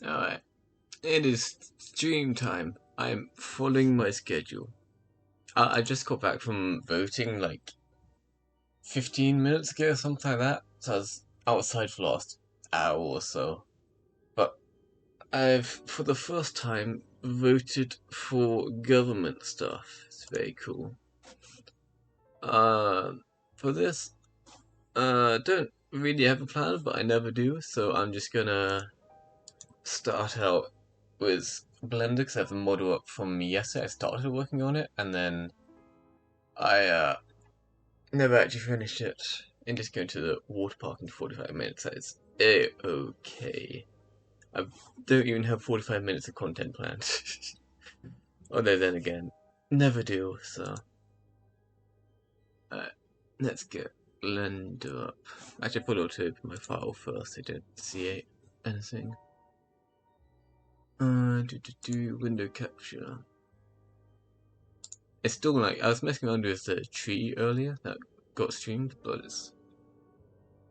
Alright, it is stream time. I'm following my schedule. I just got back from voting like 15 minutes ago, something like that. So I was outside for the last hour or so. But I've, for the first time, voted for government stuff. It's very cool. Uh, for this, don't really have a plan, but I never do, so I'm just gonna start out with Blender because I have the model up from yesterday. I started working on it and then I never actually finished it. And just going to the water park in 45 minutes. That is okay. I don't even have 45 minutes of content planned. Although then again, never do. So uh, let's get Blender up. Actually, I put it to open my file first. I don't see anything. Window capture. It's still like I was messing around with the tree earlier that got streamed, but it's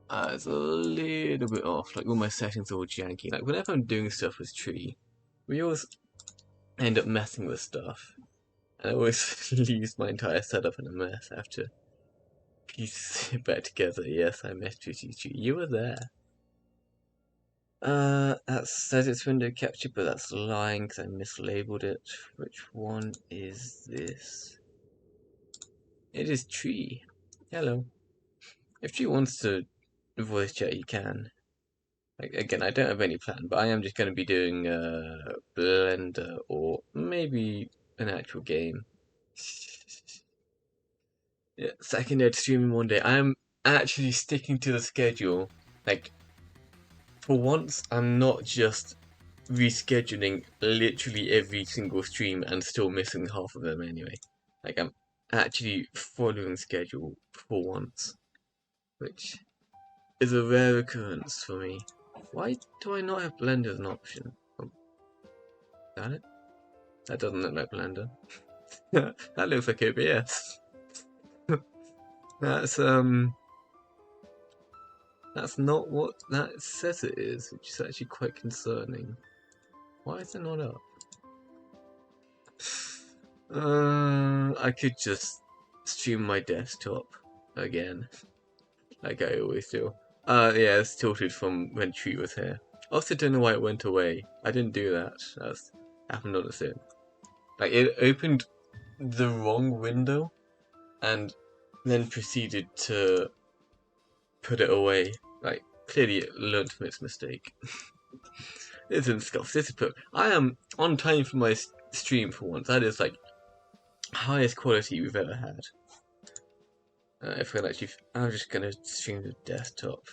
a little bit off. Like all my settings are all janky. Like whenever I'm doing stuff with tree, we always end up messing with stuff, and I always leave my entire setup in a mess. I have to piece it back together. Yes, I messed with you, tree. You were there. That says it's window capture, but that's lying because I mislabeled it. Which one is this? It is tree. Hello. If tree wants to voice chat, you can. Like, again, I don't have any plan, but I am just going to be doing Blender or maybe an actual game. Yeah, second day streaming one day. I am actually sticking to the schedule. Like, for once, I'm not just rescheduling literally every single stream and still missing half of them anyway. Like, I'm actually following schedule for once, which is a rare occurrence for me. Why do I not have Blender as an option? Oh, that it? That doesn't look like Blender. That looks like OBS. That's that's not what that says it is, which is actually quite concerning. Why is it not up? I could just stream my desktop again, like I always do. Yeah, it's tilted from when Tree was here. Also, don't know why it went away. I didn't do that. That's happened on its own. Like it opened the wrong window, and then proceeded to put it away. Like clearly, it learned from its mistake. This isn't scuffs. This is put. I am on time for my stream for once. That is like highest quality we've ever had. If I actually, I'm just gonna stream the desktop.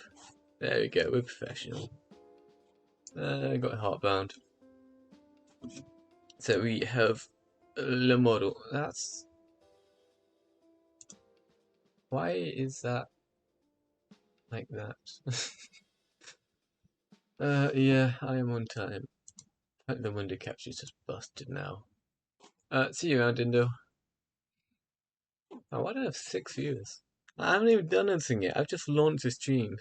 There we go. We're professional. I got heartbound. So we have the model. That's why is that like that? Yeah, I am on time. The window capture's just busted now. See you around, Indo. Oh, why do I have 6 viewers? I haven't even done anything yet. I've just launched the stream.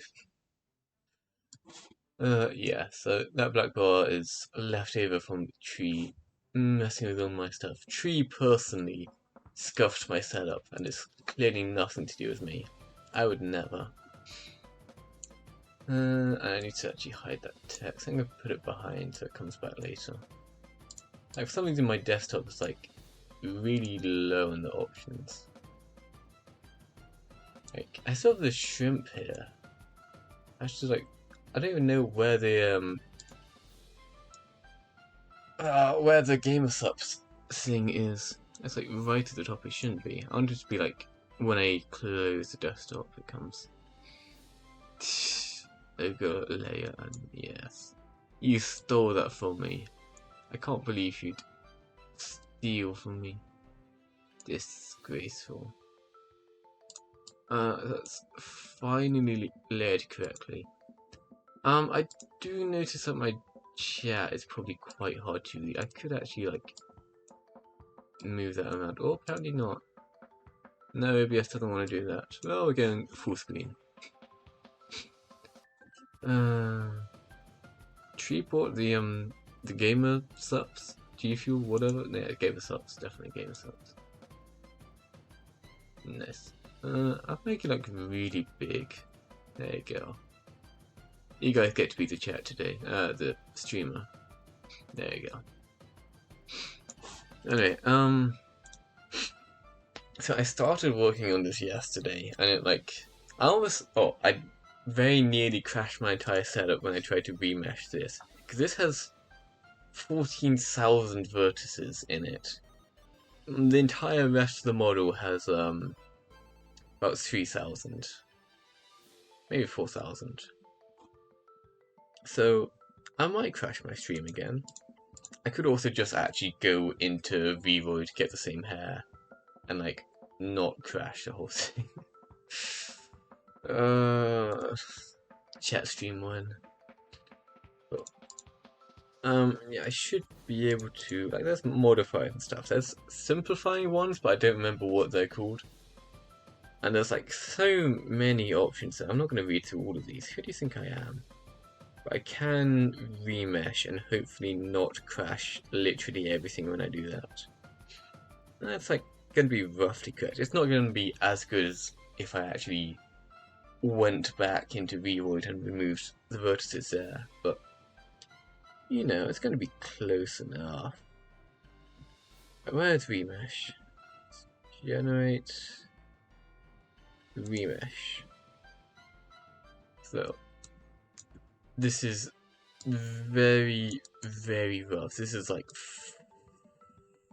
Yeah, so that black bar is left over from Tree messing with all my stuff. Tree personally scuffed my setup, and it's clearly nothing to do with me. I would never. I need to actually hide that text. I'm gonna put it behind so it comes back later. Like, for some reason my desktop is like really low in the options. Like, I still have the shrimp here. Actually, like, I don't even know where the gamer subs thing is. It's like right at the top. It shouldn't be. I want it to be like when I close the desktop, it comes. Ogre layer, and yes, you stole that from me. I can't believe you'd steal from me. Disgraceful. That's finally layered correctly. I do notice that my chat is probably quite hard to read. I could actually like move that around. Oh, apparently not. No, OBS doesn't want to do that. Well, we're going full screen. Tree bought the gamer subs, G Fuel, whatever. Yeah, gamer subs, definitely gamer subs. Nice. I'll make it like really big. There you go. You guys get to be the chat today, the streamer. There you go. Okay, so I started working on this yesterday, and it I very nearly crashed my entire setup when I tried to remesh this, because this has 14,000 vertices in it. The entire rest of the model has about 3,000, maybe 4,000. So I might crash my stream again. I could also just actually go into VRoid to get the same hair and like not crash the whole thing. Chat stream one. Yeah, I should be able to, like, there's modifiers and stuff. There's simplifying ones, but I don't remember what they're called. And there's like so many options there. I'm not going to read through all of these. Who do you think I am? But I can remesh and hopefully not crash literally everything when I do that. And that's like going to be roughly correct. It's not going to be as good as if I actually went back into VRoid and removed the vertices there, but you know, it's going to be close enough. Where's remesh? Generate remesh. So this is very, very rough. This is like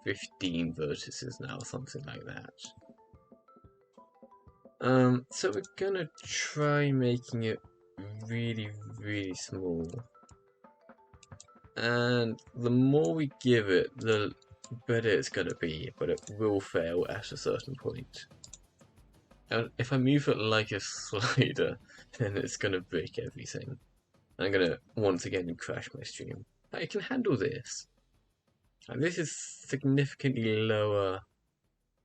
15 vertices now, something like that. So we're gonna try making it really, really small. And the more we give it, the better it's gonna be, but it will fail at a certain point. And if I move it like a slider, then it's gonna break everything. I'm gonna once again crash my stream. I can handle this. And this is significantly lower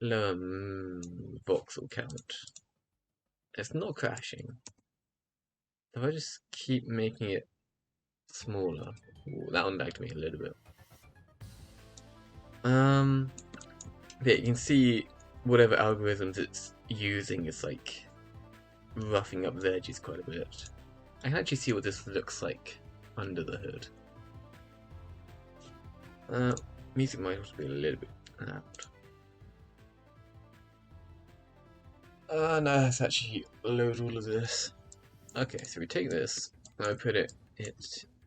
voxel count. It's not crashing. If I just keep making it smaller. Ooh, that one lagged me a little bit. Yeah, you can see whatever algorithms it's using is like roughing up the edges quite a bit. I can actually see what this looks like under the hood. Music might also be a little bit loud. No, let's actually load all of this. Okay, so we take this and I put it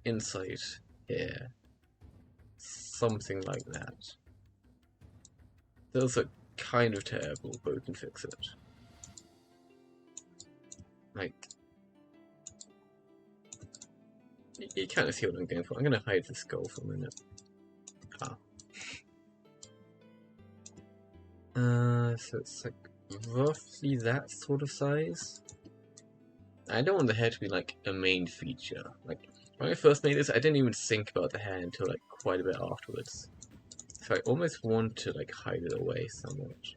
inside here. Something like that. Those are kind of terrible, but we can fix it. Like, you kind of see what I'm going for. I'm going to hide the skull for a minute. So it's like roughly that sort of size. I don't want the hair to be like a main feature. Like, when I first made this, I didn't even think about the hair until like quite a bit afterwards. So I almost want to like hide it away somewhat.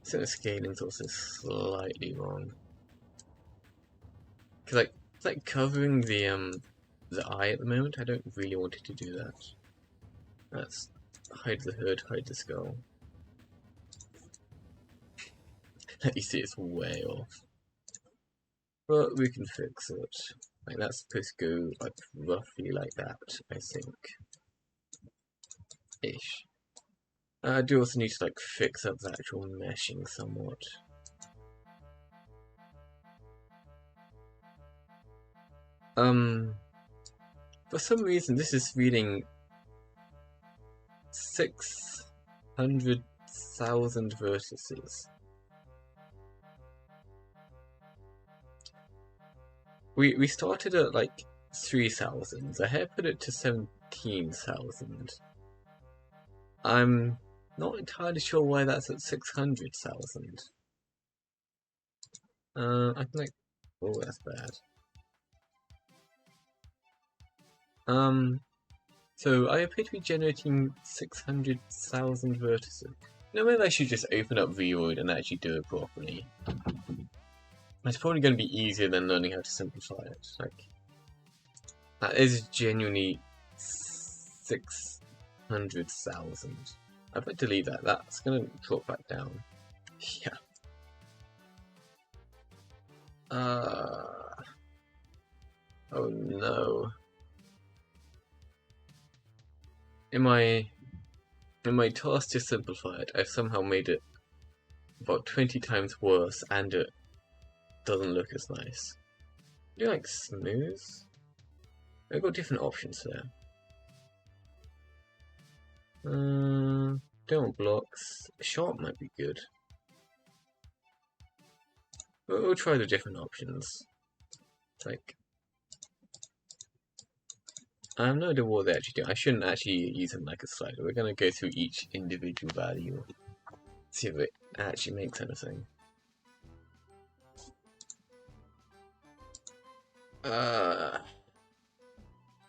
So the scaling's also slightly wrong. Cause like it's like covering the eye at the moment. I don't really want it to do that. Let's hide the hood, hide the skull. You see it's way off. But we can fix it. Like that's supposed to go like roughly like that, I think. Ish. I do also need to like fix up the actual meshing somewhat. For some reason this is reading 600,000 vertices. We started at like 3,000. I have put it to 17,000. I'm not entirely sure why that's at 600,000. I can like, oh, that's bad. So I appear to be generating 600,000 vertices. No, maybe I should just open up VRoid and actually do it properly. It's probably going to be easier than learning how to simplify it. Like, That is genuinely 600,000. I better delete that. That's gonna drop back down. Yeah. Oh no. In my task to simplify it, I've somehow made it about 20 times worse, and it doesn't look as nice. Do you like smooth? I've got different options there. Don't want blocks. Sharp might be good. We'll try the different options. Like, I have no idea what they actually do. I shouldn't actually use them like a slider. We're gonna go through each individual value, see if it actually makes anything.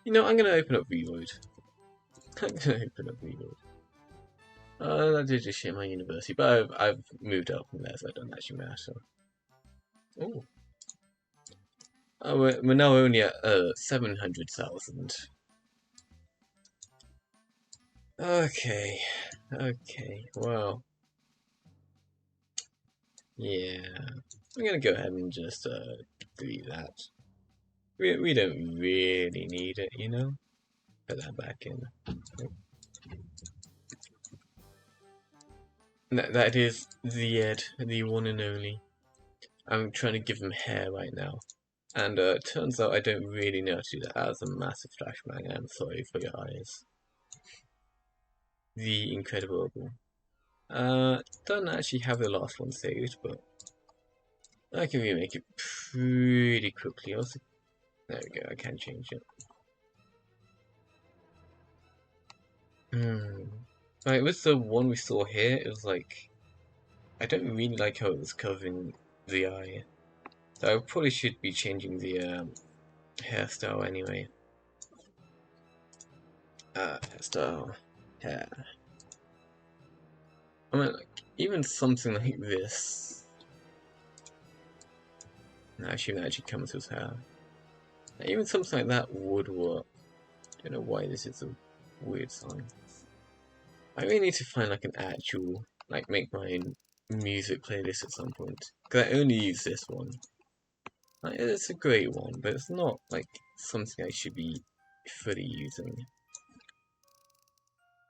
You know, I'm gonna open up Reload. I'm gonna open up Reload. That did just shit my university, but I've moved up from there, so it doesn't actually matter. Oh. We're now only at 700,000. Okay, well, yeah, I'm gonna go ahead and just delete that. We don't really need it, you know? Put that back in. That is the Ed, the one and only. I'm trying to give him hair right now. And it turns out I don't really know how to do that. That was a massive flashbang. I'm sorry for your eyes. The Incredible Opal. Don't actually have the last one saved, but I can remake it pretty quickly. Also, there we go. I can change it. Like with the one we saw here, it was like I don't really like how it was covering the eye. So I probably should be changing the hairstyle anyway. Hairstyle, hair. I mean, like, even something like this. Actually comes with hair. Even something like that would work. I don't know why this is a weird sign. I really need to find like an actual, like make my music playlist at some point. Because I only use this one. Like, it's a great one, but it's not like something I should be fully using.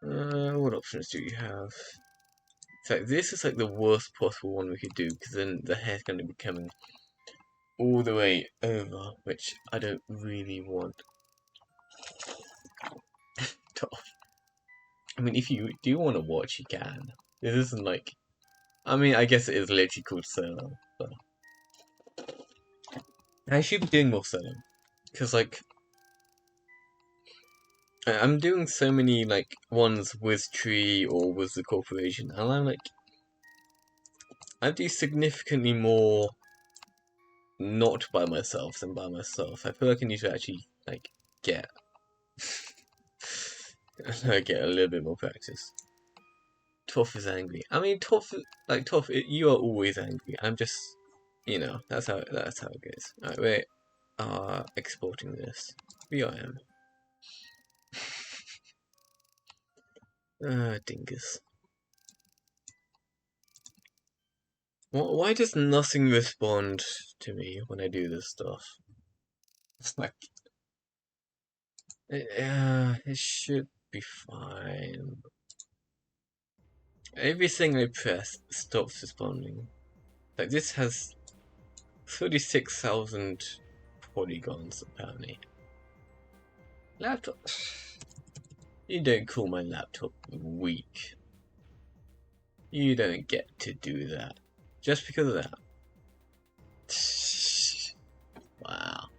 What options do you have? So this is like the worst possible one we could do, because then the hair's going to be coming all the way over, which I don't really want. I mean, if you do want to watch, you can. This isn't like... I mean, I guess it is literally called solo, but... I should be doing more solo. Because, like... I'm doing so many, like, ones with Tree or with the corporation, and I'm like... I do significantly more not by myself than by myself. I feel like I need to actually, like, get... get a little bit more practice. Toff is angry. I mean, Toff, you are always angry. I'm just, you know, that's how it goes. Alright, we are exporting this. VRM. Dingus. Why does nothing respond to me when I do this stuff? It's like, it should be fine. Everything I press stops responding. Like, this has 36,000 polygons, apparently. Laptop. You don't call my laptop weak. You don't get to do that. Just because of that. Wow.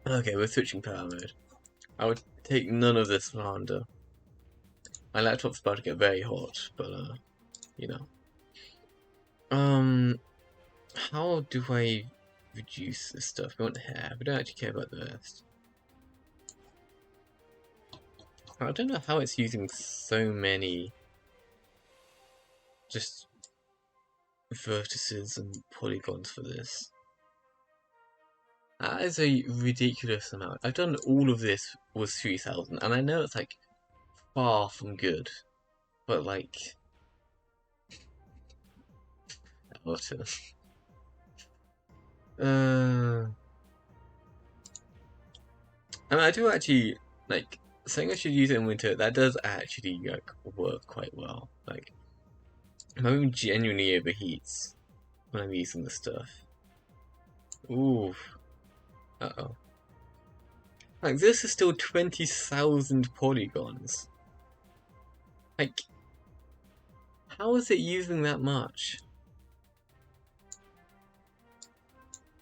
Okay, we're switching power mode. I would take none of this slander. My laptop's about to get very hot, but you know. How do I reduce this stuff? We want hair. We don't actually care about the rest. I don't know how it's using so many just vertices and polygons for this. That is a ridiculous amount. I've done all of this with 3,000, and I know it's like far from good, but like, what? I mean, I do actually like saying I should use it in winter. That does actually like work quite well. Like, my room genuinely overheats when I'm using the stuff. Ooh, uh-oh. Like, this is still 20,000 polygons. Like, how is it using that much?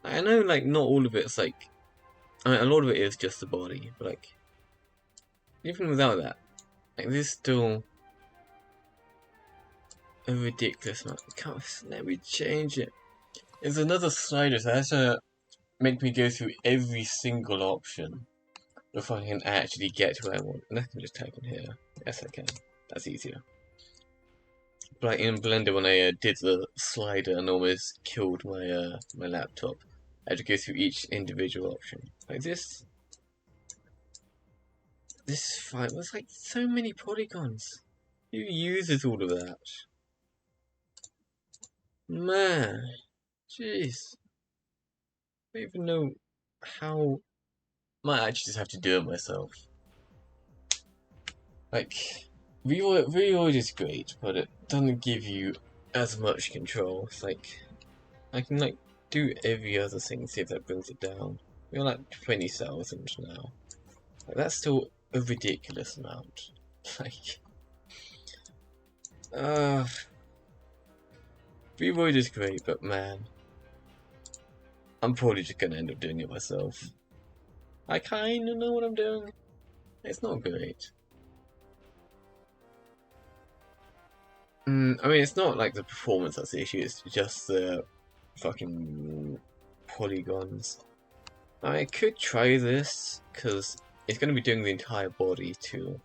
I know, like, not all of it's like, I mean, a lot of it is just the body, but like, even without that, like, this is still a ridiculous amount. Let me change it. There's another slider, so that's to make me go through every single option before I can actually get to where I want. And I can just type in here. Yes, I can. That's easier. But like in Blender, when I did the slider and almost killed my laptop, I had to go through each individual option. Like this fight was like so many polygons. Who uses all of that? Man, jeez. I don't even know how. Might actually just have to do it myself. Like, Reorg is great, but it doesn't give you as much control. It's like, I can like do every other thing, see if that brings it down. We're like 20,000 now. Like, that's still a ridiculous amount. Like, Reorg is great, but man, I'm probably just gonna end up doing it myself. I kinda know what I'm doing. It's not great. I mean, it's not like the performance that's the issue, it's just the fucking polygons. I could try this, because it's going to be doing the entire body too.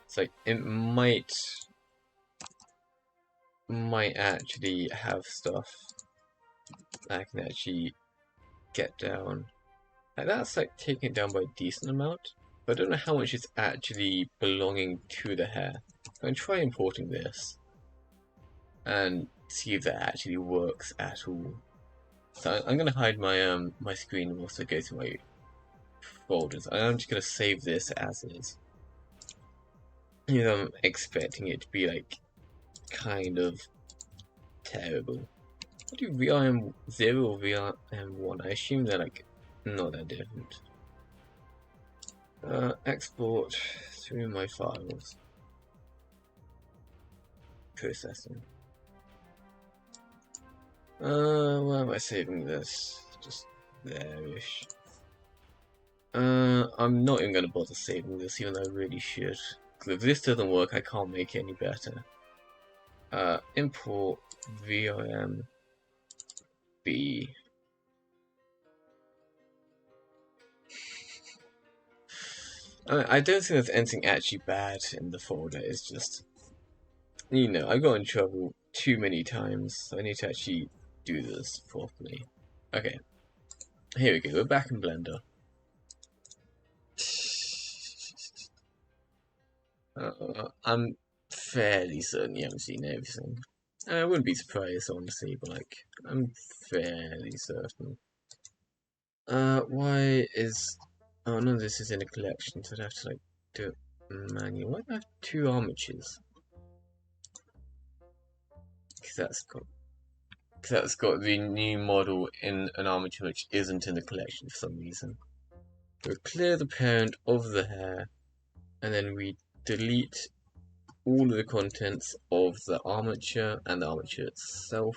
It's like, it might actually have stuff that I can actually get down. Like, that's like taking it down by a decent amount, but I don't know how much is actually belonging to the hair. I'm going to try importing this and see if that actually works at all. So I'm gonna hide my my screen and also go to my folders. I'm just gonna save this as is. You know, I'm expecting it to be like kind of terrible. What do VRM0 or VRM1? I assume they're like not that different. Export through my files. Processing. Where am I saving this? Just there-ish. I'm not even gonna bother saving this, even though I really should. Because if this doesn't work, I can't make it any better. Import VRM B. I don't think there's anything actually bad in the folder, it's just, you know, I got in trouble too many times, so I need to actually do this properly. Okay, here we go, we're back in Blender. I'm fairly certain you haven't seen everything. I wouldn't be surprised, honestly, but like, I'm fairly certain. Why is... Oh, no, this is in a collection, so I'd have to, like, do it manually. Why do I have two armatures? Because that's got the new model in an armature which isn't in the collection for some reason. We clear the parent of the hair, and then we delete all of the contents of the armature and the armature itself.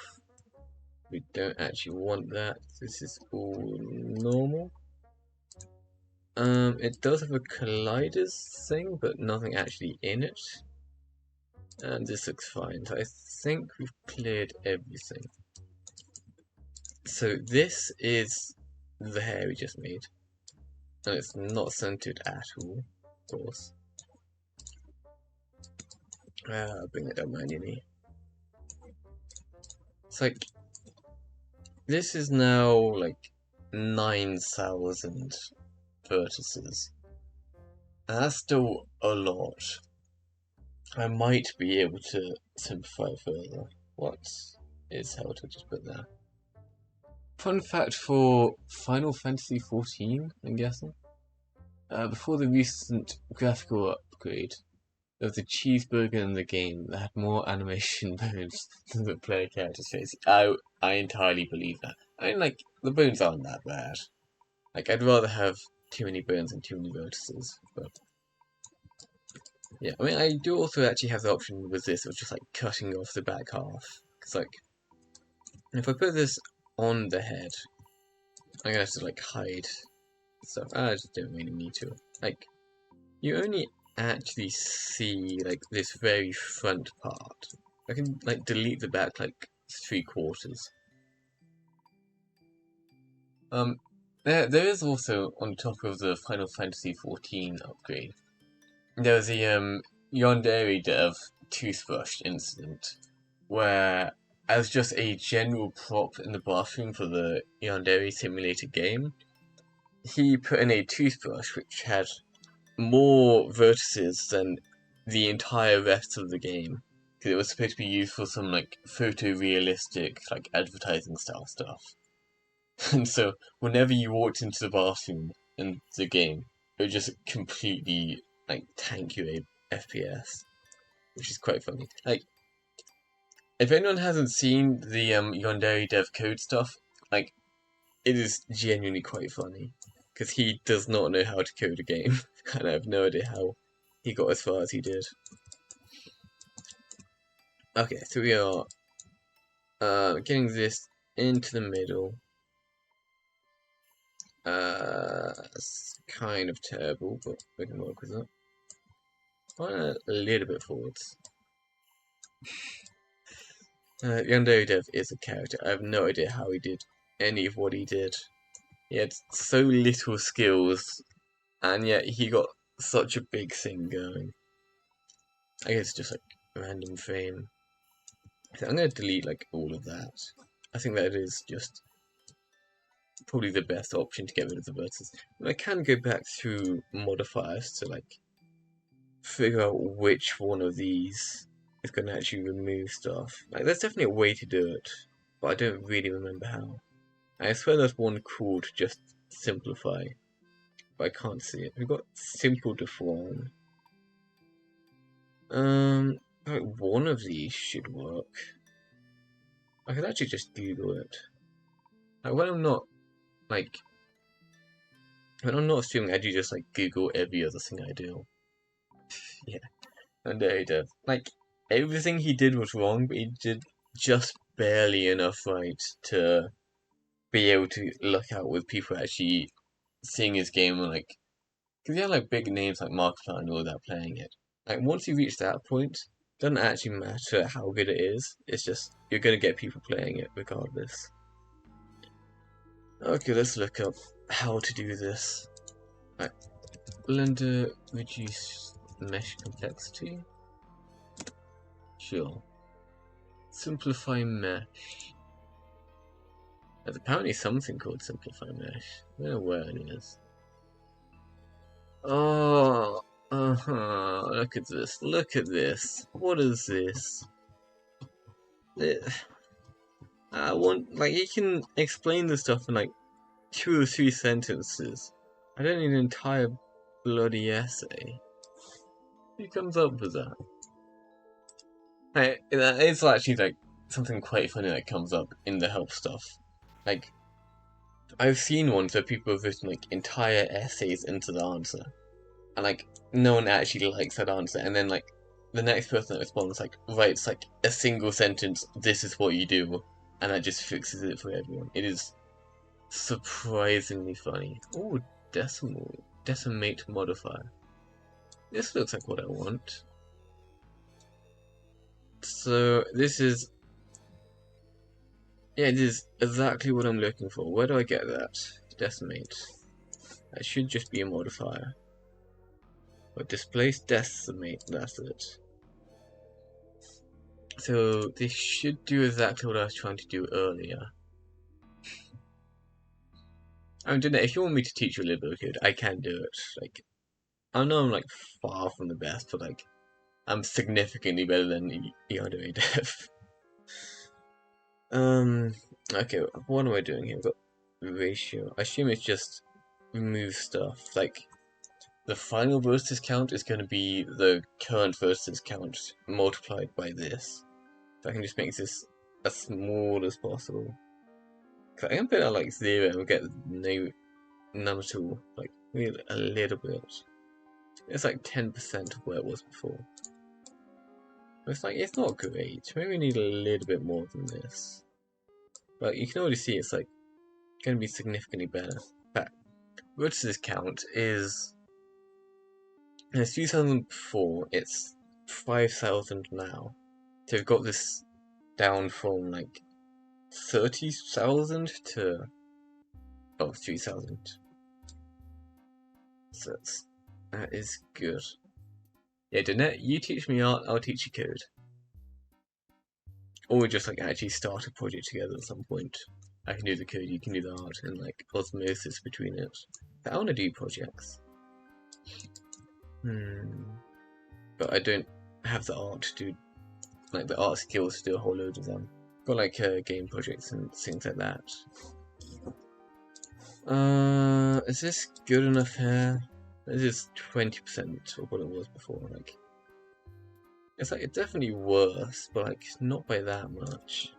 We don't actually want that. This is all normal. It does have a colliders thing, but nothing actually in it. And this looks fine. So I think we've cleared everything. So this is the hair we just made. And it's not centered at all, of course. I'll bring it down manually. It's like, this is now like 9,000 vertices. And that's still a lot. I might be able to simplify further. What is how to just put there? Fun fact for Final Fantasy XIV, I'm guessing. Before the recent graphical upgrade, there was a cheeseburger in the game that had more animation bones than the player character's face. I entirely believe that. I mean, like, the bones aren't that bad. Like, I'd rather have too many bones than too many vertices, but... yeah, I mean, I do also actually have the option with this of just, like, cutting off the back half. Because, like, if I put this on the head, I'm gonna have to, like, hide stuff. I just don't really need to. Like, you only actually see, like, this very front part. I can, like, delete the back, like, 3/4. There is also, on top of the Final Fantasy XIV upgrade, there was the, Yandere Dev toothbrush incident, where, as just a general prop in the bathroom for the Yandere simulator game, he put in a toothbrush which had more vertices than the entire rest of the game. Because it was supposed to be used for some, like, photorealistic, like, advertising style stuff. And so, whenever you walked into the bathroom in the game, it would just completely, like, tank your FPS. Which is quite funny. Like, if anyone hasn't seen the Yandere dev code stuff, like, it is genuinely quite funny. Because he does not know how to code a game. And I have no idea how he got as far as he did. Okay, so we are getting this into the middle. It's kind of terrible, but we can work with it. A little bit forwards. Yandere Dev is a character. I have no idea how he did any of what he did. He had so little skills, and yet he got such a big thing going. I guess just like random frame. So I'm gonna delete like all of that. I think that is just probably the best option to get rid of the vertices. And I can go back through modifiers to like figure out which one of these is going to actually remove stuff. Like, there's definitely a way to do it, but I don't really remember how. I swear there's one called just simplify, but I can't see it. We've got simple deform. Like one of these should work. I could actually just Google it. Like when I'm not streaming, I do just like Google every other thing I do. Yeah, and there he did. Like everything he did was wrong, but he did just barely enough right to be able to luck out with people actually seeing his game and like, because he had like big names like Markiplier and all that playing it. Like once you reach that point, it doesn't actually matter how good it is. It's just you're gonna get people playing it regardless. Okay, let's look up how to do this. Right. Blender reduce mesh complexity. Sure. Simplify mesh. There's apparently something called simplify mesh. I don't know where it is. Oh, look at this. Look at this. What is this? I want, like, you can explain the stuff in, like, 2 or 3 sentences. I don't need an entire bloody essay. Who comes up with that? Hey, it's actually, like, something quite funny that comes up in the help stuff. Like, I've seen ones where people have written, like, entire essays into the answer. And like no one actually likes that answer, and then like the next person that responds like writes like a single sentence, this is what you do, and that just fixes it for everyone. It is surprisingly funny. Oh, decimate modifier. This looks like what I want. So this is, yeah, it is exactly what I'm looking for. Where do I get that? Decimate. That should just be a modifier. But displace decimate, that's it. So this should do exactly what I was trying to do earlier. I mean, if you want me to teach you a little bit of code, I can do it. Like, I know I'm like far from the best, but like, I'm significantly better than Yado Dev. Okay, what am I doing here? I've got ratio. I assume it's just remove stuff. Like, the final versus count is going to be the current versus count multiplied by this. So I can just make this as small as possible. Cause I can put out like 0 and we'll get none at all. Like, really a little bit. It's like 10% of where it was before. But it's like, it's not great. Maybe we need a little bit more than this. But you can already see it's like going to be significantly better. But versus count is, it's 2000 before, it's 5000 now. So we've got this down from like 30,000 to 3,000. So that is good. Yeah, Danette, you teach me art, I'll teach you code. Or we just like actually start a project together at some point. I can do the code, you can do the art, and like osmosis between it. I want to do projects. But I don't have the art to do, like the art skills to do a whole load of them. Got like game projects and things like that. Is this good enough here? This is 20% of what it was before. Like, it's like it's definitely worse, but like not by that much.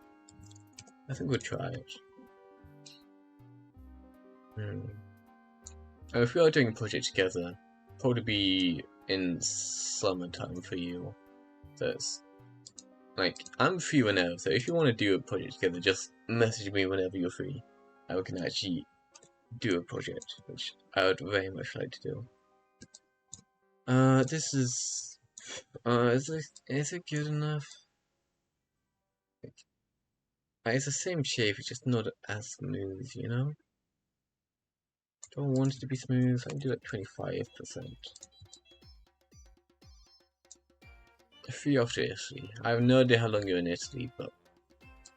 I think we'll try it. If we are doing a project together, probably be in summertime for you. So it's like I'm free whenever. So if you want to do a project together, just message me whenever you're free, and we can actually do a project, which I would very much like to do. This is is it good enough? It's the same shape, it's just not as smooth, you know? Don't want it to be smooth, I can do like 25%. Free after Italy. I have no idea how long you're in Italy, but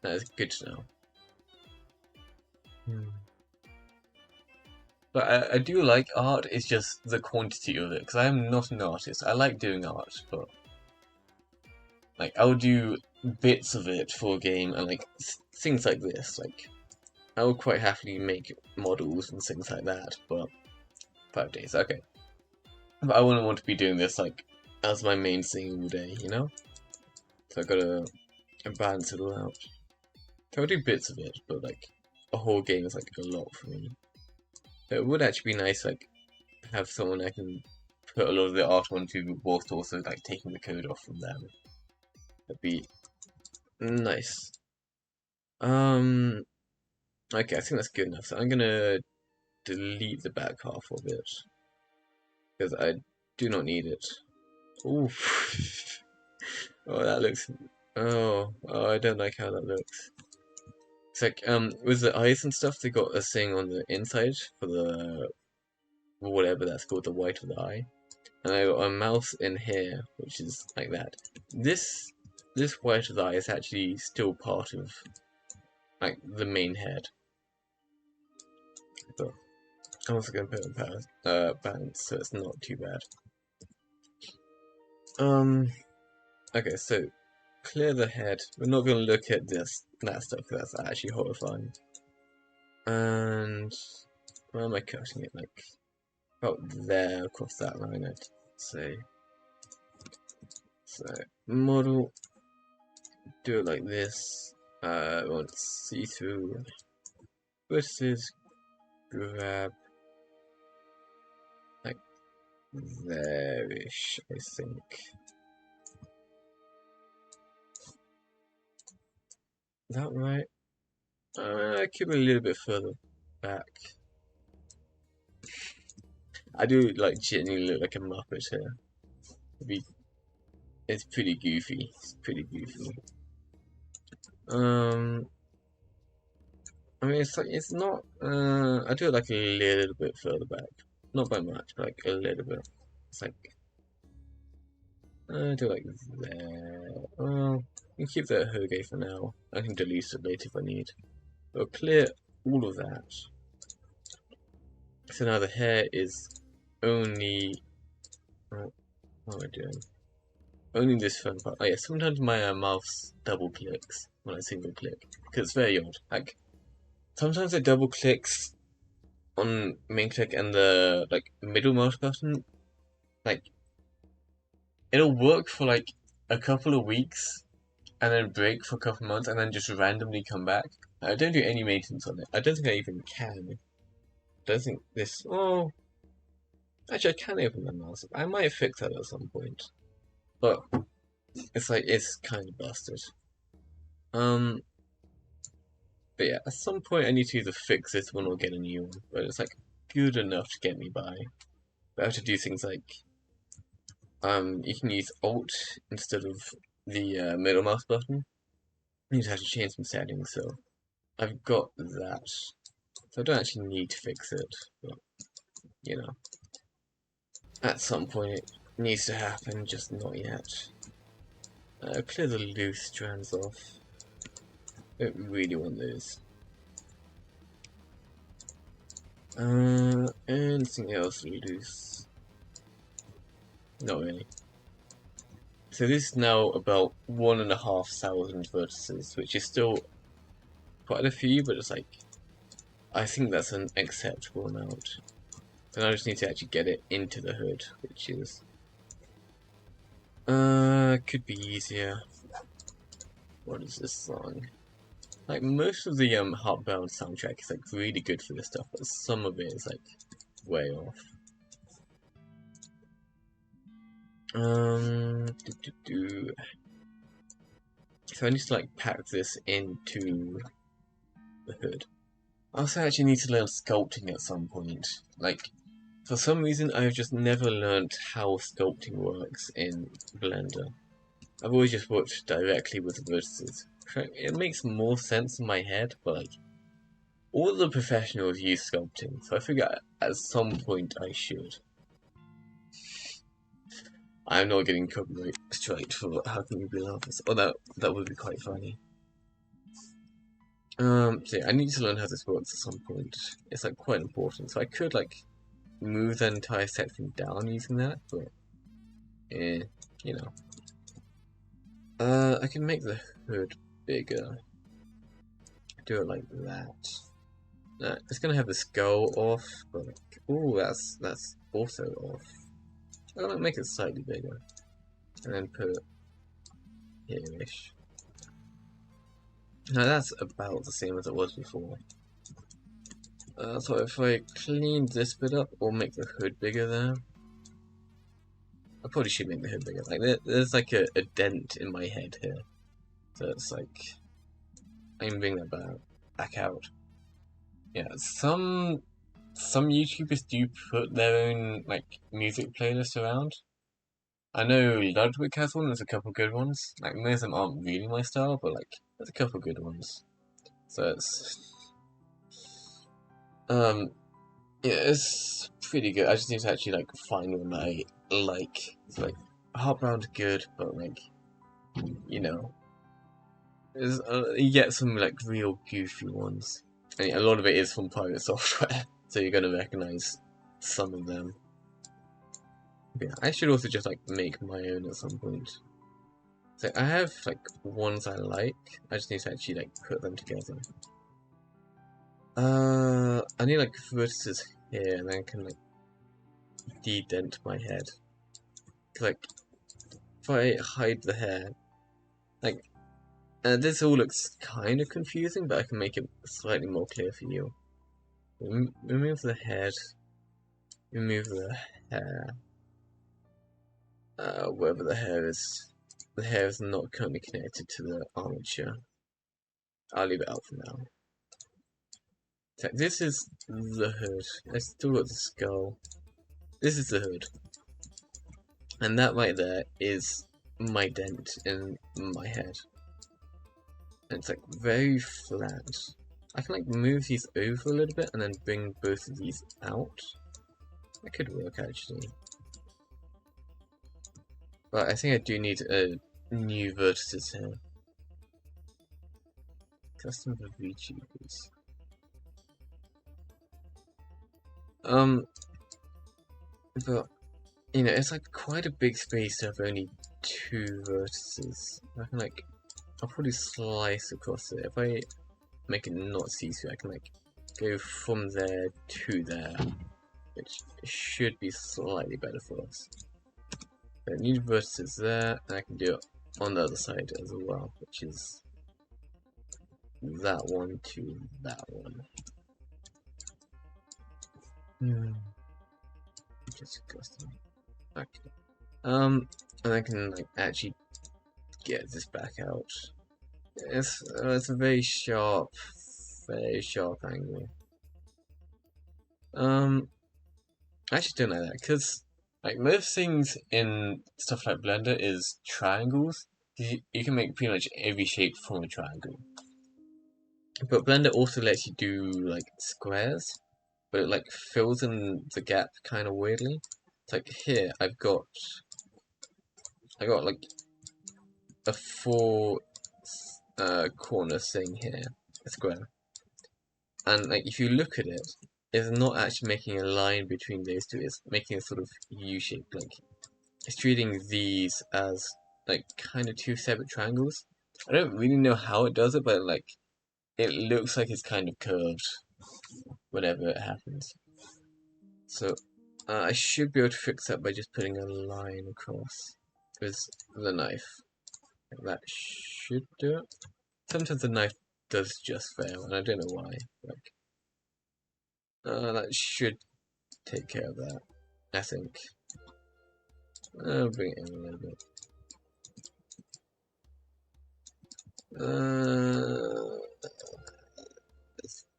that is good to know. But I do like art, it's just the quantity of it, because I am not an artist. I like doing art, but like I will do bits of it for a game and like things like this. Like I would quite happily make models and things like that, but 5 days, okay. But I wouldn't want to be doing this like as my main thing all day, you know? So I gotta balance it all out. So I'll do bits of it, but like a whole game is like a lot for me. But it would actually be nice like have someone I can put a lot of the art onto whilst also like taking the code off from them. That'd be nice. Okay, I think that's good enough. So I'm gonna delete the back half of it because I do not need it. Ooh. Oh, that looks. Oh, I don't like how that looks. It's like with the eyes and stuff, they got a thing on the inside for the whatever that's called, the white of the eye, and I got a mouth in here, which is like that. This white of the eye is actually still part of like the main head. But I'm also going to put it in balance, so it's not too bad. Okay, so clear the head. We're not going to look at that stuff, because that's actually horrifying. And where am I cutting it? Like about there, across that line, I'd say. So model, do it like this. We want see-through versus grab like there-ish, I think. Is that right? I keep it a little bit further back. I do like genuinely look like a Muppet here. It's pretty goofy. It's pretty goofy. I mean, it's like it's not. I do it like a little bit further back, not by much, but like a little bit. It's like I do like there. Well, you can keep that Hoge for now. I can delete it later if I need. I'll clear all of that. So now the hair is only... Oh, what am I doing? Only this front part. Oh yeah, sometimes my mouse double clicks when I single click. Because it's very odd. Like, sometimes it double clicks on main click and the like middle mouse button. Like, it'll work for like a couple of weeks and then break for a couple of months and then just randomly come back. I don't do any maintenance on it. I don't think I even can. I don't think this. Oh, actually, I can open the mouse. I might fix that at some point. But it's like, it's kind of busted. Um, but yeah, at some point I need to either fix this one or get a new one. But it's like good enough to get me by. But I have to do things like you can use Alt instead of the middle mouse button. You just have to change some settings, so I've got that. So I don't actually need to fix it, but you know, at some point it needs to happen, just not yet. Clear the loose strands off. Don't really want those. Anything else loose? Not really. So this is now about 1,500 vertices, which is still quite a few, but it's like, I think that's an acceptable amount. So now I just need to actually get it into the hood, which is could be easier. What is this song? Like most of the Heartbound soundtrack is like really good for this stuff, but some of it is like way off. So I need to like pack this into the hood. I also actually need to learn sculpting at some point. Like, for some reason I've just never learned how sculpting works in Blender. I've always just worked directly with the vertices. It makes more sense in my head, but like, all the professionals use sculpting, so I figure at some point I should. I'm not getting copyright straight for How Can You Be Lovers. Oh, that would be quite funny. So yeah, I need to learn how this works at some point. It's like quite important. So I could like move the entire section down using that, but you know. I can make the hood bigger. Do it like that. It's gonna have the skull off, but like, ooh, that's also off. I'm gonna make it slightly bigger, and then put here-ish. Now that's about the same as it was before. So if I clean this bit up, or make the hood bigger there. I probably should make the hood bigger. Like there's like a dent in my head here, so it's like I'm bringing that back out. Yeah, some YouTubers do put their own like music playlists around. I know Ludwig has one. There's a couple good ones. Like most of them aren't really my style, but like there's a couple good ones. So um yeah, it's pretty good. I just need to actually like find one that I like. It's like Heartbound good, but like you know, you get some like real goofy ones. And a lot of it is from private software, so you're gonna recognize some of them. Yeah, I should also just like make my own at some point. So I have like ones I like. I just need to actually like put them together. I need like vertices here, and then I can like de-dent my head. Like if I hide the hair, like this all looks kind of confusing, but I can make it slightly more clear for you. Remove the head. Remove the hair. Wherever the hair is. The hair is not currently connected to the armature. I'll leave it out for now. So this is the hood. I still got the skull. This is the hood. And that right there is my dent in my head. And it's like very flat. I can like move these over a little bit and then bring both of these out. That could work actually. But I think I do need a new vertices here. Custom for VTubers. But you know, it's like quite a big space to have only 2 vertices. I can like, I'll probably slice across it. If I make it not see-through, I can like go from there to there, which should be slightly better for us. I need vertices there, and I can do it on the other side as well, which is that one to that one. Just custom. Okay. And I can like actually get this back out. It's a very sharp angle. I actually don't like that because like most things in stuff like Blender is triangles. You can make pretty much every shape from a triangle. But Blender also lets you do like squares, but it like fills in the gap kind of weirdly. It's like here I got like a 4 corner thing here, a square, and like if you look at it, it's not actually making a line between those two. It's making a sort of U shape. Like it's treating these as like kind of 2 separate triangles. I don't really know how it does it, but like it looks like it's kind of curved whenever it happens. So I should be able to fix that by just putting a line across with the knife. Like that should do it. Sometimes the knife does just fail, and I don't know why. Like that should take care of that, I think. I'll bring it in a little bit.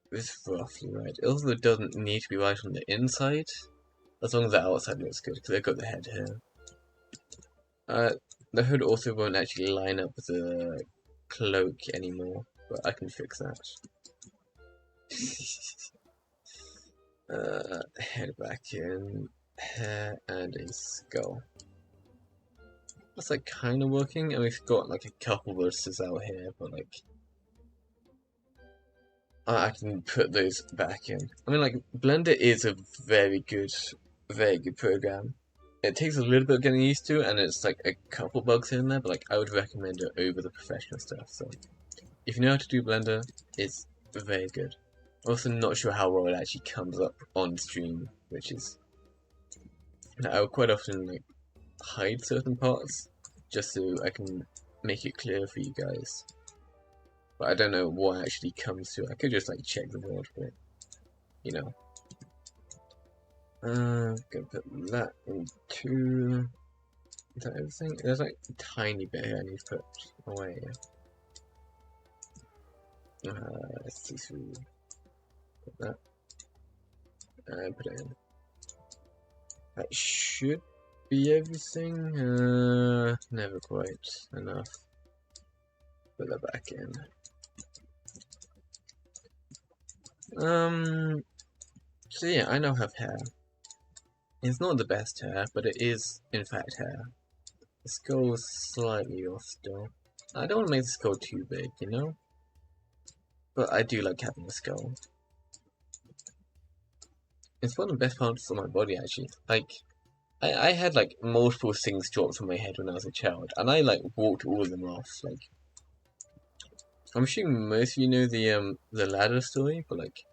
This is roughly right. It also doesn't need to be right on the inside, as long as the outside looks good, because I've got the head here. The hood also won't actually line up with the cloak anymore, but I can fix that. Head back in, hair, and a skull. That's like kind of working, and we've got like a couple verses out here, but like I can put those back in. I mean, like Blender is a very good program. It takes a little bit of getting used to, and it's like a couple bugs in there, but like I would recommend it over the professional stuff. So if you know how to do Blender, it's very good. I'm also not sure how well it actually comes up on stream, which is I will quite often like hide certain parts just so I can make it clear for you guys. But I don't know what actually comes to it. I could just like check the board, but you know. Gonna put that into. Is that everything? There's like a tiny bit here I need to put away. Let's see through. Put that. And put it in. That should be everything. Never quite enough. Put that back in. So yeah, I now have hair. It's not the best hair, but it is in fact hair. The skull is slightly off still. I don't want to make the skull too big, you know? But I do like having a skull. It's one of the best parts of my body actually. Like, I had like multiple things dropped from my head when I was a child, and I like walked all of them off. Like, I'm assuming most of you know the ladder story, but like,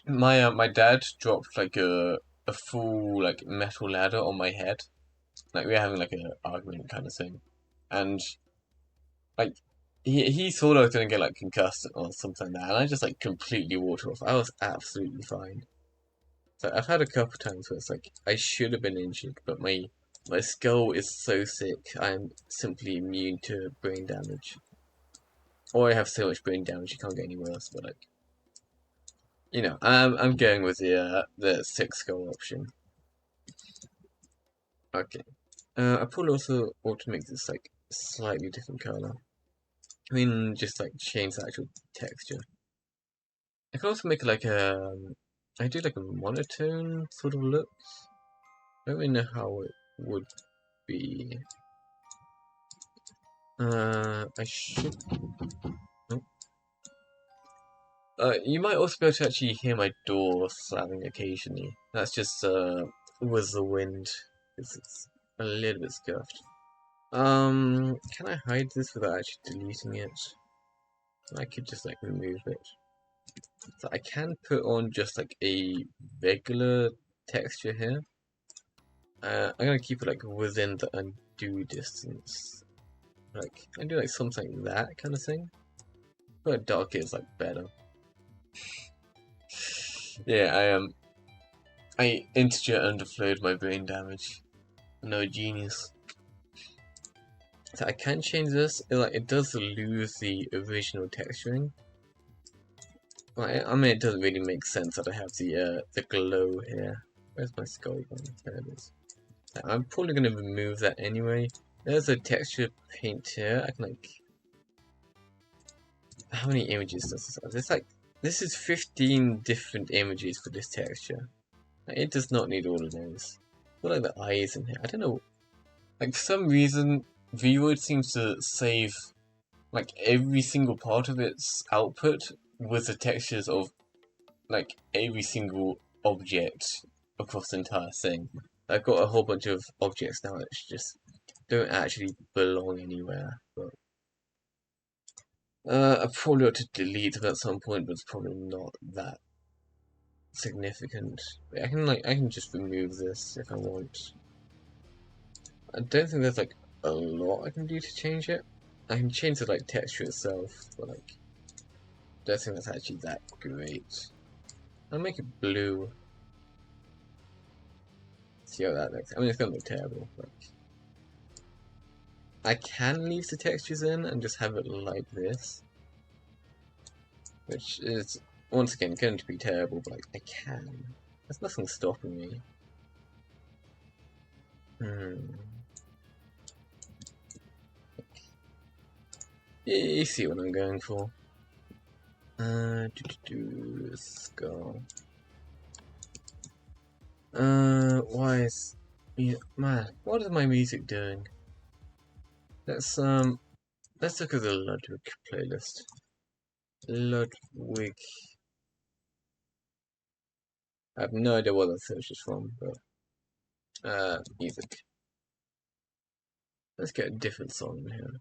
my dad dropped like a full like metal ladder on my head. Like we were having like an argument kind of thing, and like he thought I was gonna get like concussed or something like that, and I just like completely walked off. I was absolutely fine. So I've had a couple times where it's like I should have been injured, but my skull is so thick I'm simply immune to brain damage. Or I have so much brain damage it can't get any worse. But like, you know, I'm going with the thick skull option. Okay. I probably also ought to make this like slightly different color. I mean, just like change the actual texture. I can also make like I do like a monotone sort of look. I don't really know how it would be. I should. Oh. You might also be able to actually hear my door slamming occasionally. That's just with the wind. It's a little bit scuffed. Can I hide this without actually deleting it? I could just like remove it. So I can put on just like a regular texture here. I'm gonna keep it like within the undo distance. Like I do like something like that kind of thing. But dark is like better. Yeah, I integer underflowed my brain damage. No genius. So I can change this. It does lose the original texturing. I mean, it doesn't really make sense that I have the glow here. Where's my skull gone? There it is. I'm probably gonna remove that anyway. There's a texture paint here. I can like. How many images does this have? It's like this is 15 different images for this texture. Like, it does not need all of those. What are the eyes in here? I don't know. Like for some reason, Vroid seems to save like every single part of its output with the textures of like every single object across the entire thing. I've got a whole bunch of objects now that just don't actually belong anywhere. But I probably ought to delete them at some point, but it's probably not that significant. I can just remove this if I want. I don't think there's like a lot I can do to change it. I can change the like texture itself, but like I don't think that's actually that great. I'll make it blue. See how that looks. I mean, it's gonna look terrible. But I can leave the textures in and just have it like this, which is once again going to be terrible. But like, I can. There's nothing stopping me. You see what I'm going for. Skull. Why is man? What is my music doing? Let's look at the Ludwig playlist. Ludwig. I have no idea what that search is from, but music. Let's get a different song in here.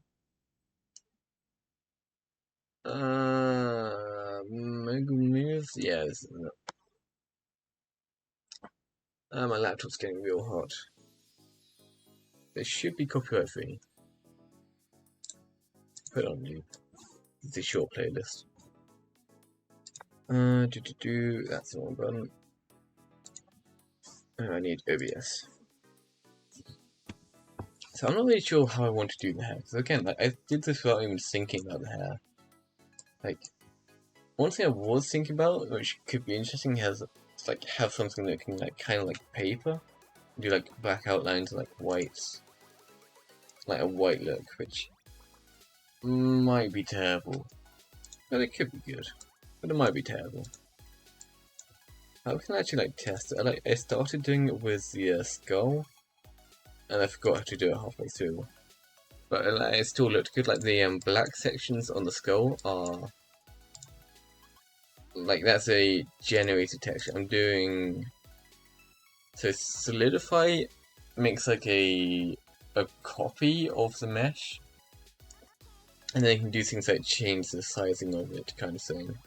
Mega Moves? Yeah, this is it. My laptop's getting real hot. They should be copyright free. Put on loop. It's a short playlist. That's the wrong button. I need OBS. So I'm not really sure how I want to do the hair. Because again, like, I did this without even thinking about the hair. Like, one thing I was thinking about, which could be interesting, is like have something that can like kind of like paper, do like black outlines, like whites, like a white look, which might be terrible, but it could be good. But it might be terrible. I can actually like test it. I started doing it with the skull, and I forgot how to do it halfway through. But it still looked good. Like the black sections on the skull are like that's a generated texture. I'm doing so Solidify makes like a copy of the mesh, and then you can do things like change the sizing of it, kind of thing.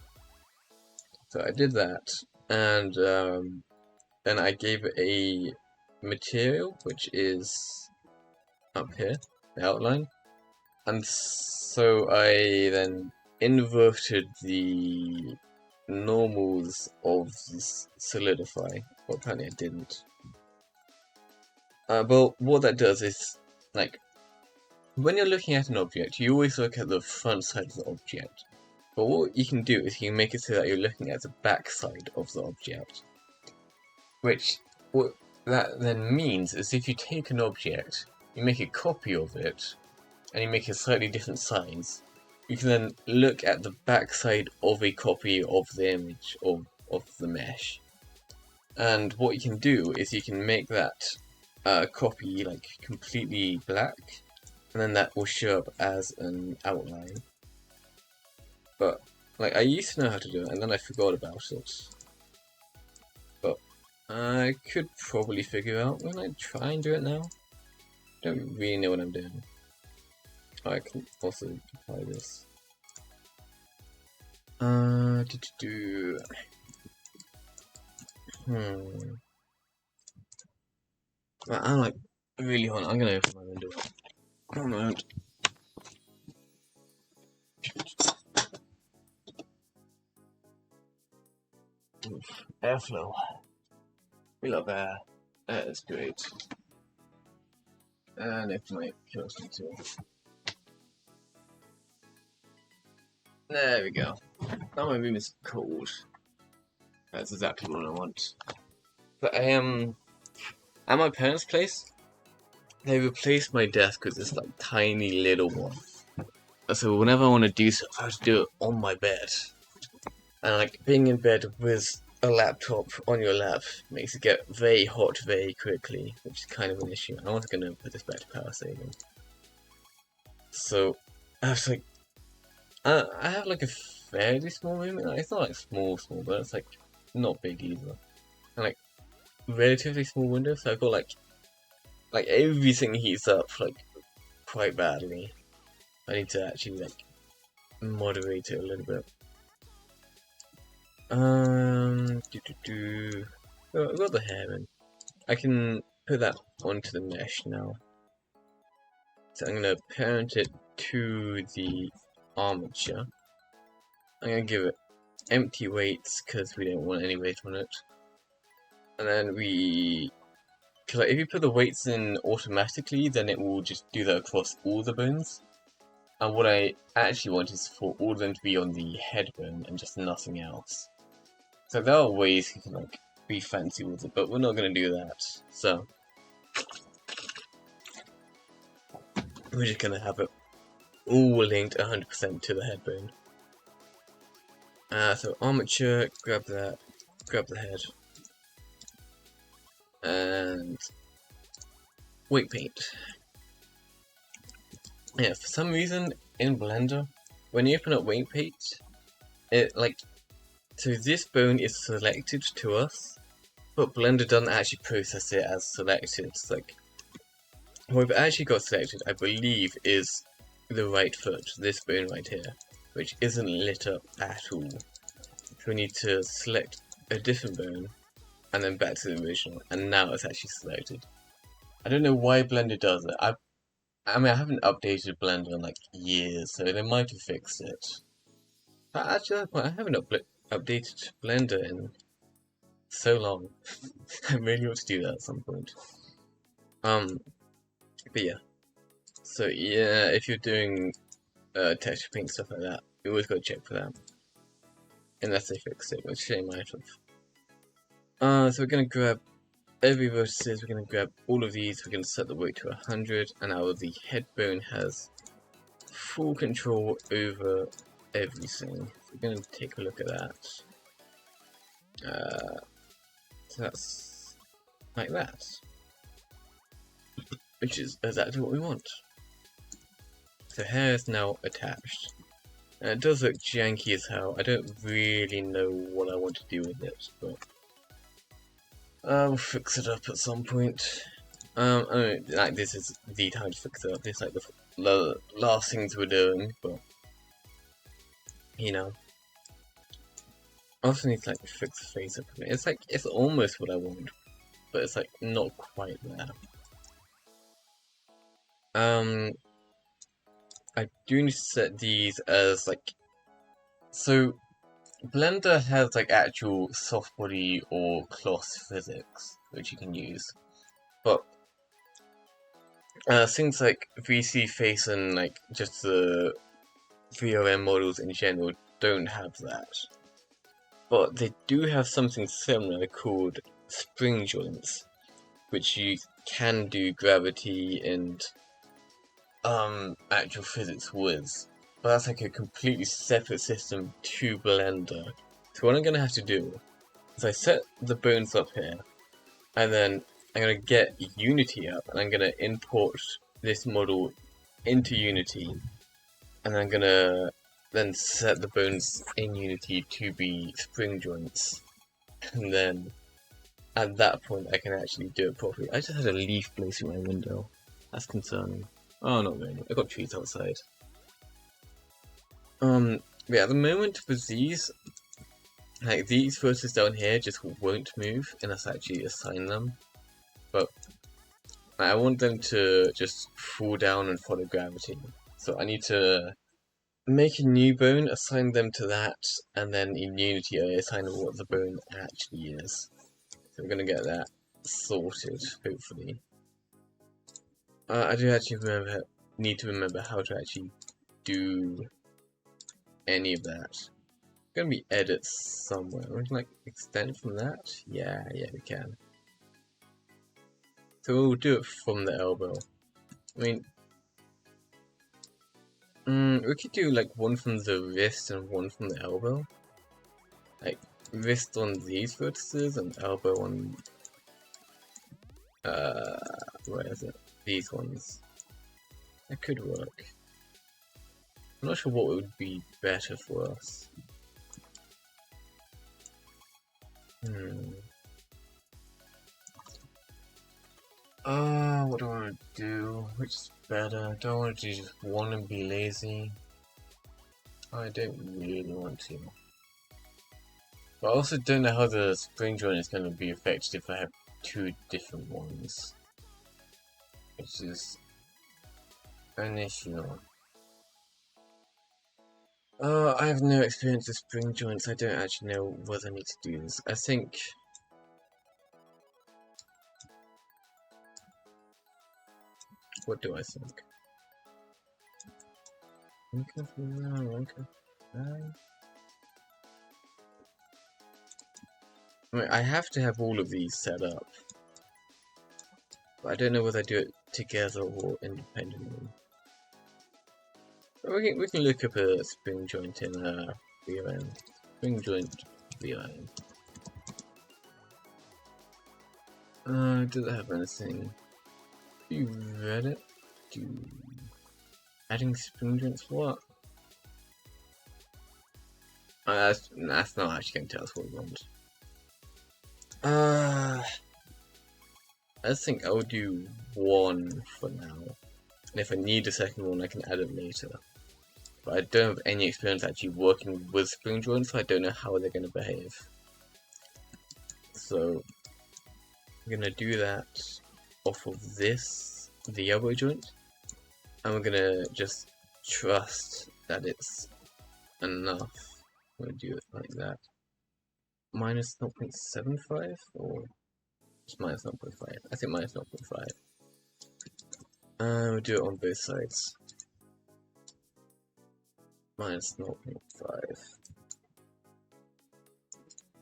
So I did that, and then I gave it a material, which is up here, the outline, and so I then inverted the normals of this Solidify. Well, apparently I didn't. But what that does is, like, when you're looking at an object, you always look at the front side of the object. But what you can do is you can make it so that you're looking at the back side of the object. Which, what that then means is if you take an object, you make a copy of it, and you make a slightly different size, you can then look at the back side of a copy of the image of the mesh. And what you can do is you can make that copy like completely black, and then that will show up as an outline. But Like, I used to know how to do it, and then I forgot about it. But I could probably figure out when I try and do it now. Don't really know what I'm doing. Oh, I can also apply this. Hmm. I'm like really hot. I'm gonna open my window. One moment. Airflow. We love air. Air is great. And if my closely too. There we go. Now my room is cold. That's exactly what I want. But I am at my parents' place. They replaced my desk with this like tiny little one. So whenever I want to do stuff, I have to do it on my bed. And like being in bed with a laptop on your lap makes it get very hot very quickly, which is kind of an issue. I was gonna put this back to power saving. So I have to like I have like a fairly small room. It's not like small, but it's like not big either. And like relatively small windows, so I've got like everything heats up like quite badly. I need to actually like moderate it a little bit. Oh, I've got the hair in. I can put that onto the mesh now. So I'm gonna parent it to the armature. I'm gonna give it empty weights because we don't want any weight on it. And then cause like if you put the weights in automatically, then it will just do that across all the bones. And what I actually want is for all of them to be on the head bone and just nothing else. So there are ways you can like be fancy with it, but we're not gonna do that. So we're just gonna have it all linked 100% to the head bone. So armature, grab that, grab the head, and weight paint. Yeah, for some reason in Blender, when you open up weight paint, it like so this bone is selected to us, but Blender doesn't actually process it as selected. It's like what we've actually got selected, I believe, is the right foot, this bone right here, which isn't lit up at all. So we need to select a different bone, and then back to the original, and now it's actually selected. I don't know why Blender does it. I mean, I haven't updated Blender in like years, so they might have fixed it. But actually, I haven't updated Blender in so long. I really ought to do that at some point. But yeah. So yeah, if you're doing texture paint stuff like that, you always gotta check for that. Unless they fix it, which they might have. So we're gonna grab every vertices, we're gonna grab all of these, we're gonna set the weight to 100, and now the head bone has full control over everything. So we're gonna take a look at that. So that's like that. Which is exactly what we want. So hair is now attached. And it does look janky as hell. I don't really know what I want to do with it, but I'll fix it up at some point. I mean, like this is the time to fix it up. It's like the last things we're doing, but you know, I also need to like fix the face up. It's like it's almost what I want, but it's like not quite there. I do need to set these as like so. Blender has like actual soft body or cloth physics which you can use, but things like VC Face and like just the VRM models in general don't have that. But they do have something similar called spring joints, which you can do gravity and actual physics with. But that's like a completely separate system to Blender. So what I'm gonna have to do is I set the bones up here, and then I'm gonna get Unity up, and I'm gonna import this model into Unity, and I'm gonna then set the bones in Unity to be spring joints, and then at that point I can actually do it properly. I just had a leaf placing my window. That's concerning. Oh, not really. I got trees outside. Yeah, at the moment with these, like these verses down here just won't move unless I actually assign them. But I want them to just fall down and follow gravity. So I need to make a new bone, assign them to that, and then in Unity I assign what the bone actually is. So we're gonna get that sorted, hopefully. I do actually need to remember how to actually do any of that. Gonna be edits somewhere. We can like extend from that? Yeah, we can. So we'll do it from the elbow. I mean, we could do like one from the wrist and one from the elbow. Like wrist on these vertices and elbow on where is it? These ones. That could work. I'm not sure what would be better for us. What do I want to do? Which is better? Do I want to just one and be lazy? I don't really want to. But I also don't know how the spring joint is going to be affected if I have two different ones. Which is an issue. I have no experience with spring joints. I don't actually know what I need to do this. I think... What do I think? I have to have all of these set up. But I don't know whether I do it together or independently. But we can look up a spring joint in VRM. Spring joint VRM. Does it have anything? You read it? Adding spring joints for what? That's not actually going to tell us what we want. I think I'll do one for now. And if I need a second one, I can add it later. But I don't have any experience actually working with spring joints, so I don't know how they're going to behave. So, I'm going to do that off of this, the elbow joint. And we're going to just trust that it's enough. I'm going to do it like that. Minus 0.75 or just minus 0.5? I think minus 0.5. We'll do it on both sides. Minus 0.5.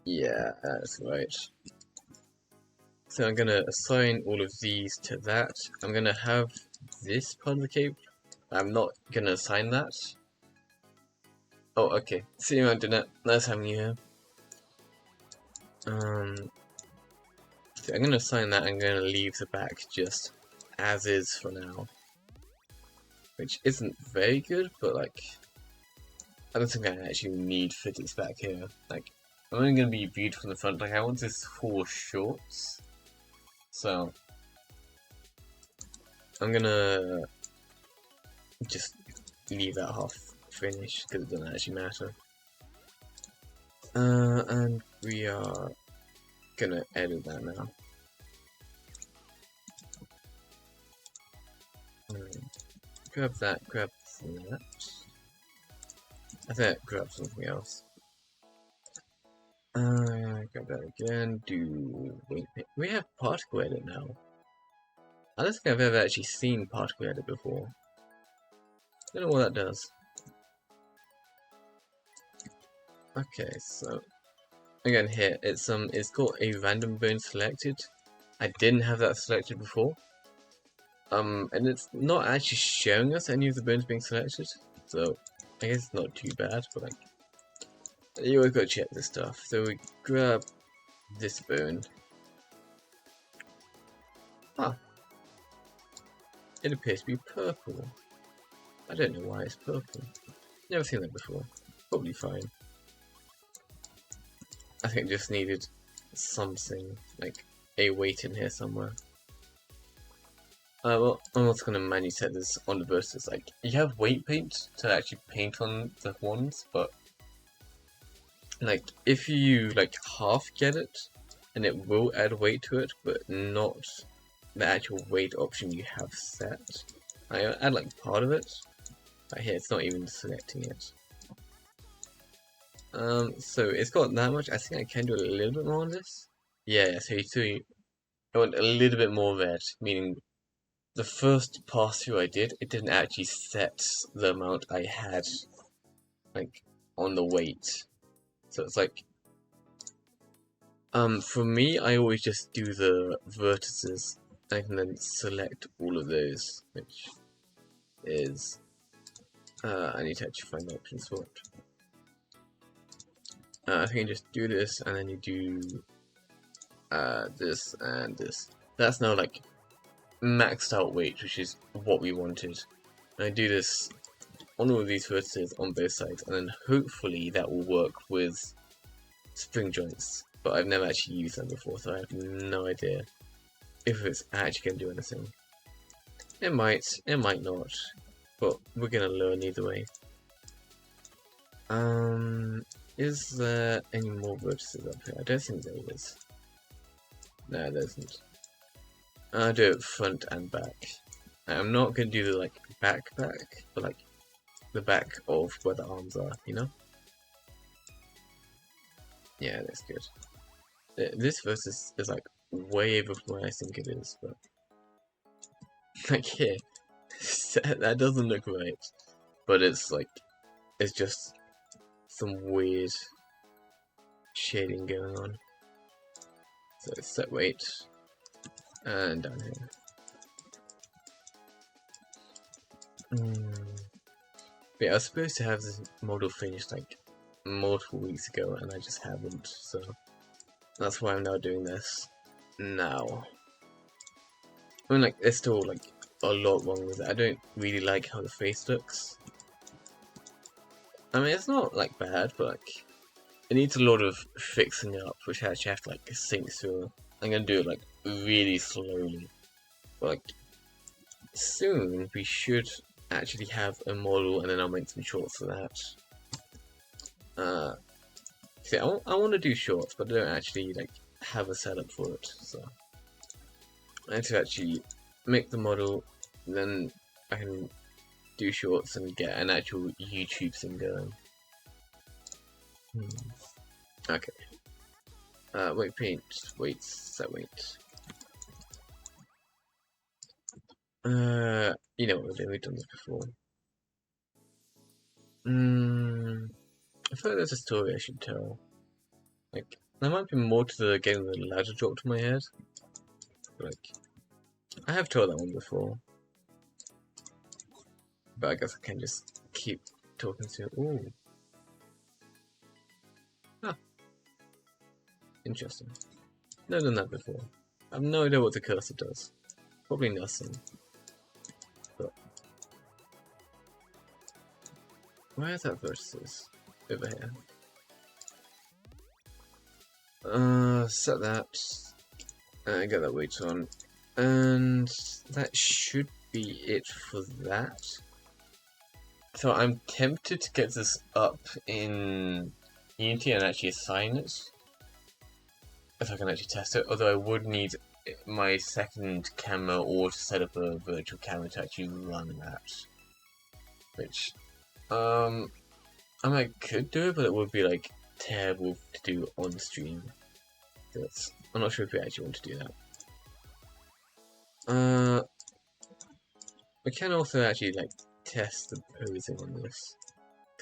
Yeah, that's right. So I'm gonna assign all of these to that. I'm gonna have this part of the cape. I'm not gonna assign that. Oh, okay. See you around dinner. Nice having you here. So I'm gonna assign that. I'm gonna leave the back just as is for now, which isn't very good, but like I don't think I actually need fitties back here. Like I'm only gonna be beautiful in the front. Like I want this for shorts, so I'm gonna just leave that half finished because it doesn't actually matter. And we are gonna edit that now. Grab that, grab that. I think I grabbed something else. Grab that again, wait, we have particle edit now. I don't think I've ever actually seen particle edit before. Don't know what that does. Okay, so again here, it's got a random bone selected. I didn't have that selected before. And it's not actually showing us any of the bones being selected, so I guess it's not too bad, but like, you always gotta check this stuff. So we grab this bone. Huh. It appears to be purple. I don't know why it's purple. Never seen that before. Probably fine. I think it just needed something, like a weight in here somewhere. Well, I'm also gonna manually set this on the verses. Like, you have weight paint to actually paint on the ones, but like, if you like half get it, and it will add weight to it, but not the actual weight option you have set. I add like part of it, but here it's not even selecting it. So it's got that much. I think I can do a little bit more on this. Yeah, so I want a little bit more red, meaning the first pass through I did, it didn't actually set the amount I had, like, on the weight. So it's like, for me, I always just do the vertices. I can then select all of those, which is, I need to actually find the options for it. I think you just do this, and then you do, this and this. That's now, like, maxed out weight, which is what we wanted. And I do this on all of these vertices on both sides, and then hopefully that will work with spring joints. But I've never actually used them before, so I have no idea if it's actually going to do anything. It might not, but we're going to learn either way. Is there any more vertices up here? I don't think there is. No, there isn't. I'll do it front and back. I'm not going to do the, like, back, but, like, the back of where the arms are, you know? Yeah, that's good. This versus is, like, way over where I think it is, but... like, here. That doesn't look right. But it's, like, it's just some weird shading going on. So set weight, and down here. But yeah, I was supposed to have this model finished like multiple weeks ago, and I just haven't, so that's why I'm now doing this now. I mean, like, there's still like a lot wrong with it. I don't really like how the face looks. I mean, it's not like bad, but like it needs a lot of fixing up, which I actually have to like think through. I'm gonna do it like really slowly, but like soon we should actually have a model, and then I'll make some shorts for that. See, I want to do shorts, but I don't actually like have a setup for it, so I need to actually make the model, then I can do shorts and get an actual YouTube thing going. Okay. Weight paint, weight, set weight. You know what we're doing, we've done this before. I feel like there's a story I should tell. Like, there might be more to the getting the ladder dropped to my head. But, like, I have told that one before. But I guess I can just keep talking to it. Ooh. Ah. Interesting. Never done that before. I have no idea what the cursor does. Probably nothing. But where is that versus? Over here. Set that. Get that weight on. And that should be it for that. So I'm tempted to get this up in Unity and actually assign it. If I can actually test it, although I would need my second camera or to set up a virtual camera to actually run that. Which, I mean, I could do it, but it would be like terrible to do on stream. I'm not sure if we actually want to do that. We can also actually like test the posing on this.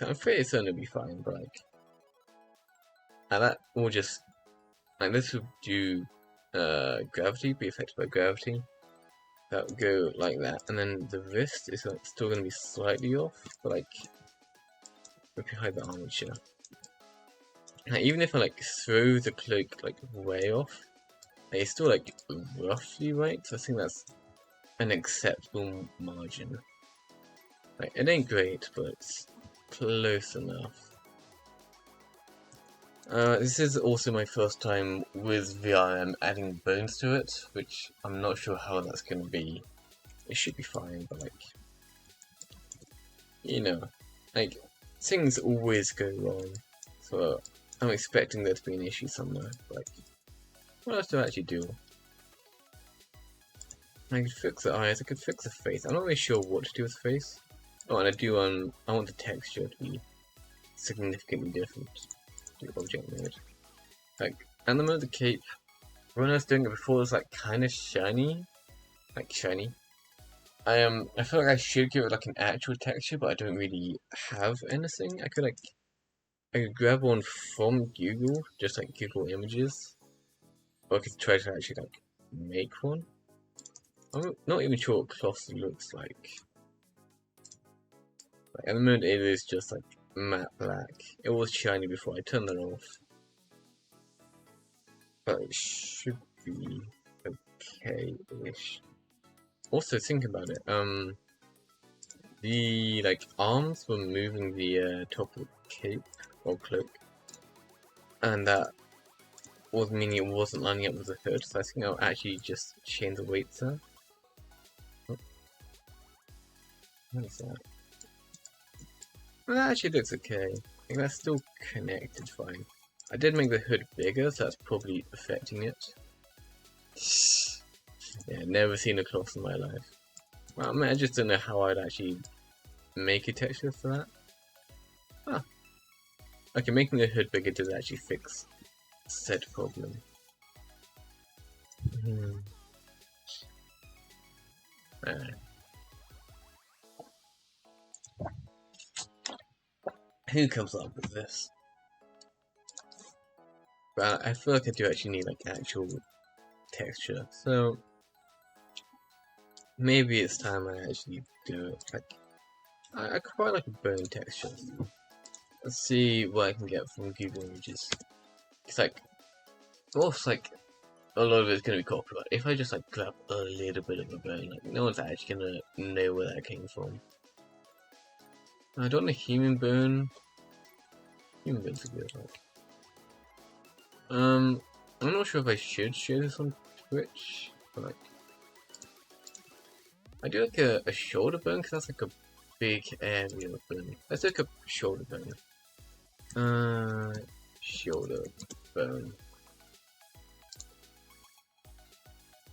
I'm pretty certain it'll be fine, but like, and that will just like this will do gravity, be affected by gravity. That would go like that, and then the wrist is like still gonna be slightly off, but like if you hide the armature. Now, even if I like throw the cloak like way off, it's still like roughly right. So I think that's an acceptable margin. Like, it ain't great, but it's close enough. This is also my first time with VRM adding bones to it, which I'm not sure how that's going to be. It should be fine, but like, you know, like, things always go wrong, so I'm expecting there to be an issue somewhere. Like, what else do I actually do? I could fix the eyes, I could fix the face. I'm not really sure what to do with the face. Oh, and I want the texture to be significantly different to object mode. Like, at the moment the cape, when I was doing it before, it was like kind of shiny. Like, shiny. I feel like I should give it like an actual texture, but I don't really have anything. I could grab one from Google, just like Google Images, or I could try to actually like make one. I'm not even sure what cloth looks like. At the moment it is just like matte black. It was shiny before I turned that off, but it should be okay-ish. Also, think about it. The like arms were moving the top of the cape or cloak, and that was meaning it wasn't lining up with the hood. So I think I'll actually just change the weights there. Oh, what is that? Well, that actually looks okay. I think that's still connected fine. I did make the hood bigger, so that's probably affecting it. Yeah, never seen a cloth in my life. Well, I mean, I just don't know how I'd actually make a texture for that. Ah. Okay, making the hood bigger does actually fix said problem. Who comes up with this? But I feel like I do actually need like actual texture, so maybe it's time I actually do it. Like, I quite like a bone texture. Let's see what I can get from Google Images. It's like, also like a lot of it's gonna be copyright. If I just like grab a little bit of a bone, like no one's actually gonna know where that came from. I don't want a human bone. Human bones are good. Like, I'm not sure if I should share this on Twitch, but like, I do like a shoulder bone because that's like a big area of bone. Let's look up shoulder bone. Shoulder bone.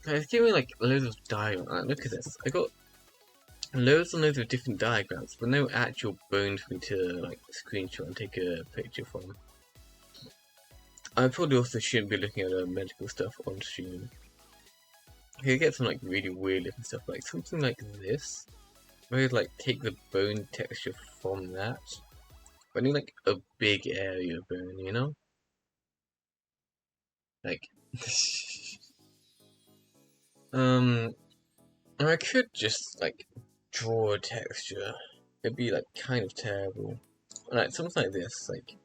It's giving like loads of diagrams. Look at this. I got loads and loads of different diagrams, but no actual bone for me to like screenshot and take a picture from. I probably also shouldn't be looking at medical stuff on stream. I could get some like really weird looking stuff, like something like this, where I'd like take the bone texture from that. But I need like a big area of bone, you know? Like, I could just like draw a texture. It'd be like kind of terrible. Like something like this, like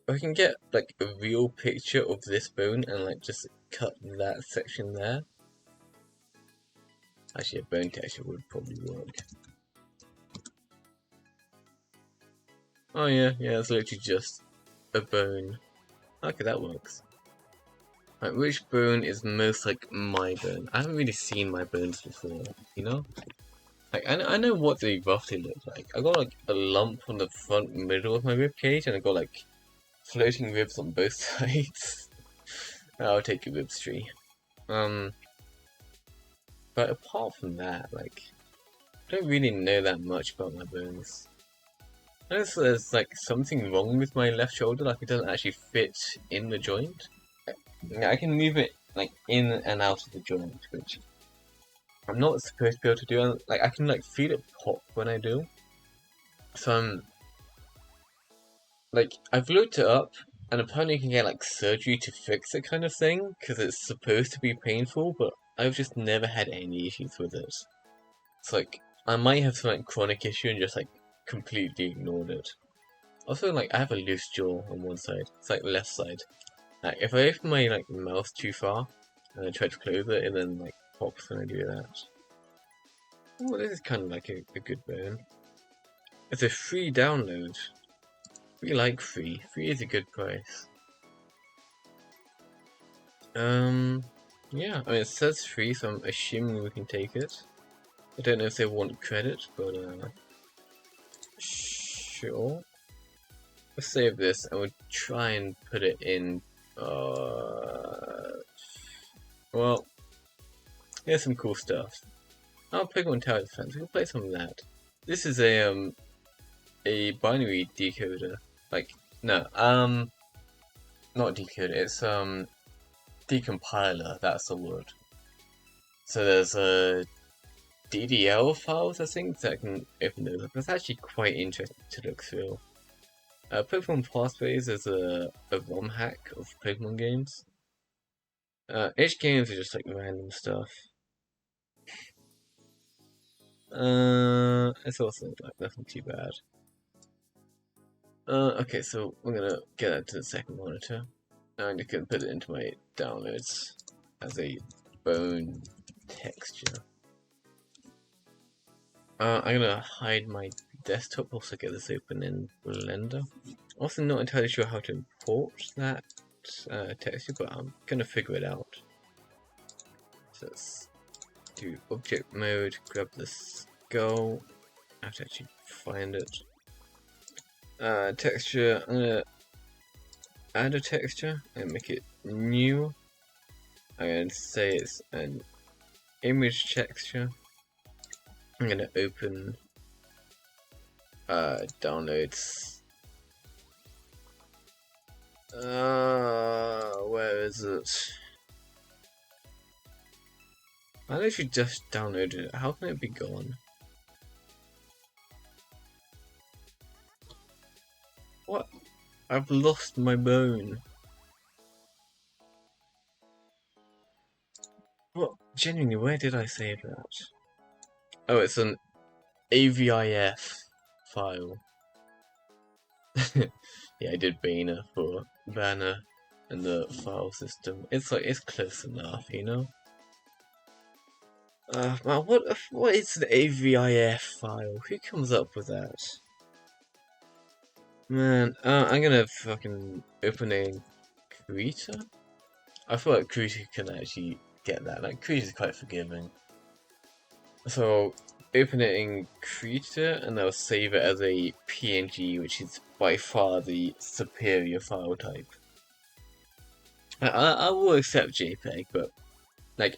I can get like a real picture of this bone and like just cut that section there. Actually, a bone texture would probably work. Oh yeah, it's literally just a bone. Okay, that works. Like, which bone is most like my bone? I haven't really seen my bones before, you know? Like, I know what they roughly look like. I got like a lump on the front middle of my rib cage, and I got like floating ribs on both sides. I'll take a ribs tree. But apart from that, like, I don't really know that much about my bones. I know there's like something wrong with my left shoulder, like it doesn't actually fit in the joint. Yeah, I can move it like in and out of the joint, which I'm not supposed to be able to do. Like I can like feel it pop when I do. So I'm like I've looked it up, and apparently you can get like surgery to fix it, kind of thing, because it's supposed to be painful. But I've just never had any issues with it. It's like I might have some like chronic issue and just like completely ignored it. Also, like I have a loose jaw on one side. It's like left side. Like if I open my like mouth too far and I try to close it, and then like pops when I do that. Oh, this is kind of like a good bone. It's a free download. We like free. Free is a good price. Yeah, I mean it says free, so I'm assuming we can take it. I don't know if they want credit, but sure. Let's save this and we'll try and put it in, well, here's some cool stuff. Oh, Pokemon Tower Defense, we'll play some of that. This is a binary decoder. Like, no, not decoder, it's, decompiler, that's the word. So there's, DDL files, I think, that can open those up. It's actually quite interesting to look through. Pokemon Pathways is a ROM hack of Pokemon games. Each games are just like random stuff. It's also like nothing too bad. Okay, so we're gonna get that to the second monitor. And you can put it into my downloads as a bone texture. I'm gonna hide my desktop, also get this open in Blender. Also not entirely sure how to import that texture, but I'm gonna figure it out. So let's do object mode, grab the skull, I have to actually find it. Texture, I'm gonna add a texture and make it new. I'm gonna say it's an image texture. I'm gonna open downloads. Where is it? I literally just downloaded it. How can it be gone? What? I've lost my bone. What? Genuinely, where did I save that? Oh, it's an AVIF file. Yeah, I did Banner for Banner and the file system. It's like, it's close enough, you know? Man, what is an AVIF file? Who comes up with that? Man, I'm gonna fucking open a Krita? I feel like Krita can actually get that. Like, Krita is quite forgiving. So, open it in Krita, and I'll save it as a PNG, which is by far the superior file type. I will accept JPEG, but, like,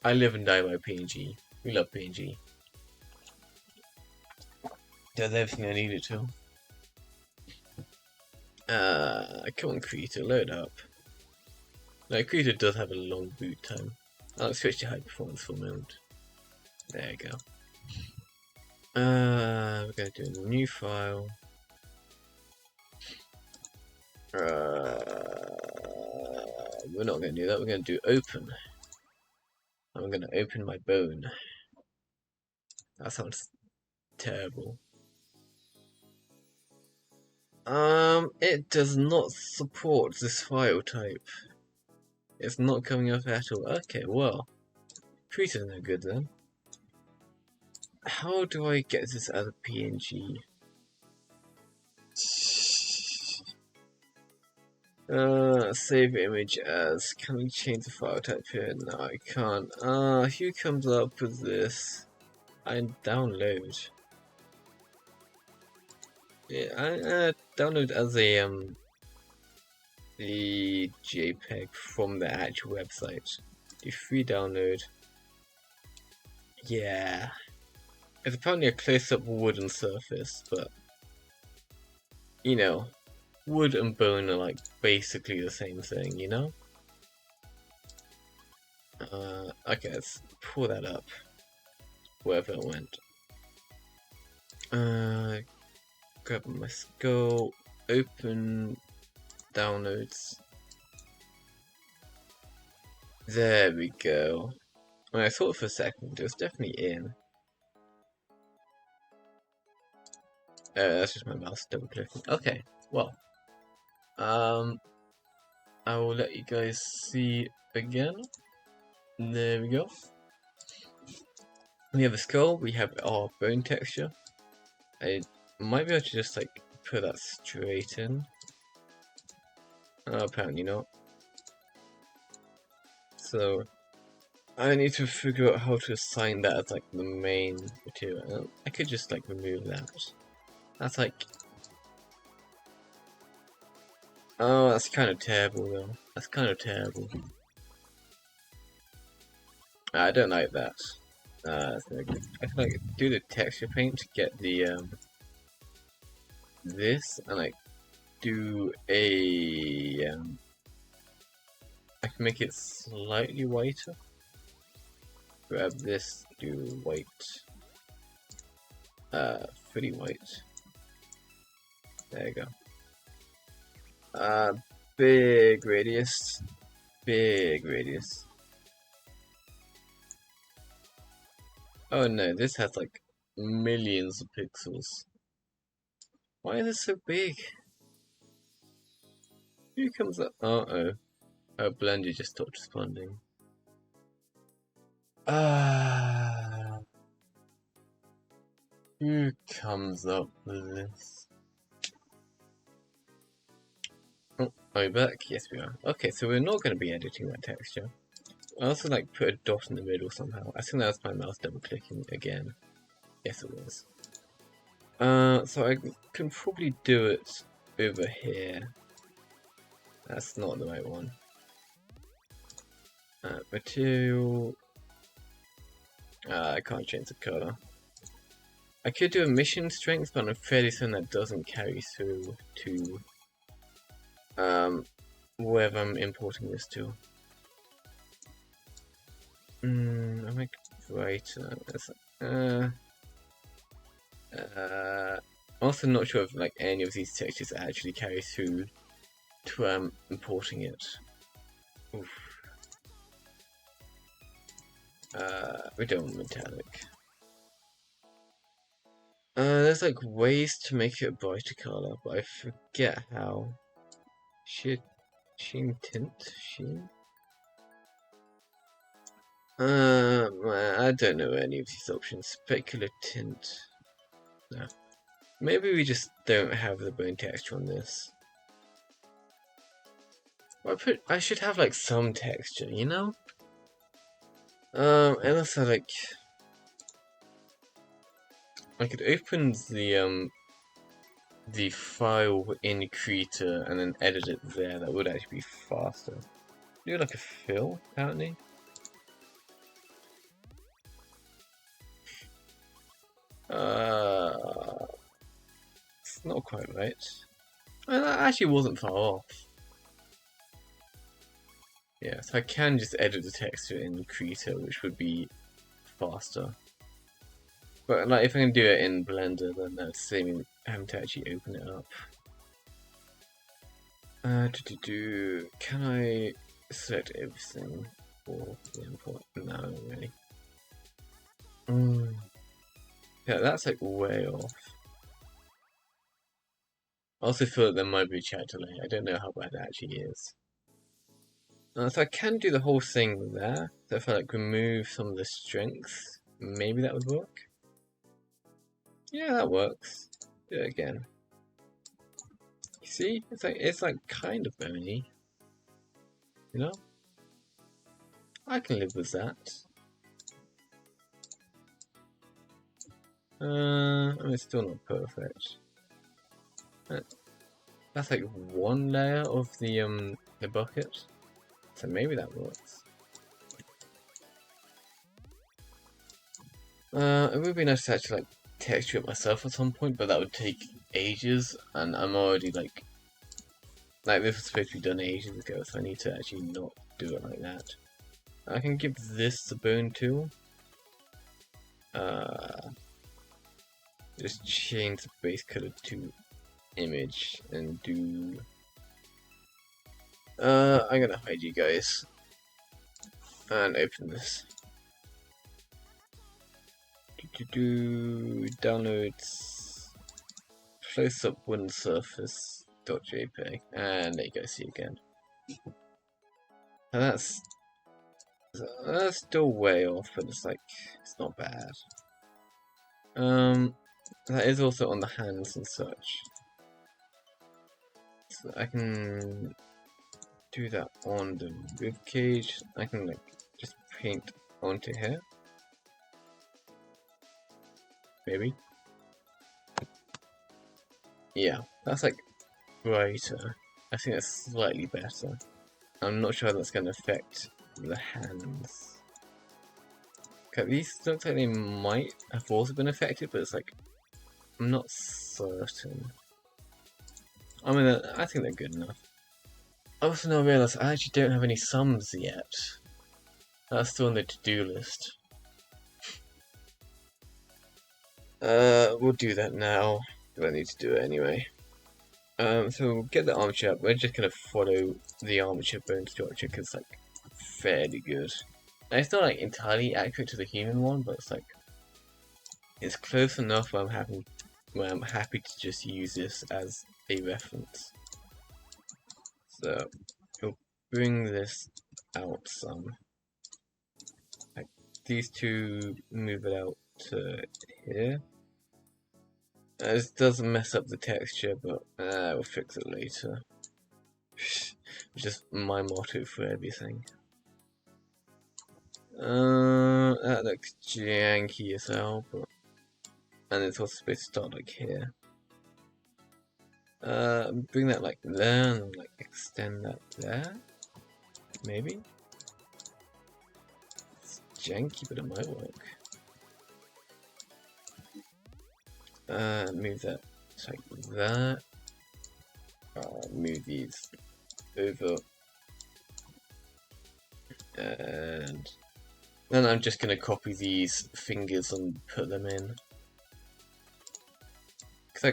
I live and die by PNG. We love PNG. Does everything I need it to. Come on, Krita, load up. Like, Krita does have a long boot time. I'll switch to high performance for a moment. There you go. We're gonna do a new file. We're not gonna do that, we're gonna do open. I'm gonna open my bone. That sounds terrible. It does not support this file type. It's not coming up at all. Okay, well, Krita's no good then. How do I get this as a PNG? Save image as. Can we change the file type here? No, I can't. Who comes up with this? I download. Yeah, I download as a the JPEG from the actual website. Do free download. Yeah. It's apparently a close-up wooden surface, but you know, wood and bone are like basically the same thing, you know? Okay, let's pull that up. Wherever it went. Grab my skull, open downloads. There we go. I thought for a second it was definitely in. That's just my mouse double clicking. Okay, well. I will let you guys see again. There we go. We have a skull, we have our bone texture. I might be able to just like put that straight in. Apparently not. So I need to figure out how to assign that as like the main material. I could just like remove that. That's like... Oh, that's kind of terrible though. That's kind of terrible. I don't like that. That's no good. I can like do the texture paint to get the this and like do a I can make it slightly whiter. Grab this, do white. Pretty white. There you go. Big radius. Big radius. Oh no, this has like millions of pixels. Why is it so big? Who comes up? Uh-oh. Oh, Blender just stopped responding. Who comes up with this? Oh, are we back? Yes, we are. Okay, so we're not going to be editing that texture. I also like put a dot in the middle somehow. I think that was my mouse double clicking again. Yes, it was. So I can probably do it over here. That's not the right one. Material. I can't change the color. I could do emission strength, but I'm fairly certain that doesn't carry through to wherever I'm importing this to. I make brighter. I'm also not sure if like any of these textures actually carry through to importing it. Oof. We don't want metallic. There's like ways to make it a brighter color, but I forget how. Sheen tint? Sheen? I don't know any of these options. Specular tint. No. Maybe we just don't have the bone texture on this. I should have like some texture, you know? Unless I like... I could open the file in Krita and then edit it there. That would actually be faster. Do like a fill, apparently. It's not quite right. That actually wasn't far off. Yeah, so I can just edit the texture in Krita, which would be faster. But like, if I can do it in Blender, then that's saving having to actually open it up. Can I select everything for the import? No, really. Yeah, that's like way off. I also feel that there might be a chat delay. I don't know how bad it actually is. So I can do the whole thing there. So if I like remove some of the strength, maybe that would work. Yeah, that works. Do it again. You see, it's like kind of bony. You know, I can live with that. I mean, it's still not perfect. That's like one layer of the bucket. So maybe that works. It would be nice to actually like texture it myself at some point, but that would take ages, and I'm already like this was supposed to be done ages ago, so I need to actually not do it like that. I can give this the bone tool. Just change the base color to image and do. I'm gonna hide you guys and open this. Downloads close up wooden surface.jpg, and there you go. See again. And that's still way off, but it's like it's not bad. That is also on the hands and such. So I can do that on the rib cage. I can like just paint onto here. Maybe. Yeah, that's like brighter. I think that's slightly better. I'm not sure how that's going to affect the hands. Okay, these look like they might have also been affected, but it's like, I'm not certain. I mean, I think they're good enough. I also now realise I actually don't have any sums yet. That's still on the to-do list. We'll do that now. I need to do it anyway. So we'll get the armature up. We're just gonna follow the armature bone structure because it's like fairly good. And it's not like entirely accurate to the human one, but it's like it's close enough where I'm happy to just use this as a reference. So we'll bring this out some. Like these two, move it out to here. This does mess up the texture, but we'll fix it later. It's just my motto for everything. That looks janky as hell, but and it's also supposed to start like here. Bring that like there and like extend that there. Maybe. It's janky, but it might work. Move that like that. Move these over, and then I'm just gonna copy these fingers and put them in. It's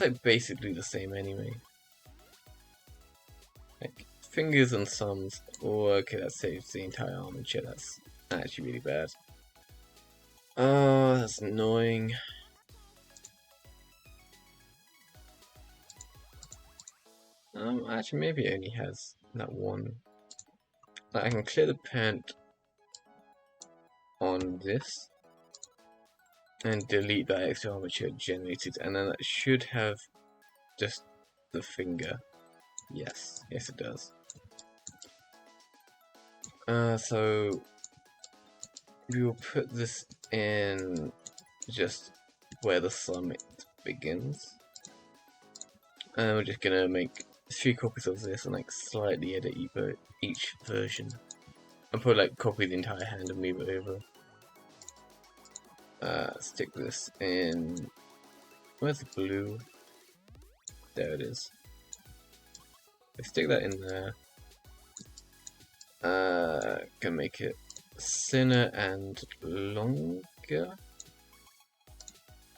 like basically the same anyway. Like fingers and thumbs. Oh, okay, that saves the entire armature. That's actually really bad. Oh, that's annoying. Actually, maybe it only has that one. Like, I can clear the parent on this and delete that extra armature generated, and then that should have just the finger. Yes, yes it does. So we will put this in just where the summit begins. And we're just gonna make 3 copies of this and like slightly edit each version. And probably like copy the entire hand and move it over. Stick this in. Where's the blue? There it is. Stick that in there. Gonna make it thinner and longer.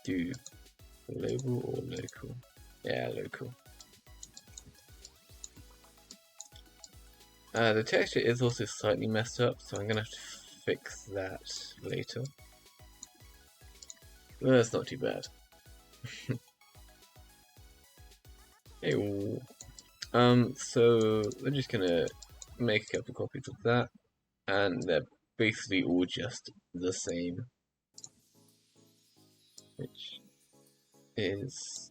Do global or local? Yeah, local. The texture is also slightly messed up, so I'm gonna have to fix that later. Well, that's not too bad. Hey, so we're just gonna make a couple copies of that, and they're basically all just the same, which is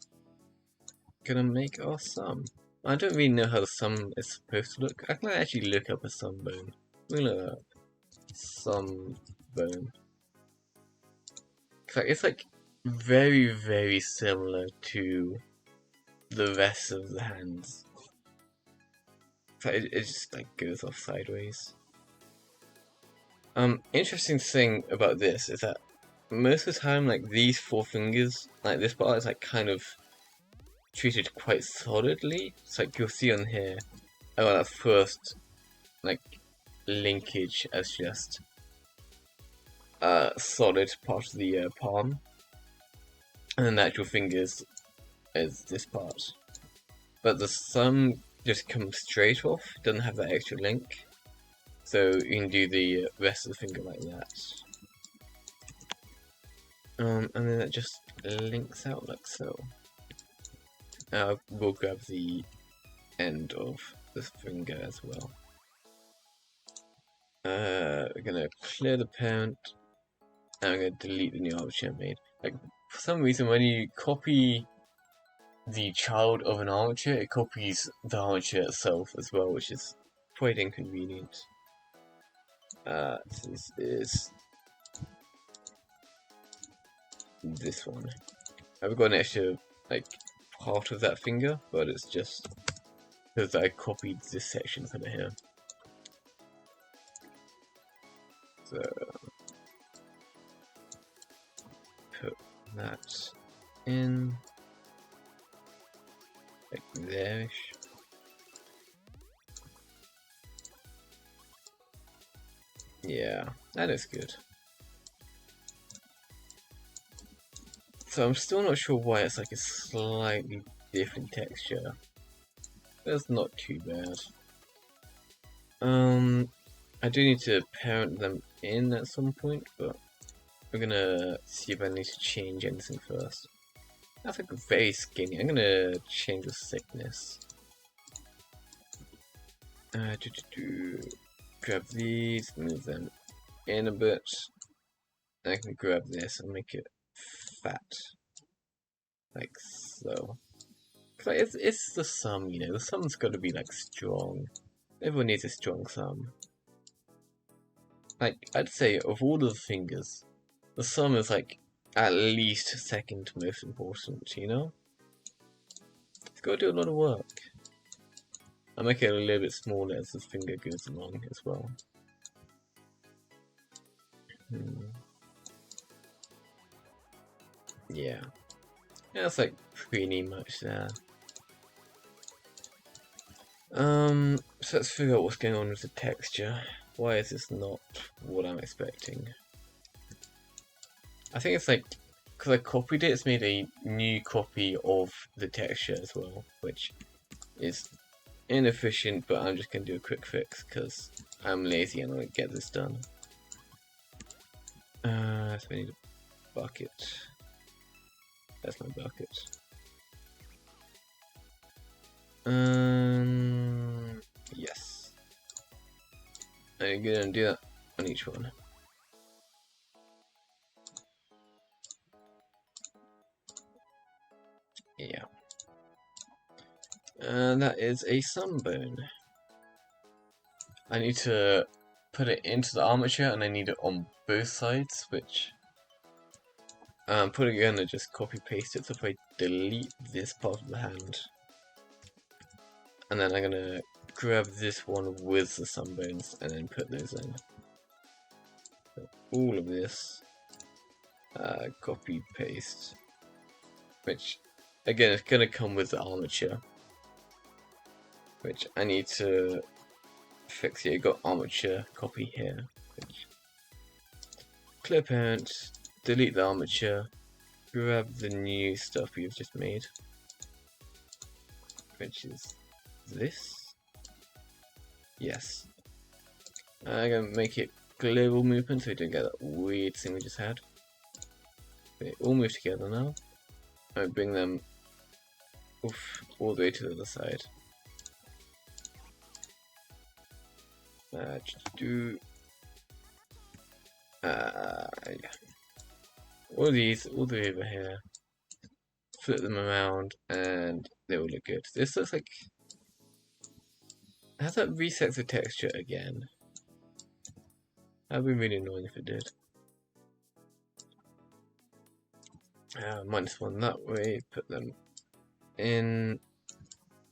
gonna make our sum. I don't really know how the sum is supposed to look. I can actually look up a sum bone. We'll look that up. Sum bone. It's like very, very similar to the rest of the hands. It just like goes off sideways. Interesting thing about this is that most of the time, like these 4 fingers, like this part is like kind of treated quite solidly. It's like you'll see on here, I got that first like linkage as just solid part of the palm, and then the actual fingers is this part. But the thumb just comes straight off, doesn't have that extra link, so you can do the rest of the finger like that. And then that just links out like so. We'll grab the end of this finger as well. We're gonna clear the parent, and I'm gonna delete the new armature I made. Like, for some reason, when you copy the child of an armature, it copies the armature itself as well, which is quite inconvenient. This is this one. I've got an extra, like, part of that finger, but it's just because I copied this section from here. So, put that in, like there-ish. Yeah, that looks good. So I'm still not sure why it's like a slightly different texture. That's not too bad. I do need to parent them in at some point, but we're gonna see if I need to change anything first. That's like very skinny. I'm gonna change the thickness. Grab these, move them in a bit. I can grab this and make it fat, like so. Like it's the thumb, you know. The thumb's got to be like strong. Everyone needs a strong thumb. Like I'd say, of all the fingers, the thumb is like at least second most important. You know, it's got to do a lot of work. I'll make it a little bit smaller as the finger goes along as well. Yeah, that's like pretty much there. So let's figure out what's going on with the texture. Why is this not what I'm expecting? I think it's like, because I copied it, it's made a new copy of the texture as well, which is inefficient, but I'm just going to do a quick fix because I'm lazy and I want to get this done. So we need a bucket. That's my bucket. Yes. I'm gonna do that on each one. Yeah. And that is a sunbone. I need to put it into the armature and I need it on both sides, which putting it in and just copy paste it. So if I delete this part of the hand, and then I'm gonna grab this one with the sunbones and then put those in. So all of this, copy paste, which again is gonna come with the armature, which I need to fix here. Got armature copy here, which clear parent, delete the armature, grab the new stuff you've just made, which is this. Yes. I'm gonna make it global movement so we don't get that weird thing we just had. They all move together now. I bring them all the way to the other side. Yeah. All these all the way over here. Flip them around and they all look good. This looks like, has that reset the texture again? That'd be really annoying if it did. -1 that way, put them in.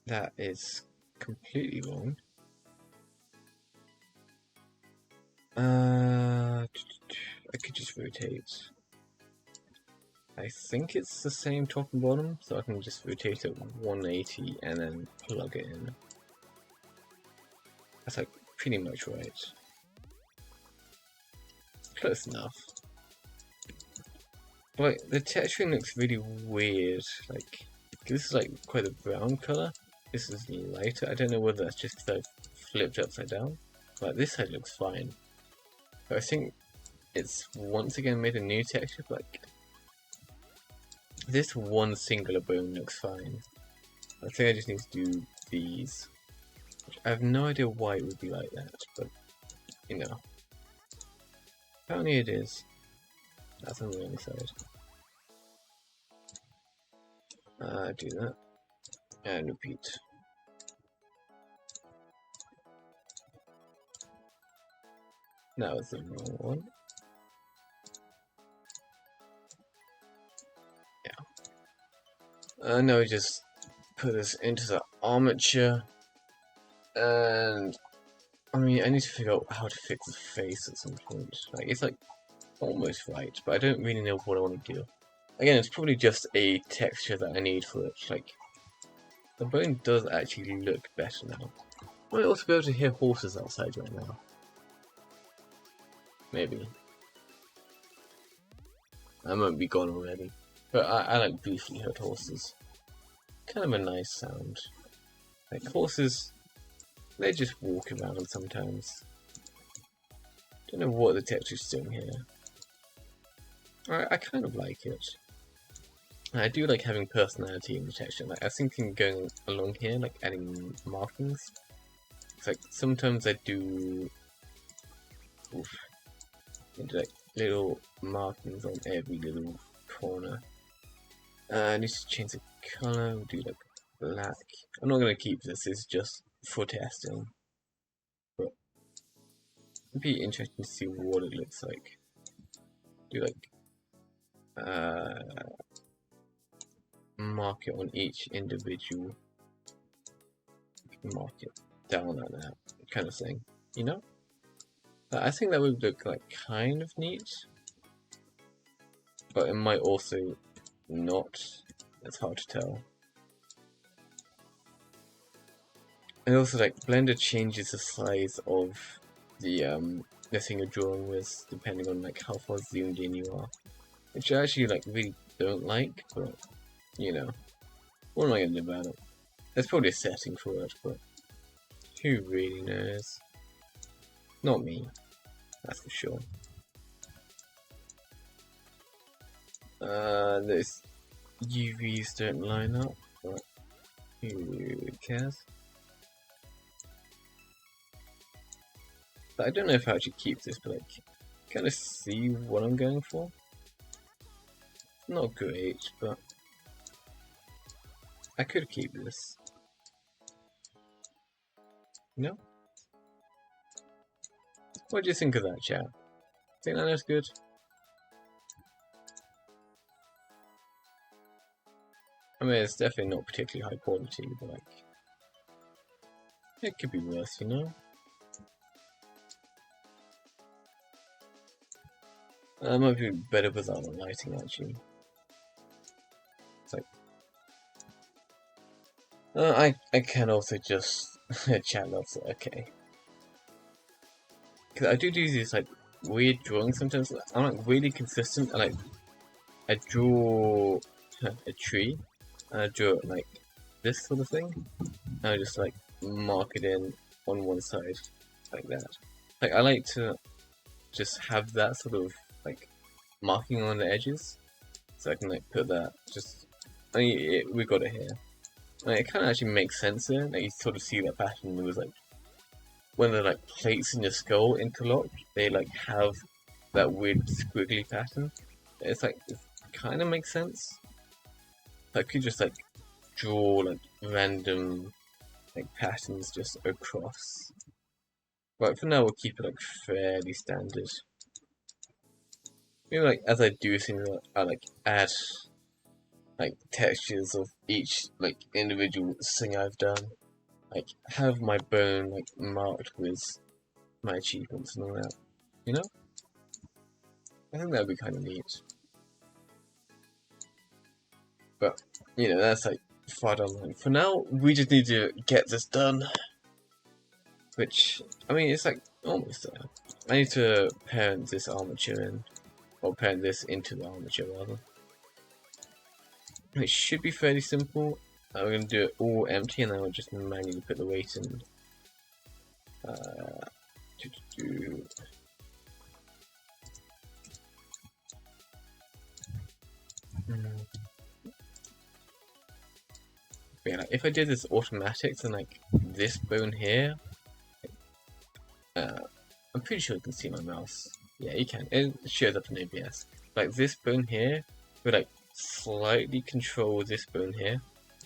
That is completely wrong. I could just rotate. I think it's the same top and bottom, so I can just rotate it 180 and then plug it in. That's like pretty much right. Close enough. Like, the texturing looks really weird. Like, this is like quite a brown color. This is lighter. I don't know whether that's just because I've flipped upside down. Like, this side looks fine. But I think it's once again made a new texture. Like, this one singular bone looks fine. I think I just need to do these. I have no idea why it would be like that, but you know. Apparently it is. That's on the wrong side. Do that. And repeat. That was the wrong one. Yeah. Now we just put this into the armature. And I mean, I need to figure out how to fix the face at some point. Like, it's like almost right, but I don't really know what I want to do. Again, it's probably just a texture that I need for it. Like, the bone does actually look better now. I might also be able to hear horses outside right now. Maybe. I might be gone already. But I like briefly heard horses. Kind of a nice sound. Like, horses, they just walk around sometimes. Don't know what the texture's doing here. I kind of like it. I do like having personality in the texture. Like, I was thinking going along here, like adding markings. It's like sometimes I do like little markings on every little corner. I need to change the color. We'll do like black. I'm not gonna keep this. It's just for testing. But it'd be interesting to see what it looks like. Do like mark it on each individual. Mark it down like that, kind of thing. You know? I think that would look like kind of neat, but it might also not. It's hard to tell. And also, like, Blender changes the size of the thing you're drawing with depending on like how far zoomed in you are, which I actually like really don't like. But you know, what am I gonna do about it? There's probably a setting for it, but who really knows? Not me, that's for sure. Those UVs don't line up, but who cares? But I don't know if I actually keep this, but like, kind of see what I'm going for. Not great, but I could keep this. No? What do you think of that, chat? Think that looks good? I mean, it's definitely not particularly high quality, but like, it could be worse, you know? Might be better without the lighting, actually. It's like, I can also just chat loves it, okay. Because I do these like weird drawings sometimes. I'm like really consistent, and like I draw a tree, and I draw it like this sort of thing, and I just like mark it in on one side like that. Like, I like to just have that sort of like marking on the edges, so I can like put that just. I mean, we got it here. Like, it kind of actually makes sense there. Like, you sort of see that pattern. There was like when the like plates in your skull interlock, they like have that weird squiggly pattern. It's like, it kind of makes sense. I could just like draw like random like patterns just across. But for now, we'll keep it like fairly standard. Maybe like as I do things, I like add like textures of each like individual thing I've done. Like have my bone like marked with my achievements and all that. You know? I think that'd be kind of neat. But you know, that's like far down the line. For now, we just need to get this done. Which, I mean, it's like almost there. I need to parent this armature in. Or parent this into the armature, rather. It should be fairly simple. We're going to do it all empty, and then we'll just manually put the weight in. Yeah, like, if I did this automatic, then like this bone here, I'm pretty sure you can see my mouse. Yeah, you can. It shows up in OBS. Like this bone here would like slightly control this bone here,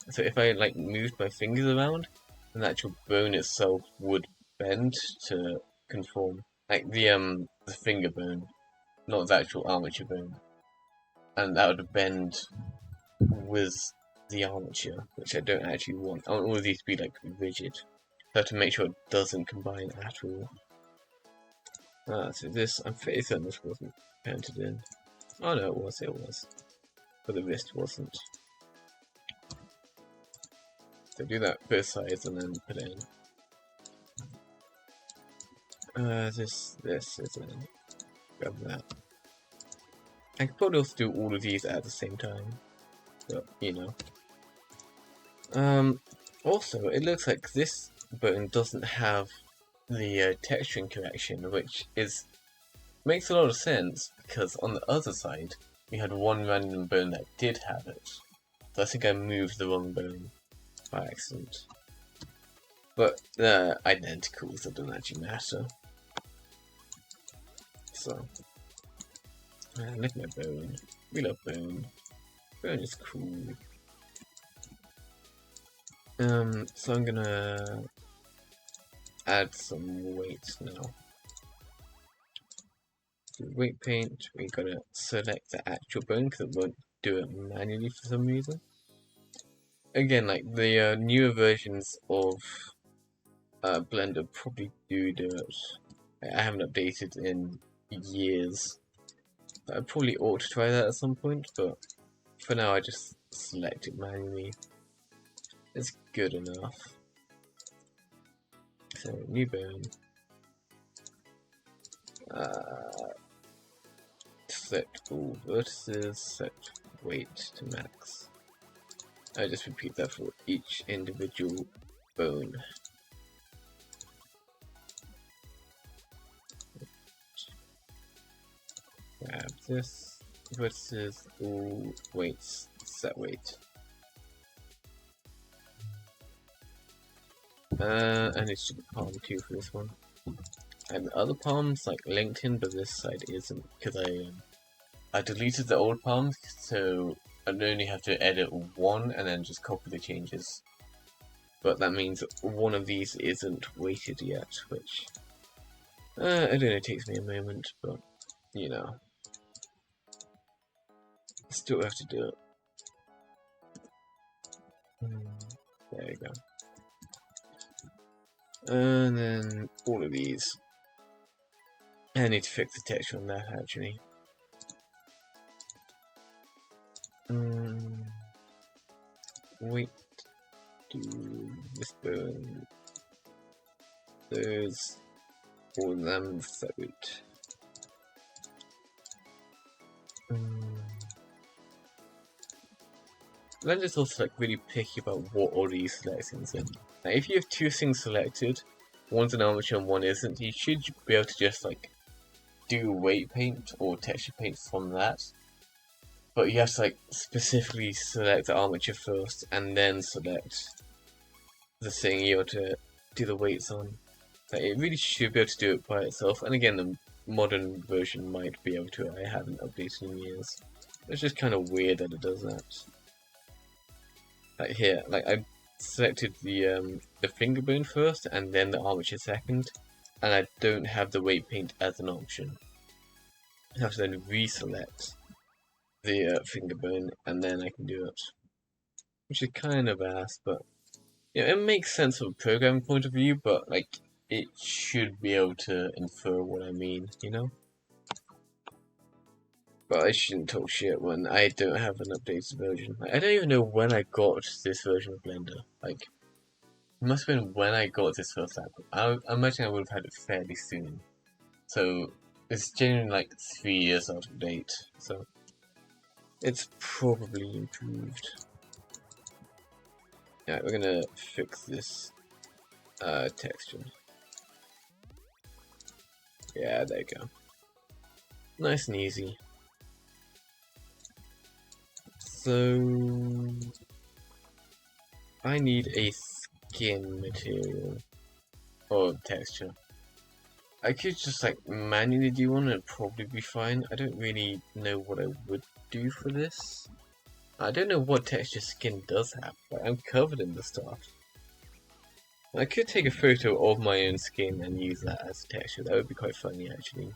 So if I like moved my fingers around, then the actual bone itself would bend to conform. Like the finger bone, not the actual armature bone. And that would bend with the armature, which I don't actually want. I want all of these to be like rigid. So I have to make sure it doesn't combine at all. So this, I'm fairly certain this wasn't painted in. Oh no, it was. But the wrist wasn't. So do that both sides and then put it in. This is in. Grab that. I could probably also do all of these at the same time. But, you know. Also, it looks like this bone doesn't have the texturing correction, which makes a lot of sense, because on the other side, we had one random bone that did have it. So I think I moved the wrong bone by accident. But they're identical, so it doesn't actually matter. So, look at my bone. We love bone. Bone is cool. So I'm gonna add some weight now. Weight paint, we gotta select the actual bone because it won't do it manually for some reason. Again, like the newer versions of Blender probably do it. I haven't updated in years. I probably ought to try that at some point, but for now I just select it manually. It's good enough. So, new bone. Set all vertices, set weight to max. I just repeat that for each individual bone. Grab this, vertices, all weights, set weight. And it should be palm 2 for this one. And the other palms like linked in, but this side isn't because I deleted the old palms, so I only have to edit one and then just copy the changes. But that means one of these isn't weighted yet, which it only takes me a moment, but you know, still have to do it. There you go. And then all of these. I need to fix the texture on that actually. Wait, do this bone. There's all of them separate. Blender's also like really picky about what order you select things in. Now, if you have two things selected, one's an armature and one isn't, you should be able to just like do weight paint or texture paint from that. But you have to like specifically select the armature first and then select the thing you want to do the weights on. Like, it really should be able to do it by itself. And again, the modern version might be able to. I haven't updated in years. It's just kind of weird that it does that. Like here, like I selected the finger bone first and then the armature second, and I don't have the weight paint as an option. I have to then reselect the finger bone and then I can do it, which is kind of ass, but yeah, it makes sense from a programming point of view, but like it should be able to infer what I mean, you know? But I shouldn't talk shit when I don't have an updated version. Like, I don't even know when I got this version of Blender. Like, it must have been when I got this first app. I imagine I would have had it fairly soon. So, it's genuinely like 3 years out of date. So, it's probably improved. Yeah, we're gonna fix this texture. Yeah, there you go. Nice and easy. So, I need a skin material or texture. I could just like manually do one and it'd probably be fine. I don't really know what I would do for this. I don't know what texture skin does have, but I'm covered in the stuff. I could take a photo of my own skin and use that as texture. That would be quite funny, actually.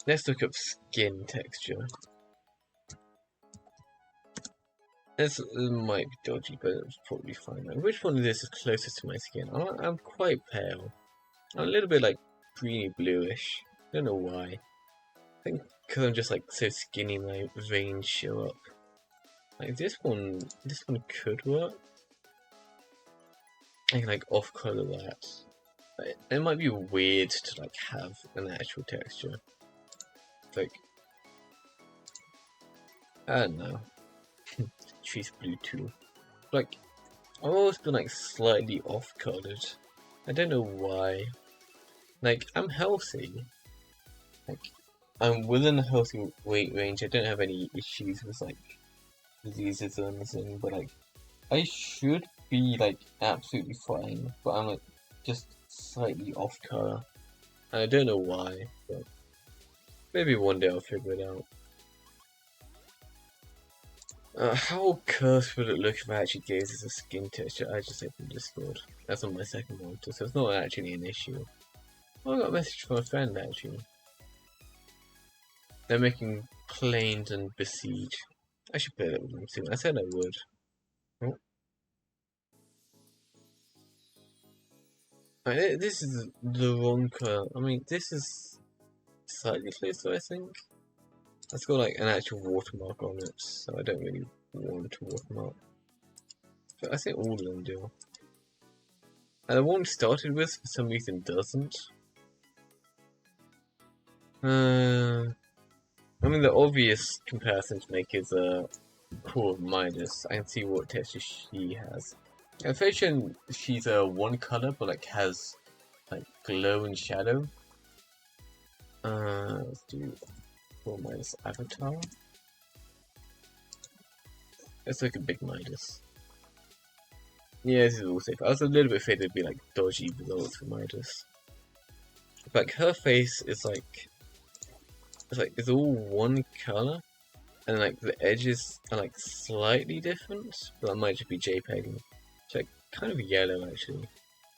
Let's look up skin texture. This might be dodgy, but it's probably fine. Like, which one of this is closest to my skin? I'm quite pale. I'm a little bit like greeny bluish. Don't know why. I think because I'm just like so skinny, my veins show up. Like this one could work. I can like off color that. It might be weird to like have an actual texture. Like, I don't know. Tree's blue too. Like, I've always been like slightly off colored. I don't know why. Like, I'm healthy. Like, I'm within a healthy weight range. I don't have any issues with like diseases or anything, but like, I should be like absolutely fine. But I'm like just slightly off color. And I don't know why, but maybe one day I'll figure it out. How cursed would it look if I actually gave this a skin texture? I just opened Discord. That's on my second monitor, so it's not actually an issue. Oh, I got a message from a friend actually. They're making Plains and Besiege. I should play that with them soon. I said I would. Oh. This is the wrong color. I mean, this is slightly closer, I think. It's got like an actual watermark on it, so I don't really want to watermark. But I think all of them do. And the one started with, for some reason, doesn't. I mean, the obvious comparison to make is Core of Midas. I can see what texture she has. I'm fairly sure she's one color, but like has like glow and shadow. Let's do Core of Midas avatar. Let's look at Big Midas. Yeah, this is all safe. I was a little bit afraid it'd be like dodgy results for Midas. Like her face is like it's all one color, and like the edges are like slightly different, but that might just be JPEG. It's like kind of yellow actually,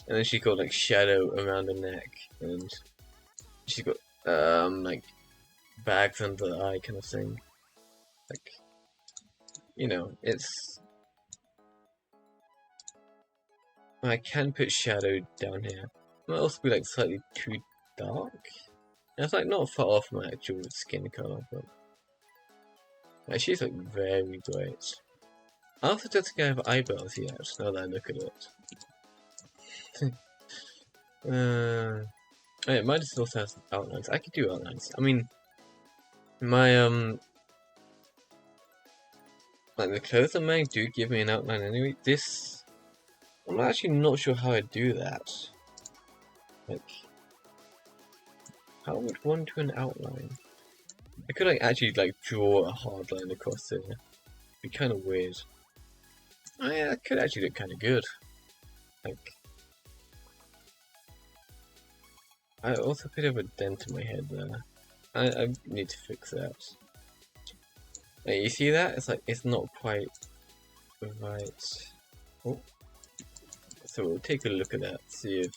and then she got like shadow around the neck, and she got like bags under the eye kind of thing. Like, you know, it's I can put shadow down here. It might also be like slightly too dark. And it's like not far off my actual skin color, but like, she's like very bright. I also don't think I have eyebrows yet, now that I look at it. Yeah, mine just also has outlines. I could do outlines. I mean, my like the clothes I'm wearing do give me an outline anyway. This, I'm actually not sure how I'd do that. Like, how would one do an outline? I could like actually like draw a hard line across it. It'd be kind of weird. Oh, yeah, that could actually look kind of good. Like, I also could have a dent in my head there. I need to fix that. Like, you see that? It's like, it's not quite right. Oh. So we'll take a look at that, see if...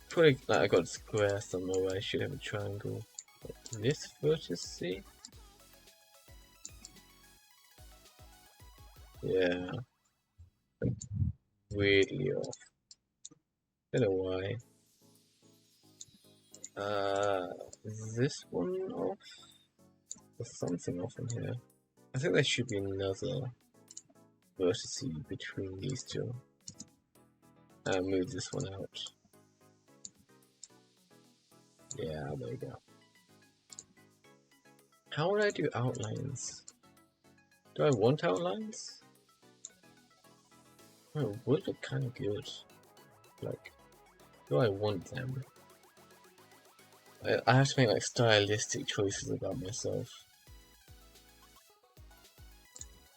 Probably, like, I got a square somewhere where I should have a triangle. Like this vertice, yeah. Weirdly off. Don't know why. Is this one off? There's something off in here. I think there should be another vertex between these two. Move this one out. Yeah, there we go. How would I do outlines? Do I want outlines? Oh, it would look kind of good. Like, do I want them? I have to make like stylistic choices about myself.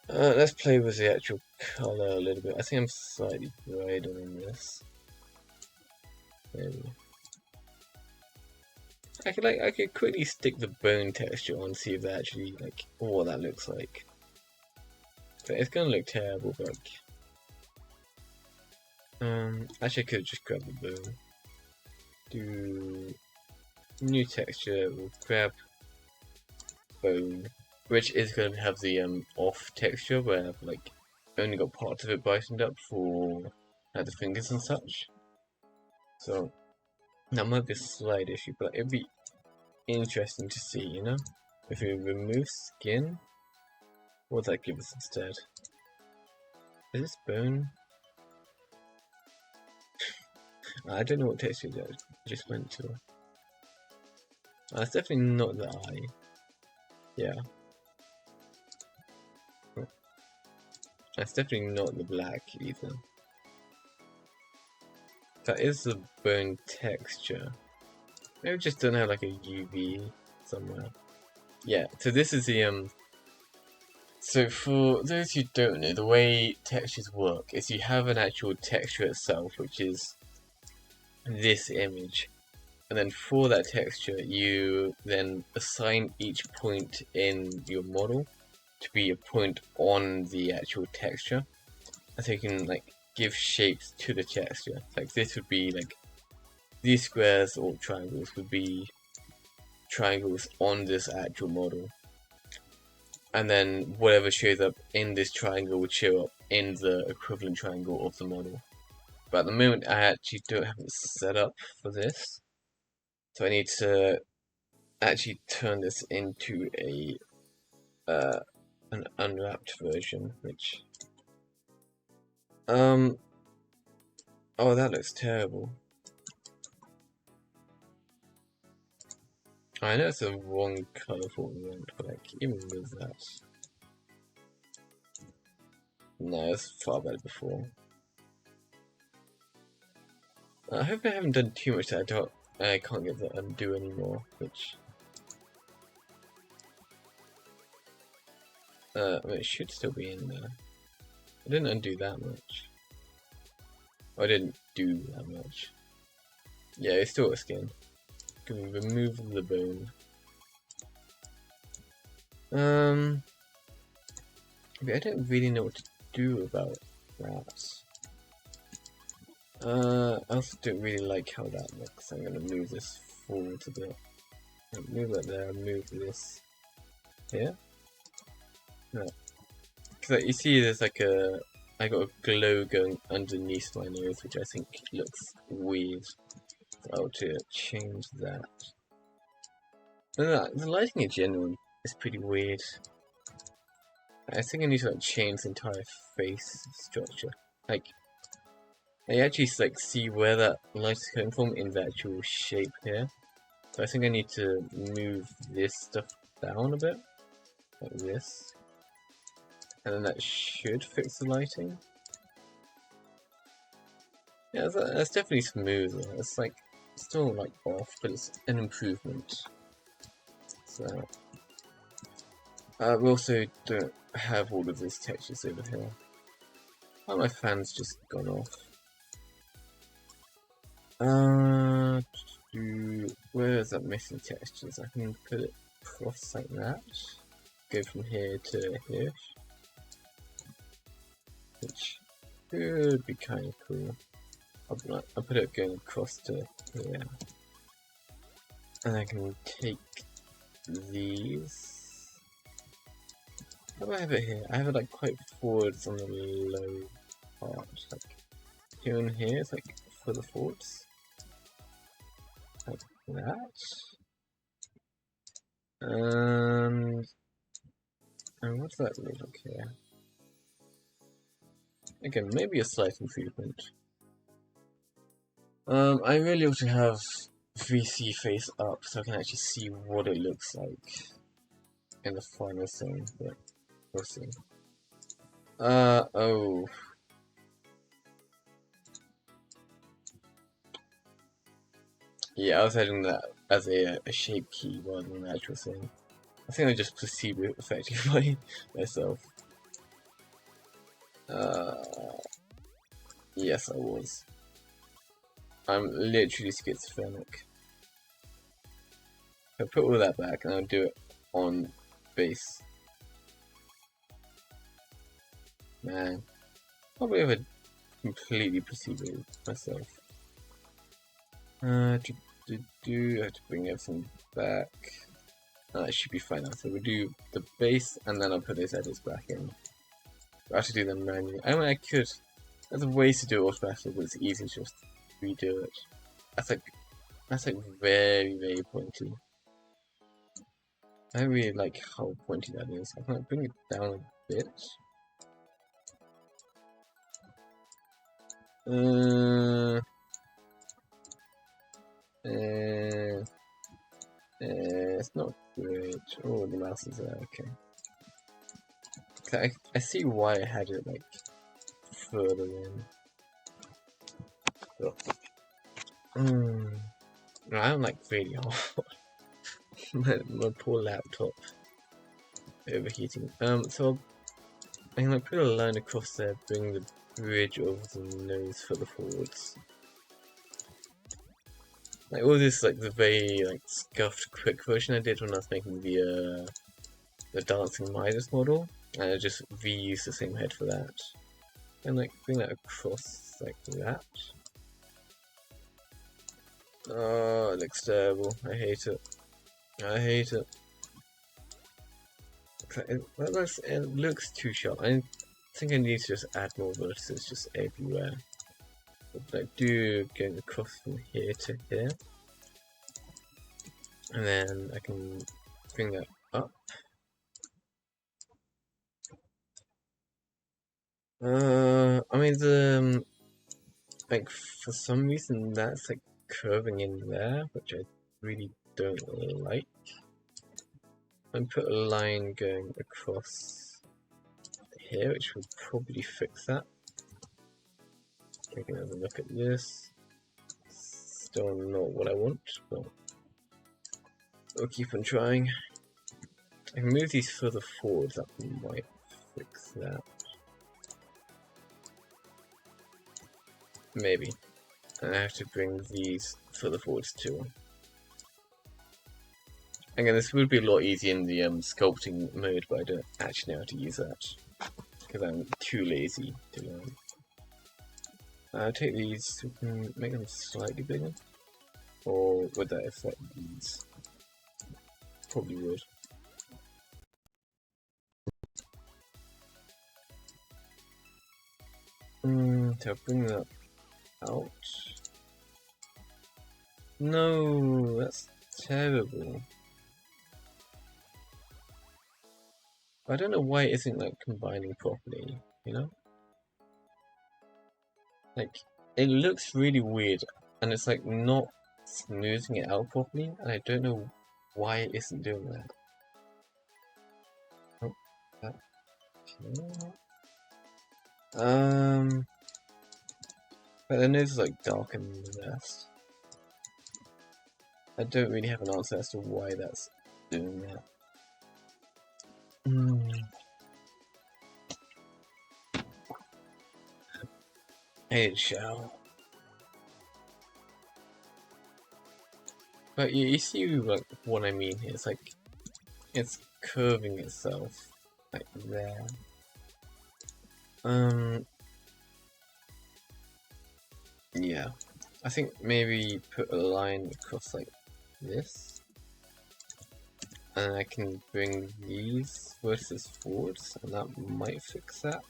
Let's play with the actual color a little bit. I think I'm slightly brighter than this. Maybe. I could quickly stick the bone texture on, see if that actually like what that looks like. So it's gonna look terrible, but actually I could just grab the bone. Do new texture, we'll grab bone, which is going to have the off texture where I've like only got parts of it brightened up for the fingers and such. So that might be a slight issue, but it'd be interesting to see, you know? If we remove skin, what would that give us instead? Is this bone? I don't know what texture that just went to. It's definitely not the eye. Yeah. That's definitely not the black either. That is the bone texture. Maybe we just don't have like a UV somewhere. Yeah, so this is the so for those who don't know, the way textures work is you have an actual texture itself, which is this image. And then for that texture, you then assign each point in your model to be a point on the actual texture. And so you can like give shapes to the texture. Like this would be like these squares or triangles would be triangles on this actual model. And then whatever shows up in this triangle would show up in the equivalent triangle of the model. But at the moment I actually don't have it set up for this. So I need to actually turn this into a an unwrapped version, which oh, that looks terrible. I know it's the wrong color for the want, but like even with that, no, it's far better before. I hope I haven't done too much that I can't get the undo anymore, which it should still be in there. I didn't undo that much. I didn't do that much. Yeah, it's still a skin. Can we remove the bone? But I don't really know what to do about that. I also don't really like how that looks. I'm gonna move this forward a bit. Move that there, move this here. No. Cause you see there's like I got a glow going underneath my nose, which I think looks weird. So I'll to change that. No, the lighting in general is pretty weird. I think I need to like change the entire face structure. Like, I actually like see where that light is coming from in the actual shape here. So I think I need to move this stuff down a bit, like this. And then that should fix the lighting. Yeah, that's definitely smoother. It's like still like off, but it's an improvement. So we also don't have all of these textures over here. Oh, my fan's just gone off. Where is that missing textures? I can put it across like that. Go from here to here. Which could be kind of cool. I'll put it going across to here. And I can take these. How do I have it here? I have it like quite forwards on the low part. Like here and here, it's like for the forwards. Like that. And what's that look like here? Again, maybe a slight improvement. I really ought to have VC face up so I can actually see what it looks like in the final thing, but we'll see. Oh. Yeah, I was having that as a shape key rather than an actual thing. I think I just placebo affected by myself. Yes, I was. I'm literally schizophrenic. I'll put all that back and I'll do it on base. Man, probably have completely proceeded myself. I have to bring everything back. That should be fine now. So we'll do the base and then I'll put those edits back in. I have to do them manually. I mean, I could. There's ways to do it automatically, but it's easy to just redo it. That's like very, very pointy. I really like how pointy that is. I can bring it down a bit. It's not great. Oh, the mouse is there. Okay. I see why I had it like further in. No, I'm like really hot. my poor laptop overheating. So I can like put a line across there, bring the bridge over the nose further forwards. Like all this, like the very like scuffed quick version I did when I was making the dancing Midas model, and I just reused the same head for that, and like bring that across like that. Oh, it looks terrible. I hate it. I hate it. It looks too sharp. I think I need to just add more vertices just everywhere. But I do going across from here to here. And then I can bring that up. I mean like for some reason that's like curving in there, which I really don't like. And put a line going across here, which will probably fix that. Take another look at this. Still not what I want, but I'll keep on trying. I can move these further forward, that might fix that. Maybe. And I have to bring these further forwards too. Again, this would be a lot easier in the sculpting mode, but I don't actually know how to use that. Because I'm too lazy to learn. I'll take these, make them slightly bigger. Or would that affect these? Probably would. So I'll bring that out. No, that's terrible. I don't know why it isn't like combining properly, you know? Like, it looks really weird, and it's like not smoothing it out properly, and I don't know why it isn't doing that. Oh, that. Okay. But the nose is like darker than the rest. I don't really have an answer as to why that's doing that. Hey, shall. But you see like what I mean here. It's like it's curving itself like there. Yeah. I think maybe put a line across like this. And I can bring these vertices forwards, and that might fix that.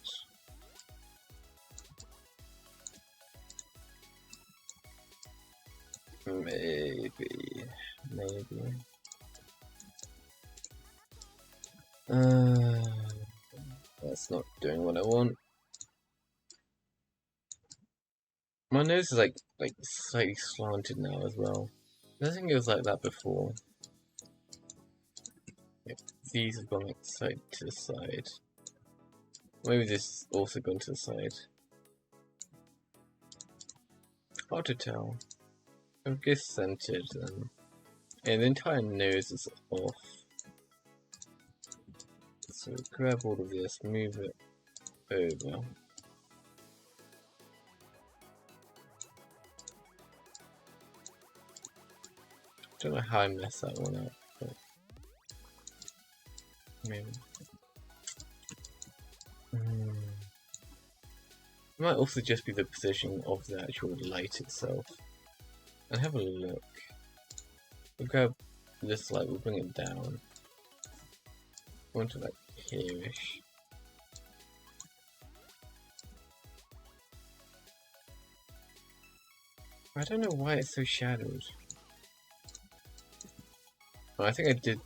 Maybe. That's not doing what I want. My nose is like slightly slanted now as well. I don't think it was like that before. Yep, these have gone like side to side. Maybe this also gone to the side. Hard to tell. I'll get centered then. And the entire nose is off. So grab all of this, move it over. Don't know how I messed that one up, but maybe. It might also just be the position of the actual light itself. And have a look. We'll grab this light, we'll bring it down. Onto like here-ish. I don't know why it's so shadowed. Well, I think I did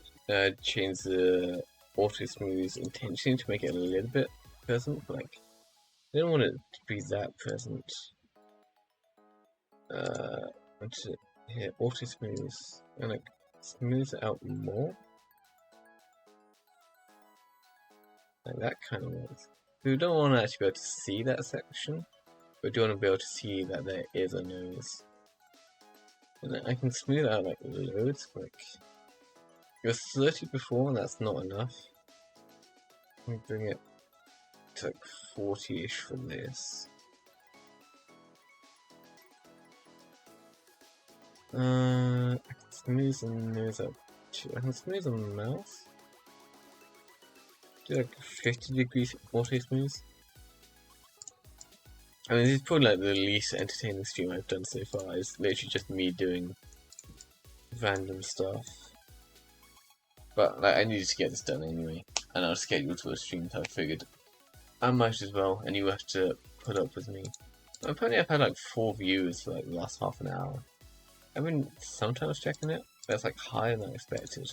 change the auto smooth intentionally to make it a little bit present, but like I didn't want it to be that present. Onto here, auto smooth, and like smooth it out more. Like that kind of works. We don't want to actually be able to see that section. We do want to be able to see that there is a nose. And I can smooth it out like loads quick. It was 30 before and that's not enough. Let me bring it to like 40-ish for this. I can smooth the nose out too. I can smooth the mouth. Do like 50 degrees auto smooth. I mean, this is probably like the least entertaining stream I've done so far. It's literally just me doing random stuff. But like, I needed to get this done anyway, and I was scheduled for a stream, so I figured I might as well, and you have to put up with me. Apparently I've had like 4 views for like the last half an hour. I've been sometimes checking it, but it's like higher than I expected.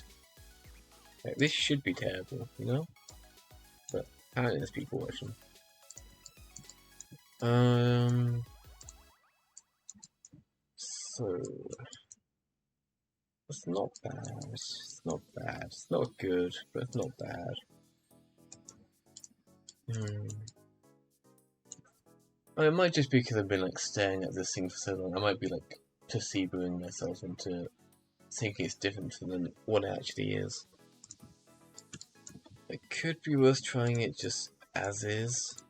Like, this should be terrible, you know? But apparently there's people watching. So it's not bad. It's not bad. It's not good, but it's not bad. It might just be because I've been like staring at this thing for so long. I might be like placeboing myself into thinking it's different than what it actually is. It could be worth trying it just as is.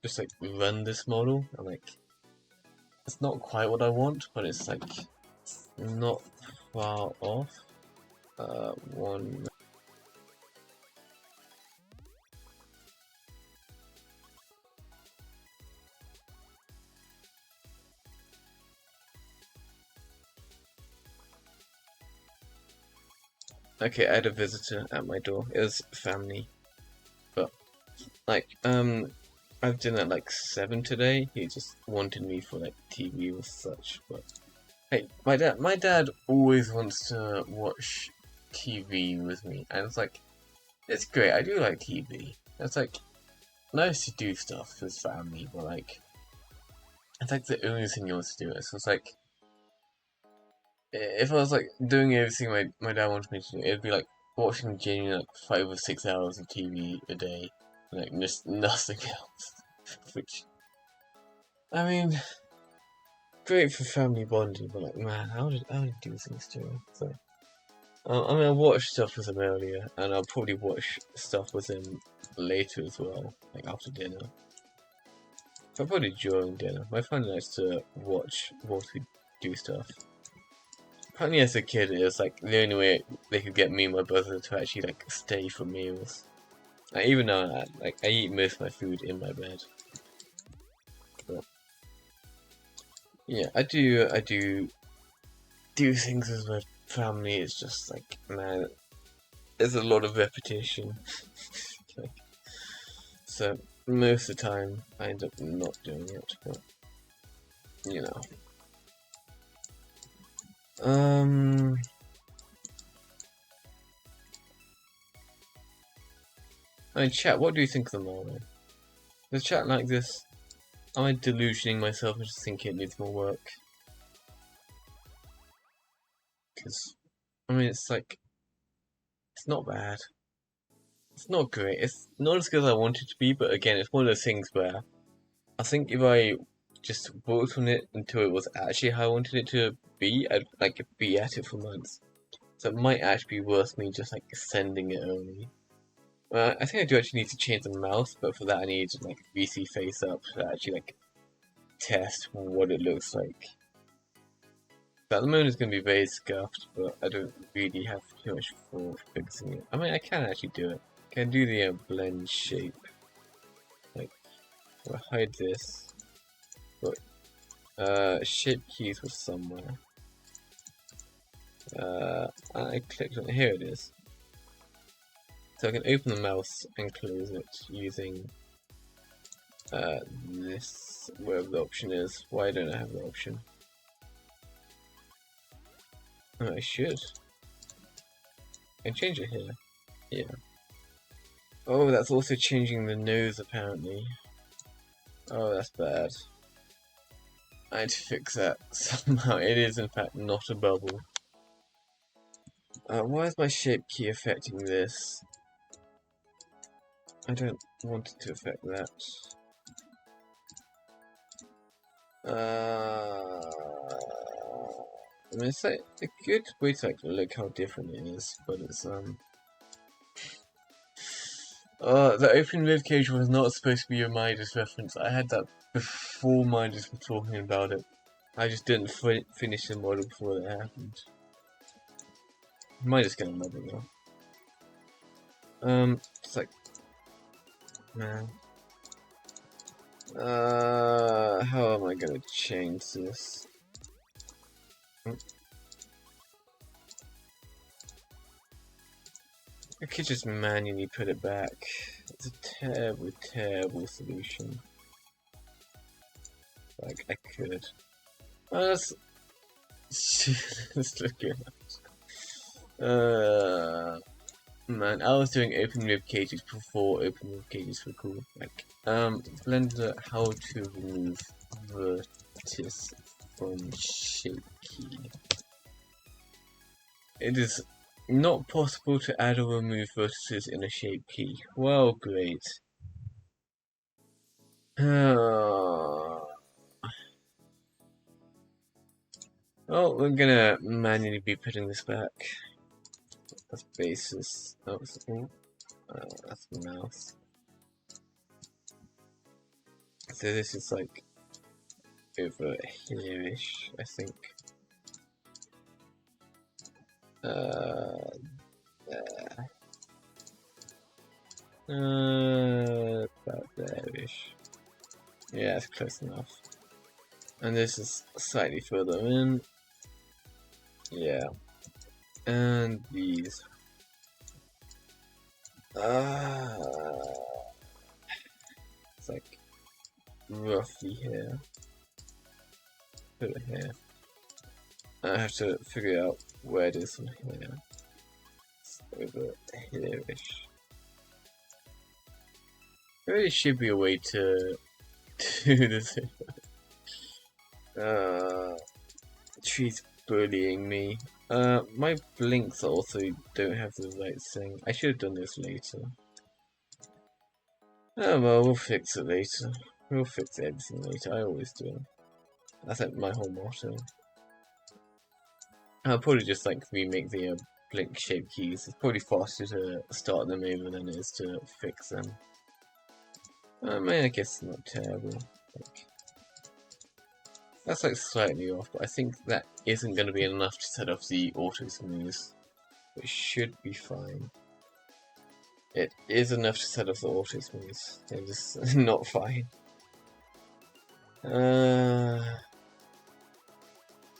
Just like run this model and like it's not quite what I want, but it's like not far off. One. Okay, I had a visitor at my door. It was family, but like I've done at like 7 today. He just wanted me for like TV or such, but hey, my dad always wants to watch TV with me, and it's like, it's great. I do like TV. It's like nice to do stuff with family, but like, it's like the only thing he wants to do. So it's like, if I was like doing everything my dad wanted me to do, it'd be like watching genuinely like 5 or 6 hours of TV a day, and like just nothing else. Which, I mean, great for family bonding, but like, man, how did do things to him? So, I mean, I watched stuff with him earlier, and I'll probably watch stuff with him later as well, like after dinner. But probably during dinner. My family likes to watch whilst we do stuff. Apparently, as a kid, it was like the only way they could get me and my brother to actually like stay for meals. Like, even now, I eat most of my food in my bed. But yeah, I do things with my family. It's just like, man, there's a lot of repetition. Like, so most of the time I end up not doing it, but you know. I mean, chat, what do you think of the model? Does chat like this? Am I delusioning myself into thinking it needs more work? Because, I mean, it's like, it's not bad. It's not great. It's not as good as I want it to be, but again, it's one of those things where I think if I just worked on it until it was actually how I wanted it to be, I'd like be at it for months. So it might actually be worth me just like sending it only. I think I do actually need to change the mouse, but for that I need to like VC face up to actually like test what it looks like. At the moment it's going to be very scuffed, but I don't really have too much for fixing it. I mean, I can actually do it. Can do the blend shape. Like, I'll hide this. But, shape keys was somewhere. I clicked on it. Here it is. So I can open the mouse and close it using this, wherever the option is. Why don't I have the option? Oh, I should. I can change it here. Yeah. Oh, that's also changing the nose apparently. Oh, that's bad. I had to fix that somehow. It is in fact not a bubble. Why is my shape key affecting this? I don't want it to affect that. I mean, it's like a good way to like look how different it is, but it's the opening rib cage was not supposed to be a Midas reference. I had that before Midas were talking about it. I just didn't finish the model before that happened. Midas gonna love it though. It's like, man. How am I gonna change this? I could just manually put it back. It's a terrible, terrible solution. Like, I could. Oh, that's... let's look at that. Man, I was doing open rib cages before open rib cages were cool. Like, Blender, how to remove vertex from shape key. It is not possible to add or remove vertices in a shape key. Well, great. Oh, we're gonna manually be putting this back. That's basis. Oh, that's the mouse. So this is like over here-ish, I think. There. About there-ish. Yeah, it's close enough. And this is slightly further in. Yeah. And these. It's like roughly here. Put it here. I have to figure out where it is from here. It's over here-ish. There really should be a way to do this. She's bullying me. My blinks also don't have the right thing. I should have done this later. Oh well, we'll fix it later. We'll fix everything later. I always do. That's like my whole motto. I'll probably just like remake the blink shape keys. It's probably faster to start them over than it is to fix them. I mean, I guess it's not terrible. Like, that's like slightly off, but I think that isn't going to be enough to set off the auto smooth. It should be fine. It is enough to set off the auto smooth. It's just not fine.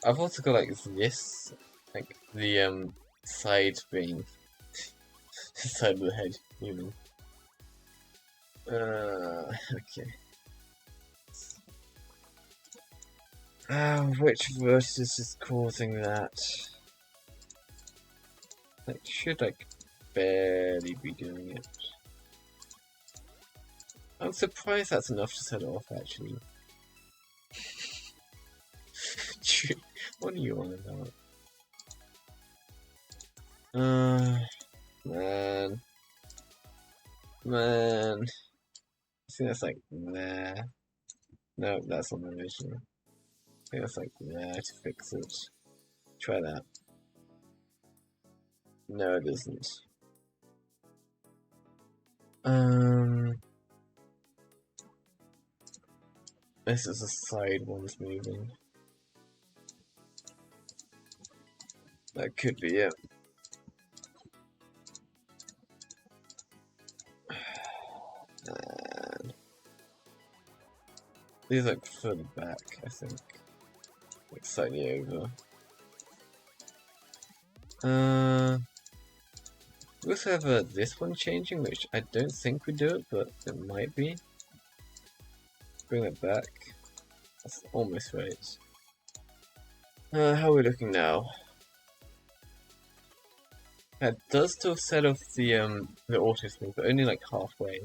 I've also got like this, like the side brain, side of the head, even. Okay. Which versus is causing that? Like, should like barely be doing it. I'm surprised that's enough to set it off, actually. What are you on about? Man. I think that's like, nah. No, that's not my original. I think that's like, nah, to fix it. Try that. No, it isn't. This is the side one's moving. That could be it. And these like further back, I think. Like slightly over. We also have this one changing, which I don't think we do it, but it might be. Bring it back. That's almost right. How are we looking now? That does still set off the auto smooth, but only like halfway.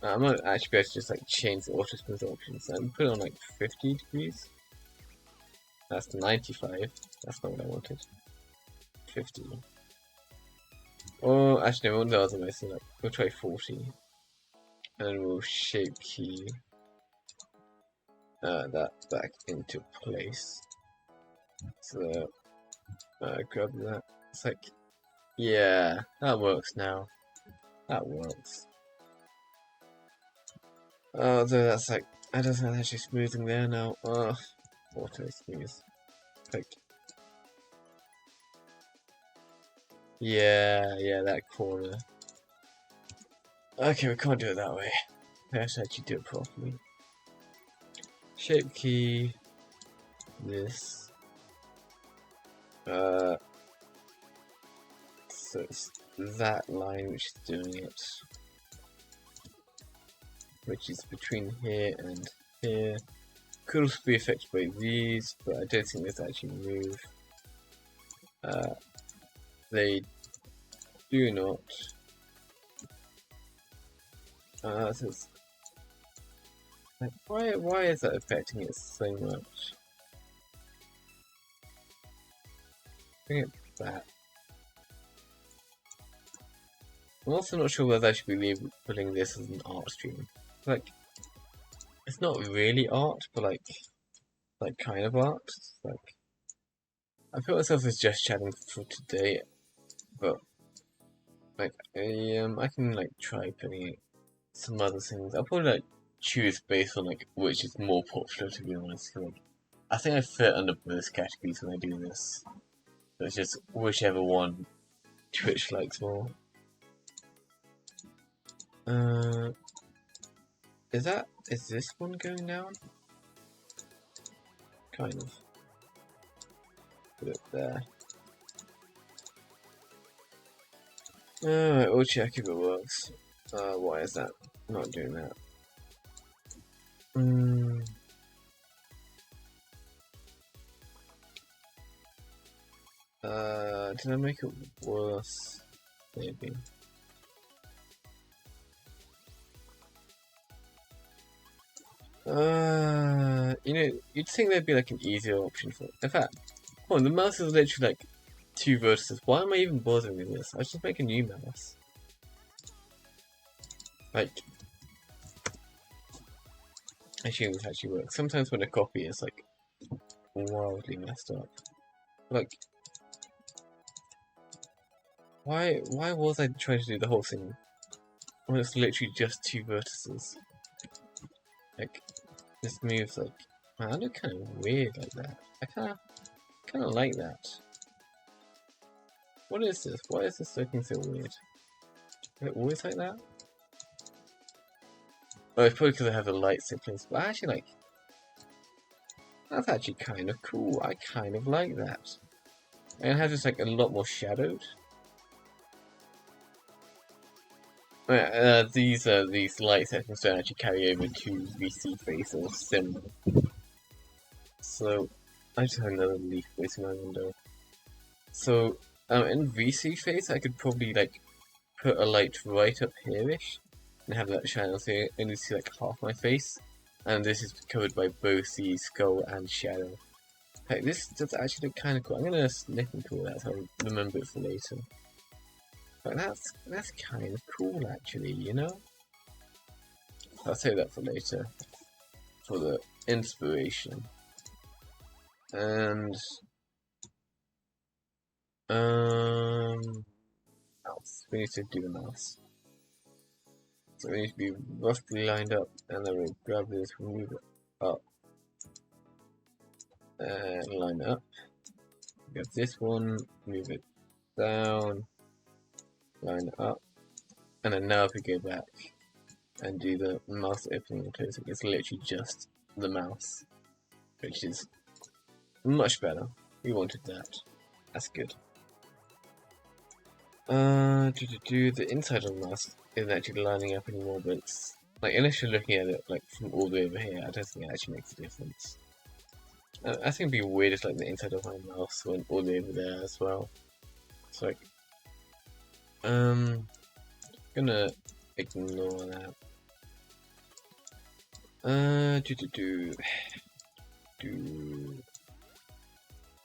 I might actually be able to just like change the auto smooth options and put it on like 50 degrees. That's 95. That's not what I wanted. 50. Oh, actually, no, the other way. So like, we'll try 40, and then we'll shape key that back into place. So grab that. It's like, yeah, that works now. That works. Although that's like, I don't think that's actually smoothing there now. Auto smooth. Like, yeah, that corner. Okay, we can't do it that way. Let's actually do it properly. Shape key. This. So it's that line which is doing it. Which is between here and here. Could also be affected by these, but I don't think these actually move. They do not. So it's like, why is that affecting it so much? Bring it back. I'm also not sure whether I should be labeling this as an art stream. Like, it's not really art, but like kind of art. Like, I put myself as just chatting for today, but like I can like try putting some other things. I'll probably like choose based on like which is more popular, to be honest. Like, I think I fit under both categories when I do this. So it's just whichever one Twitch likes more. Is this one going down? Kind of. Put it there. Alright, we'll check if it works. Why is that not doing that? Did I make it worse? Maybe. You know, you'd think there'd be like an easier option for it. In fact, oh, the mouse is literally like 2 vertices. Why am I even bothering with this? I should just make a new mouse. Like, I assume this actually works. Sometimes when I copy, it's like wildly messed up. Like, why was I trying to do the whole thing when it's literally just 2 vertices? Like, this moves like, man, I look kind of weird like that. I kind of like that. What is this? Why is this looking so weird? Is it always like that? Oh, it's probably because I have the light siblings, but I actually like. That's actually kind of cool. I kind of like that. And it has just like a lot more shadowed. These light settings don't actually carry over to VC face or sim. So I just have another leaf facing my window. So in VC face I could probably like put a light right up here-ish and have that shine so you only see like half my face. And this is covered by both the skull and shadow. Hey, this does actually look kind of cool. I'm gonna snip and pull that so I remember it for later. But that's kind of cool actually, you know? I'll save that for later. For the inspiration. And mouse. We need to do the mouse. So we need to be roughly lined up and then we'll grab this, move it up. And line it up. Get this one, move it down, line it up, and then now if we go back and do the mouse opening and closing, it's literally just the mouse, which is much better. We wanted that. That's good. The inside of the mouse isn't actually lining up anymore, but it's like unless you're looking at it like from all the way over here, I don't think it actually makes a difference. I think it'd be weird if like the inside of my mouse went all the way over there as well. It's like, gonna ignore that.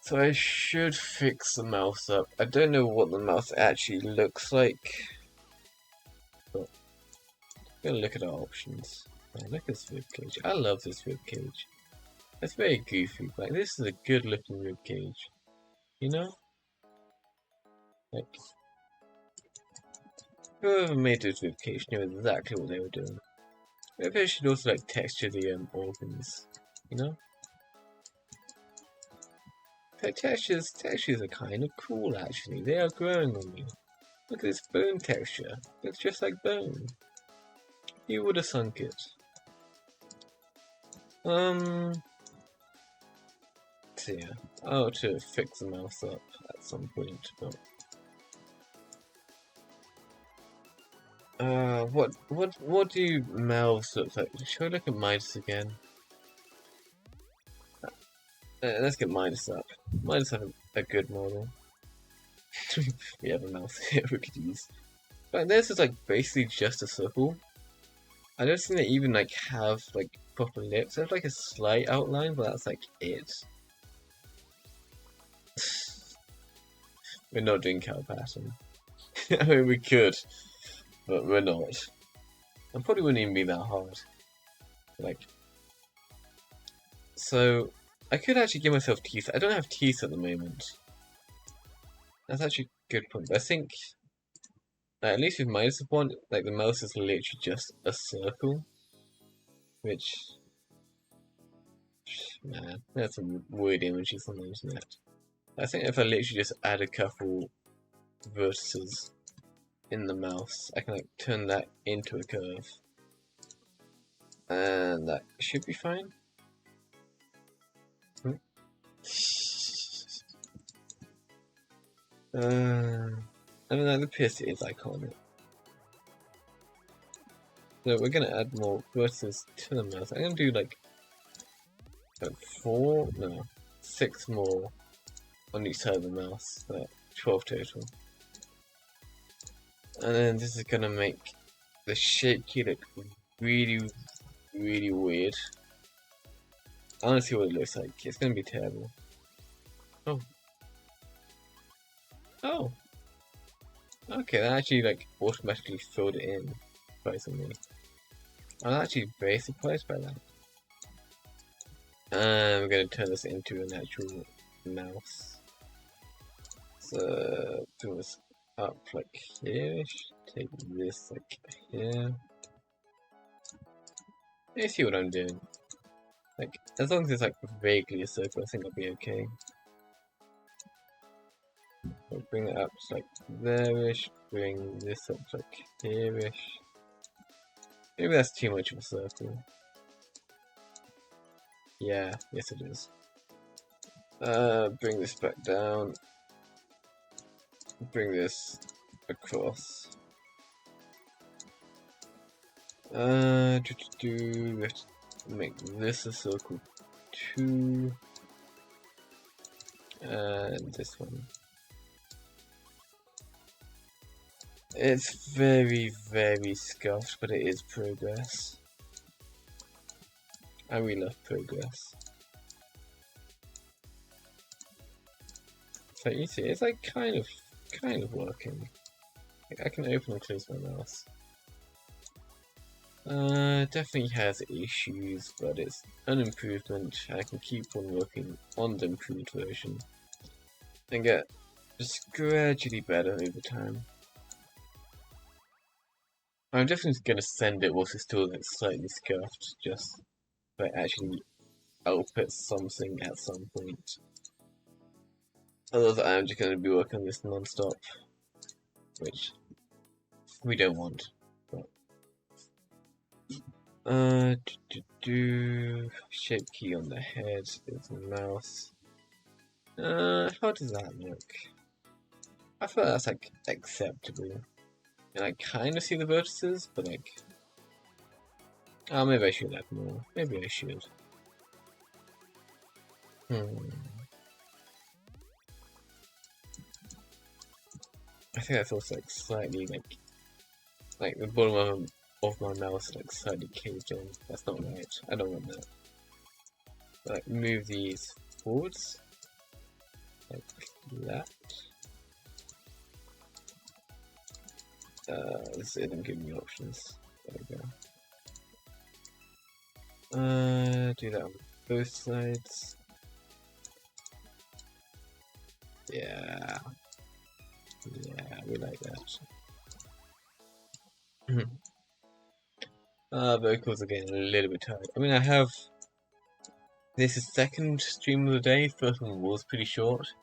So I should fix the mouse up. I don't know what the mouse actually looks like. But I'm gonna look at our options. Man, look at this ribcage. I love this ribcage. It's very goofy. Like, this is a good looking ribcage. You know? Like, whoever made this ribcage knew exactly what they were doing. Maybe I should also like texture the organs. You know? But textures are kind of cool actually. They are growing on me. Look at this bone texture. It's just like bone. You would have sunk it. So yeah, I'll have to fix the mouse up at some point, but what do mouths look like? Should I look at Midas again? Let's get Midas up. Midas have a good model. We have a mouse here we could use. But this is like basically just a circle. I don't think they even like have like proper lips. They have like a slight outline, but that's like it. We're not doing cow pattern. I mean, we could, but we're not. And probably wouldn't even be that hard. Like, so I could actually give myself teeth. I don't have teeth at the moment. That's actually a good point. But I think at least with Midas one, like the mouse is literally just a circle, which, man, that's some weird images on the internet. I think if I literally just add a couple vertices in the mouse, I can like turn that into a curve, and that should be fine. I mean, like the pierce is iconic. So we're gonna add more vertices to the mouse. I'm gonna do like 6 more on each side of the mouse. 12 total. And then this is gonna make the shape key look really, really weird. I wanna see what it looks like. It's gonna be terrible. Oh. Oh. Okay, that actually like automatically filled it in surprisingly. I'm actually very surprised by that. I'm gonna turn this into an actual mouse. So do this up like here. Take this like here. You see what I'm doing? Like, as long as it's like vaguely a circle, I think I'll be okay. So bring it up to like there-ish, bring this up to like here-ish. Maybe that's too much of a circle. Yeah, yes it is. Bring this back down. Bring this across. We have to make this a circle too. And this one. It's very, very scuffed, but it is progress. And we love progress. So you see, it's like kind of working. Like, I can open and close my mouse. Definitely has issues, but it's an improvement. I can keep on working on the improved version and get just gradually better over time. I'm definitely gonna send it whilst it's still like slightly scuffed, just to actually output something at some point. Otherwise, I'm just going to be working on this non-stop, which we don't want. But, shape key on the head, there's the mouse. How does that look? I feel that's like acceptable. And I kind of see the vertices, but like, oh, maybe I should add more. Maybe I should. I think that's also like slightly like the bottom of my mouse is like slightly caved in. That's not right. I don't want that. Like move these forwards like that. This isn't giving me options. There we go. Do that on both sides. Yeah. Yeah, we like that. Vocals are getting a little bit tired. I mean, this is second stream of the day. First one was pretty short.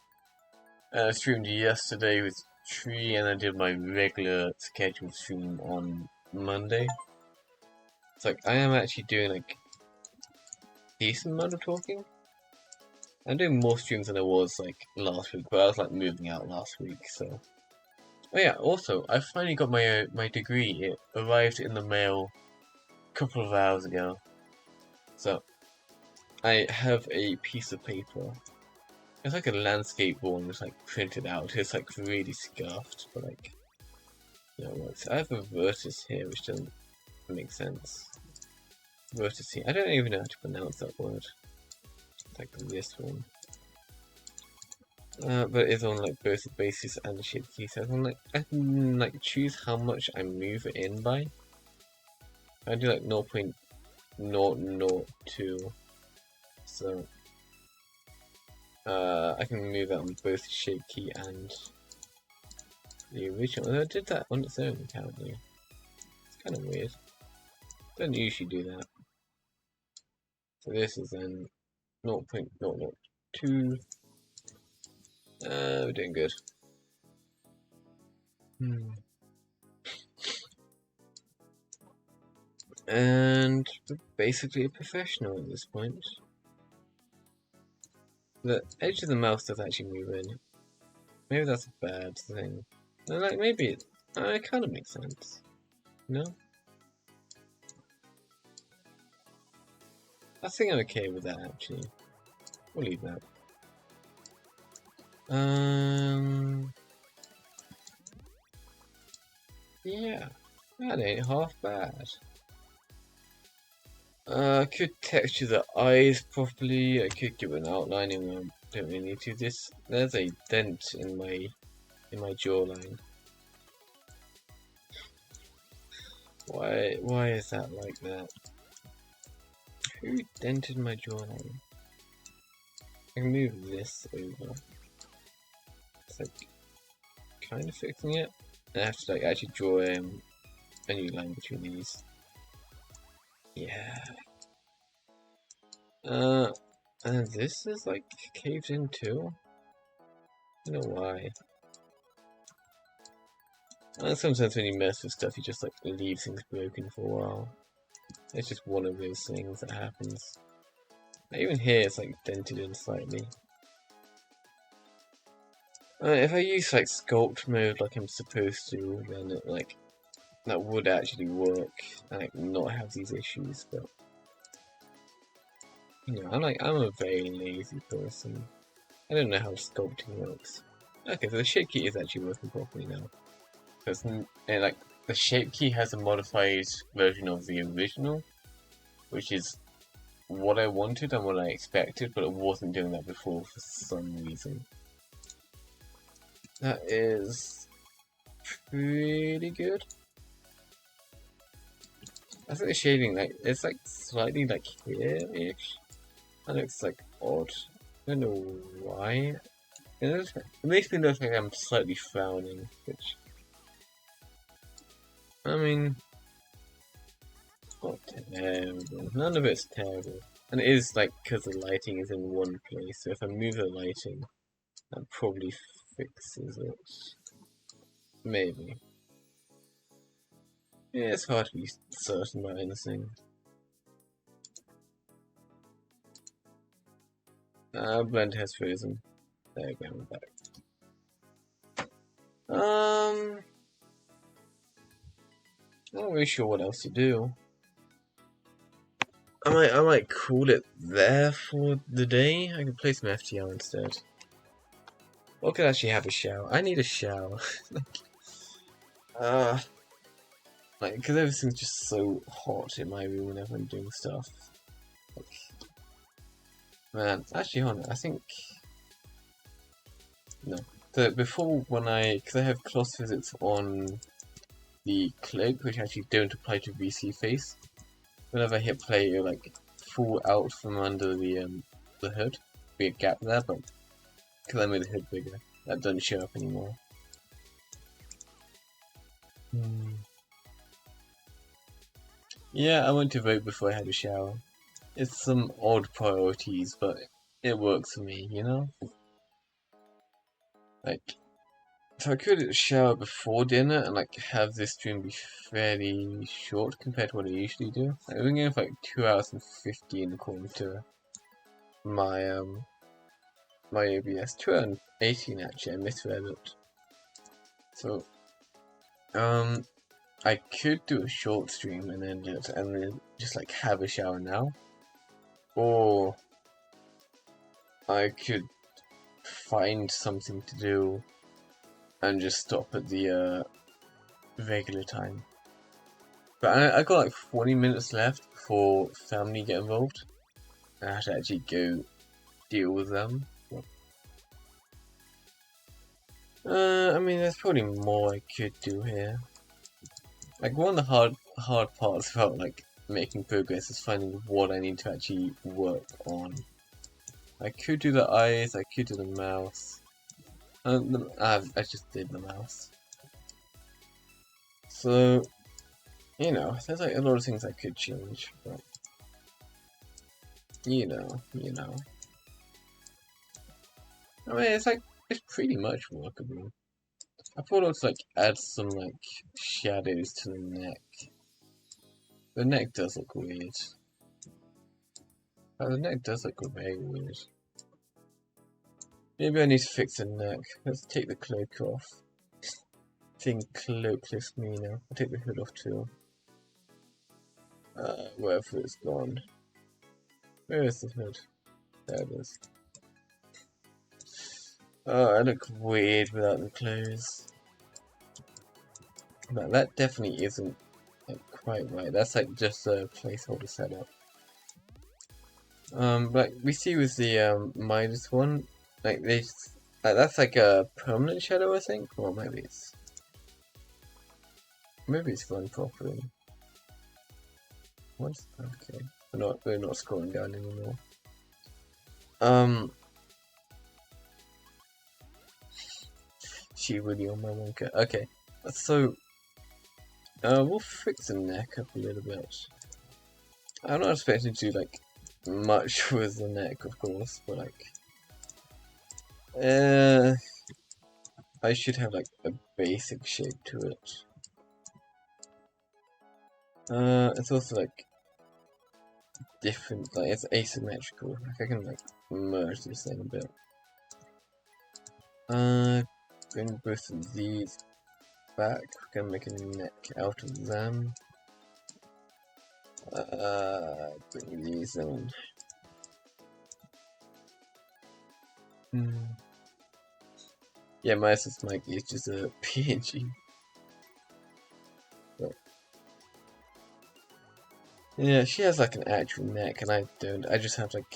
I streamed yesterday with Tree, and I did my regular scheduled stream on Monday. It's like, I am actually doing like decent amount of talking. I'm doing more streams than I was like last week, but I was like moving out last week, so. Oh yeah, also, I finally got my degree. It arrived in the mail a couple of hours ago. So, I have a piece of paper. It's like a landscape one, it's like printed out. It's like really scuffed, but like, you know, it works. I have a vertex here, which doesn't make sense. Vertex. I don't even know how to pronounce that word. It's like this one. But it's on like both the basis and the shape key. So I can like choose how much I move it in by. I do like 0.002. So I can move that on both the shape key and the original. I did that on its own apparently. It's kind of weird. Don't usually do that. So this is then 0.002. We're doing good. And we're basically a professional at this point. The edge of the mouse does actually move in. Maybe that's a bad thing. Like maybe it kind of makes sense. No? I think I'm okay with that actually. We'll leave that. Yeah, that ain't half bad. I could texture the eyes properly. I could give an outlining. I don't really need to. There's a dent in my jawline. Why is that like that? Who dented my jawline? I can move this over. It's like kind of fixing it. I have to like actually draw a new line between these. Yeah. And this is like caved in too. I don't know why. Sometimes when you mess with stuff, you just like leave things broken for a while. It's just one of those things that happens. Even here, it's like dented in slightly. If I use like sculpt mode like I'm supposed to, then it, like that would actually work and like not have these issues. But you know, I'm a very lazy person. I don't know how sculpting works. Okay, so the shape key is actually working properly now. Because like the shape key has a modified version of the original, which is what I wanted and what I expected, but it wasn't doing that before for some reason. That is pretty good. I think the shading, like, it's like slightly like here-ish. That looks like odd. I don't know why. It makes me look like I'm slightly frowning, which, I mean, not terrible. None of it's terrible. And it is like because the lighting is in one place, so if I move the lighting, That probably fixes it. Maybe. Yeah, it's hard to be certain about anything. Blend has frozen. There we go, we're back. Not really sure what else to do. I might call it there for the day. I can play some FTL instead. Or could actually have a shower. I need a shower. Like, because everything's just so hot in my room whenever I'm doing stuff. Like, man, actually, hold on. I think no. So before because I have cloth physics on the cloak, which actually don't apply to VC face. Whenever I hit play, it'll like fall out from under the hood. Be a gap there, but because I made the hood bigger, that doesn't show up anymore. Yeah, I went to vote before I had a shower. It's some odd priorities, but it works for me, you know? Like, if I could shower before dinner and like have this stream be fairly short compared to what I usually do. Like, I've been going for like 2 hours and 15 according to my my OBS. 2 hours and 18 actually, I misread it. So I could do a short stream and then just like have a shower now. Or I could find something to do and just stop at the regular time. But I got like 40 minutes left before family get involved. I have to actually go deal with them. I mean, there's probably more I could do here. Like one of the hard parts about like making progress is finding what I need to actually work on. I could do the eyes, I could do the mouth. I just did the mouth. So, you know, there's like a lot of things I could change, but you know. I mean, it's pretty much workable. I thought I'd like add some like shadows to the neck. The neck does look weird. Oh, the neck does look very weird. Maybe I need to fix the neck. Let's take the cloak off. Thing cloakless me now. I'll take the hood off too. Wherever it's gone. Where is the hood? There it is. Oh, I look weird without the clothes. But that definitely isn't like, quite right. That's like just a placeholder setup. But we see with the Midas one, like that's like a permanent shadow, I think. Or maybe it's run properly. What's okay? We're not scrolling down anymore. She really on my wonka. Okay, so we'll fix the neck up a little bit. I'm not expecting to do like much with the neck, of course, but like I should have like a basic shape to it. It's also like different, like it's asymmetrical. Like I can like merge this thing a bit. Bring both of these back. We're gonna make a neck out of them. Bring these in. Yeah, my sis Mike is just a PNG. But yeah, she has like an actual neck, and I don't. I just have like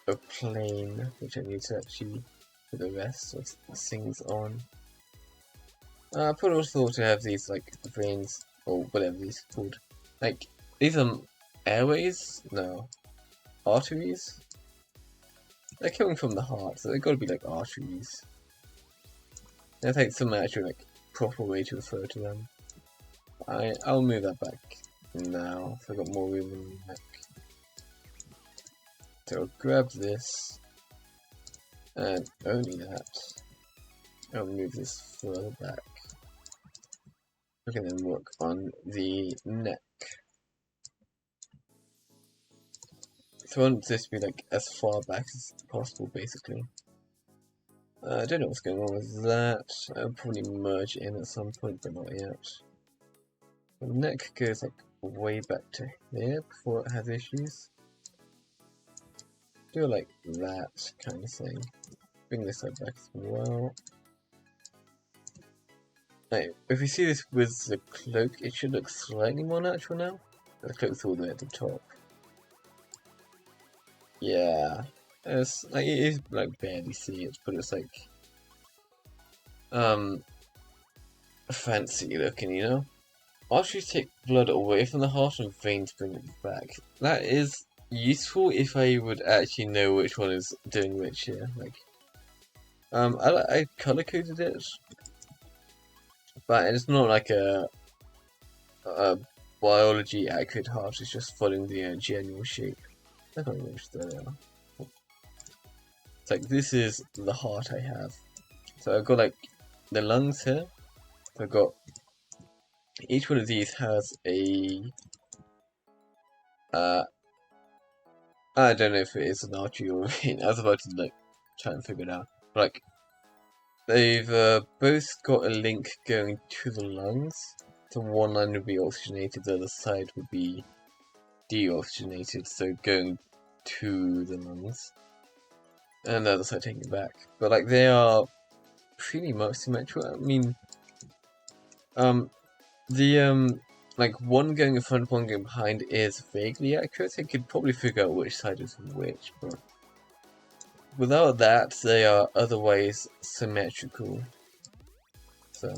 a plane, which I need to actually put the rest of things on. I put also to have these like veins or whatever these are called. Like these are airways? No, arteries. They're coming from the heart, so they've got to be like arteries. That's like some actual like proper way to refer to them. I'll move that back now. So I've got more room in the neck. So I'll grab this. And only that. I'll move this further back. We can then work on the neck. So I want this to be like as far back as possible, basically. I don't know what's going on with that. I'll probably merge in at some point, but not yet. The neck goes like way back to here before it has issues. Do it like that kind of thing. Bring this side back as well. Now, if we see this with the cloak, it should look slightly more natural now. The cloak's all the way at the top. Yeah, it's like it is like barely see it, but it's like fancy looking, you know. After you take blood away from the heart and veins, bring it back. That is useful if I would actually know which one is doing which here. Like, I color coded it, but it's not like a biology accurate heart. It's just following the general shape. I can't remember which they are. It's like this is the heart I have. So I've got like the lungs here. So I've got each one of these has a I don't know if it is an artery or a vein. I was about to like try and figure it out. But, like they've both got a link going to the lungs. So one line would be oxygenated, the other side would be deoxygenated, so going to the lungs. And the other side taking it back. But like they are pretty much symmetrical. I mean like one going in front, one going behind is vaguely accurate. I could probably figure out which side is which, but without that, they are otherwise symmetrical. So,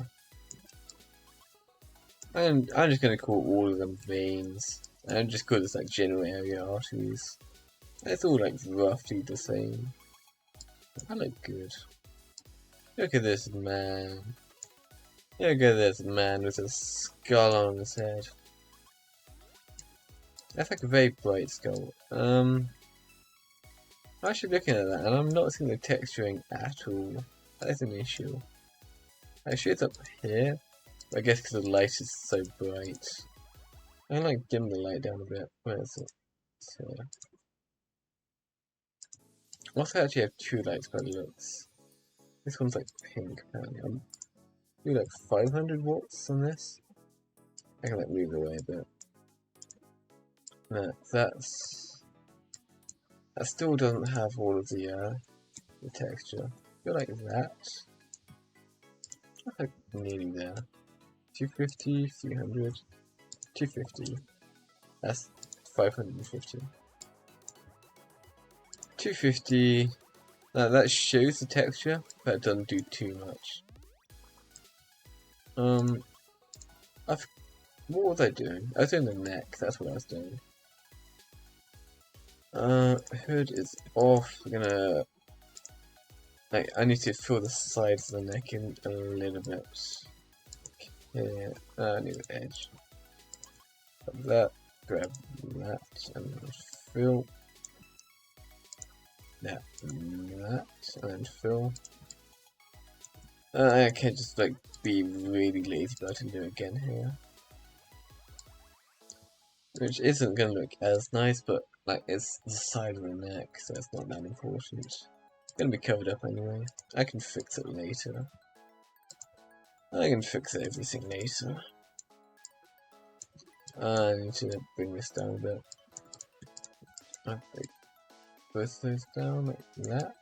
I'm just gonna call all of them veins. And just call this like general area arteries. It's all like roughly the same. I look good. Look at this man. Look at this man with a skull on his head. That's like a very bright skull. I'm actually looking at that and I'm not seeing the texturing at all. That is an issue. Actually, it's up here. I guess because the light is so bright. I'm gonna like dim the light down a bit. Where is it? It's here. I also actually have two lights by the looks. This one's like pink apparently. I'm do like 500 watts on this. I can like move it away a bit. No, that still doesn't have all of the texture. Go like that. That's like nearly there. 250, 300, 250. That's 550. 250. Now that shows the texture, but it doesn't do too much. What was I doing? I was doing the neck, that's what I was doing. Hood is off. We're gonna like I need to fill the sides of the neck in a little bit. Okay, I need an edge. Grab that, grab that, and fill. That, and then fill. I can't just like be really lazy about it and do it again here. Which isn't gonna look as nice, but like it's the side of the neck, so it's not that important. It's gonna be covered up anyway. I can fix it later. I can fix everything later. I need to bring this down a bit. I break both those down like that.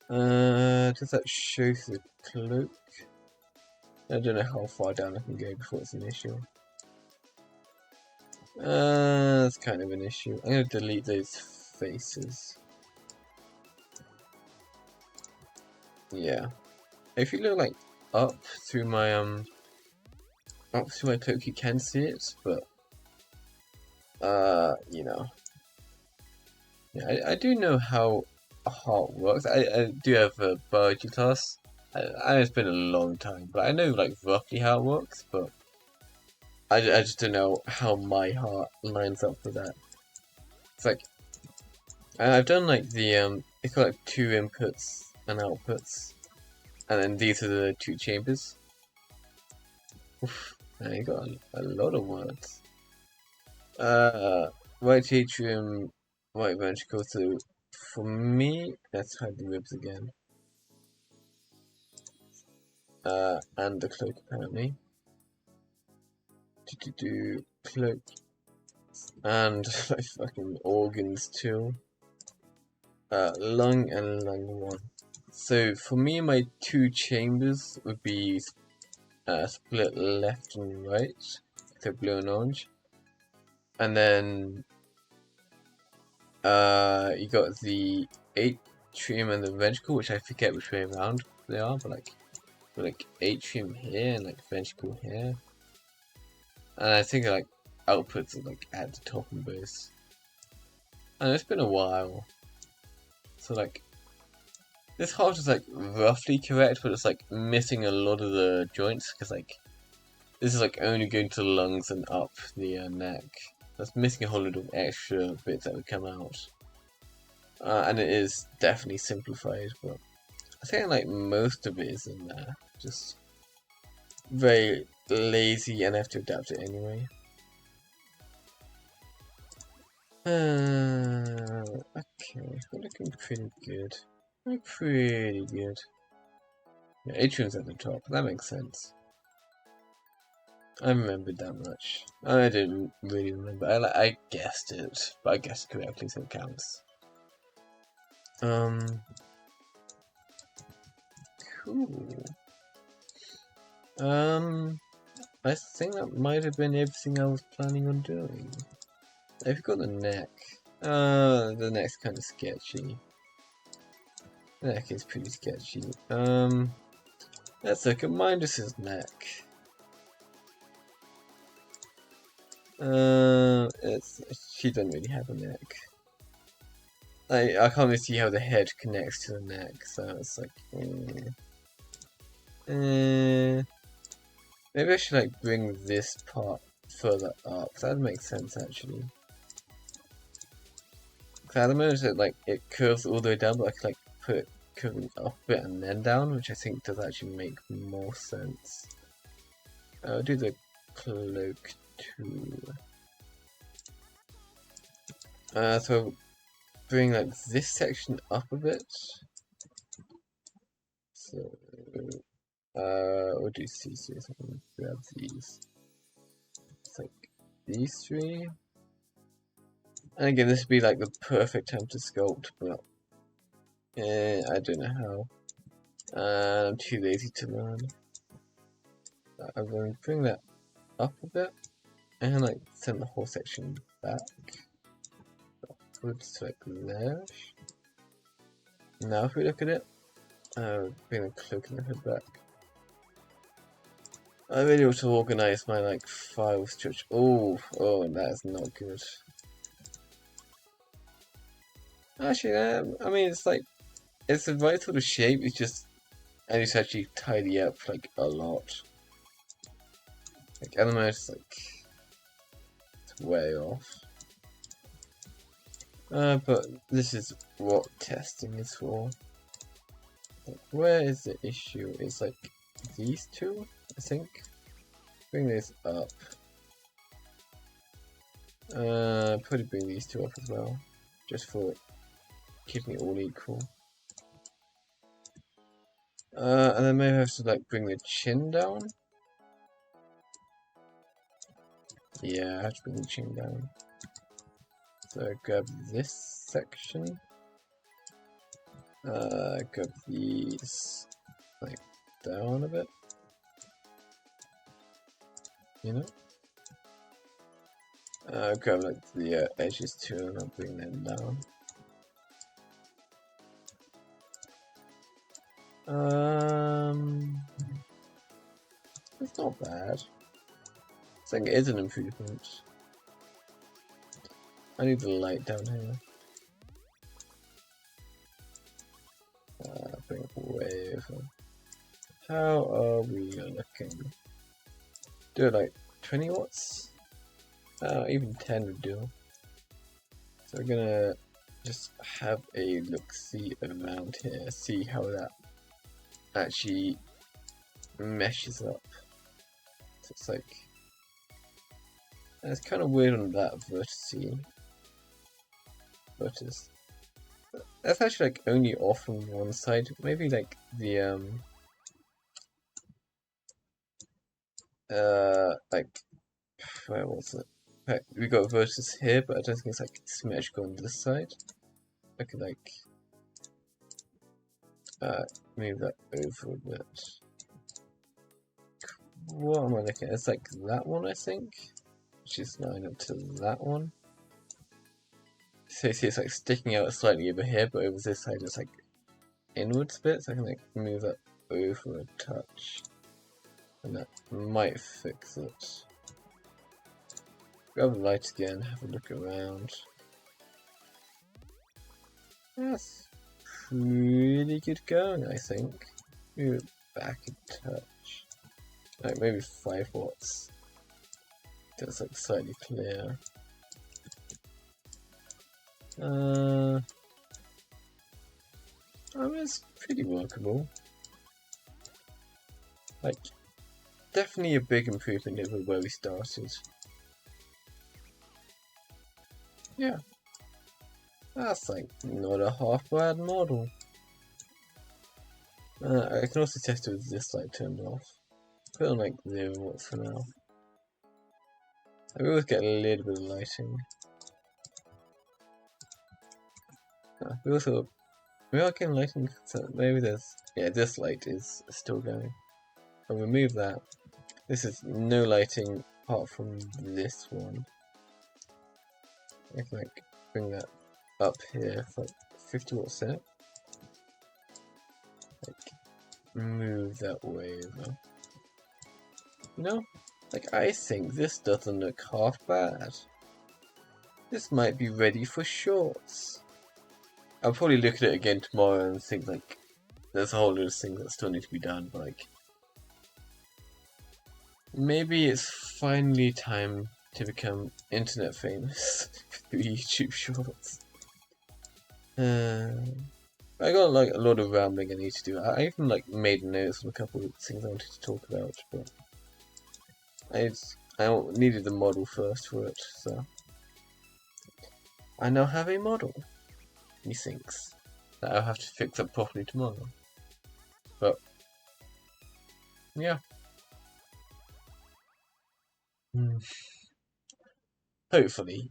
Does that show the cloak? I don't know how far down I can go before it's an issue. That's kind of an issue. I'm gonna delete those faces. Yeah. If you look like up through my cloak, you can see it, but you know. Yeah, I do know how a heart works. I do have a biology class. It's been a long time, but I know like roughly how it works, but I just don't know how my heart lines up with that. It's like I've done like the it's got like 2 inputs and outputs, and then these are the 2 chambers. Oof, you got a lot of words. Right atrium, right ventricle. So for me, let's hide the ribs again. And the cloak apparently. Cloak. And like fucking organs too. Lung and lung 1. So for me, my 2 chambers would be split left and right, so blue and orange. And then you got the atrium and the ventricle, which I forget which way around they are, but like atrium here and like ventricle here. And I think like outputs are like at the top and base. And it's been a while. So like this heart is like roughly correct, but it's like missing a lot of the joints because like this is like only going to the lungs and up the neck. That's missing a whole lot of extra bits that would come out. And it is definitely simplified, but I think like most of it is in there. Just very lazy and I have to adapt it anyway. Okay, we're looking pretty good. We're pretty good. Yeah, Atrium's at the top, that makes sense. I remembered that much. I didn't really remember. I guessed it, but I guessed correctly, so it counts. Cool. I think that might have been everything I was planning on doing. I've got the neck. The neck's kind of sketchy. The neck is pretty sketchy. Let's look at Mindus's neck. She doesn't really have a neck. I can't really see how the head connects to the neck, so it's like, maybe I should like bring this part further up. That'd make sense actually. Cause at the moment it curves all the way down, but I could like put it curving up a bit and then down, which I think does actually make more sense. I'll do the cloak too. So bring like this section up a bit. So we'll do C3, so I can grab these. It's like these 3. And again, this would be like the perfect time to sculpt, but I don't know how. I'm too lazy to learn. I'm going to bring that up a bit and like send the whole section back. Upwards like there. Now if we look at it, bring the cloak and the hood back. I really ought to organize my like file structure. Oh, that is not good. Actually, I mean, it's the right sort of shape. It's just I need to actually tidy up like a lot. Like at the moment, it's way off. But this is what testing is for. Like, where is the issue? It's like these 2, I think. Bring this up. Probably bring these 2 up as well, just for keeping it all equal. And then maybe I have to like bring the chin down. Yeah, I have to bring the chin down. So grab this section. Grab these like down a bit. You know? Grab like the edges too and I'll bring them down. It's not bad. I think it is an improvement. I need the light down here. Bring it way over. How are we looking? Do it like 20 watts? Even 10 would do. So we're gonna just have a look-see around here, see how that actually meshes up. So it's like, it's kind of weird on that vertice. That's actually like only off on one side. Maybe like the like where was it? Right, we got vertice here, but I don't think it's like symmetrical on this side. I could like move that over a bit. What am I looking at? It's like that one, I think, which is lined up to that one. So you see it's like sticking out slightly over here, but over this side it's like inwards a bit, so I can like move that over a touch. And that might fix it. Grab the light again, have a look around. That's pretty good going, I think. Move it back a touch. Like maybe 5 watts. That's like slightly clear. I mean, it's pretty workable. Like, definitely a big improvement over where we started. Yeah. That's like not a half bad model. I can also test it with this light turned off. Put on like 0 watts for now. I always get a little bit of lighting. We are getting lighting, so maybe this light is still going. I'll remove that. This is no lighting apart from this one. I can like bring that up here for like 50 watts set. Like move that way over. You know, like I think this doesn't look half bad. This might be ready for shorts. I'll probably look at it again tomorrow and think like there's a whole lot of things that still need to be done, but like maybe it's finally time to become internet famous through YouTube Shorts. I got like a lot of rambling I need to do. I even like made notes on a couple of things I wanted to talk about, but I needed the model first for it, so I now have a model, methinks, that I'll have to fix up properly tomorrow. But yeah. Hopefully.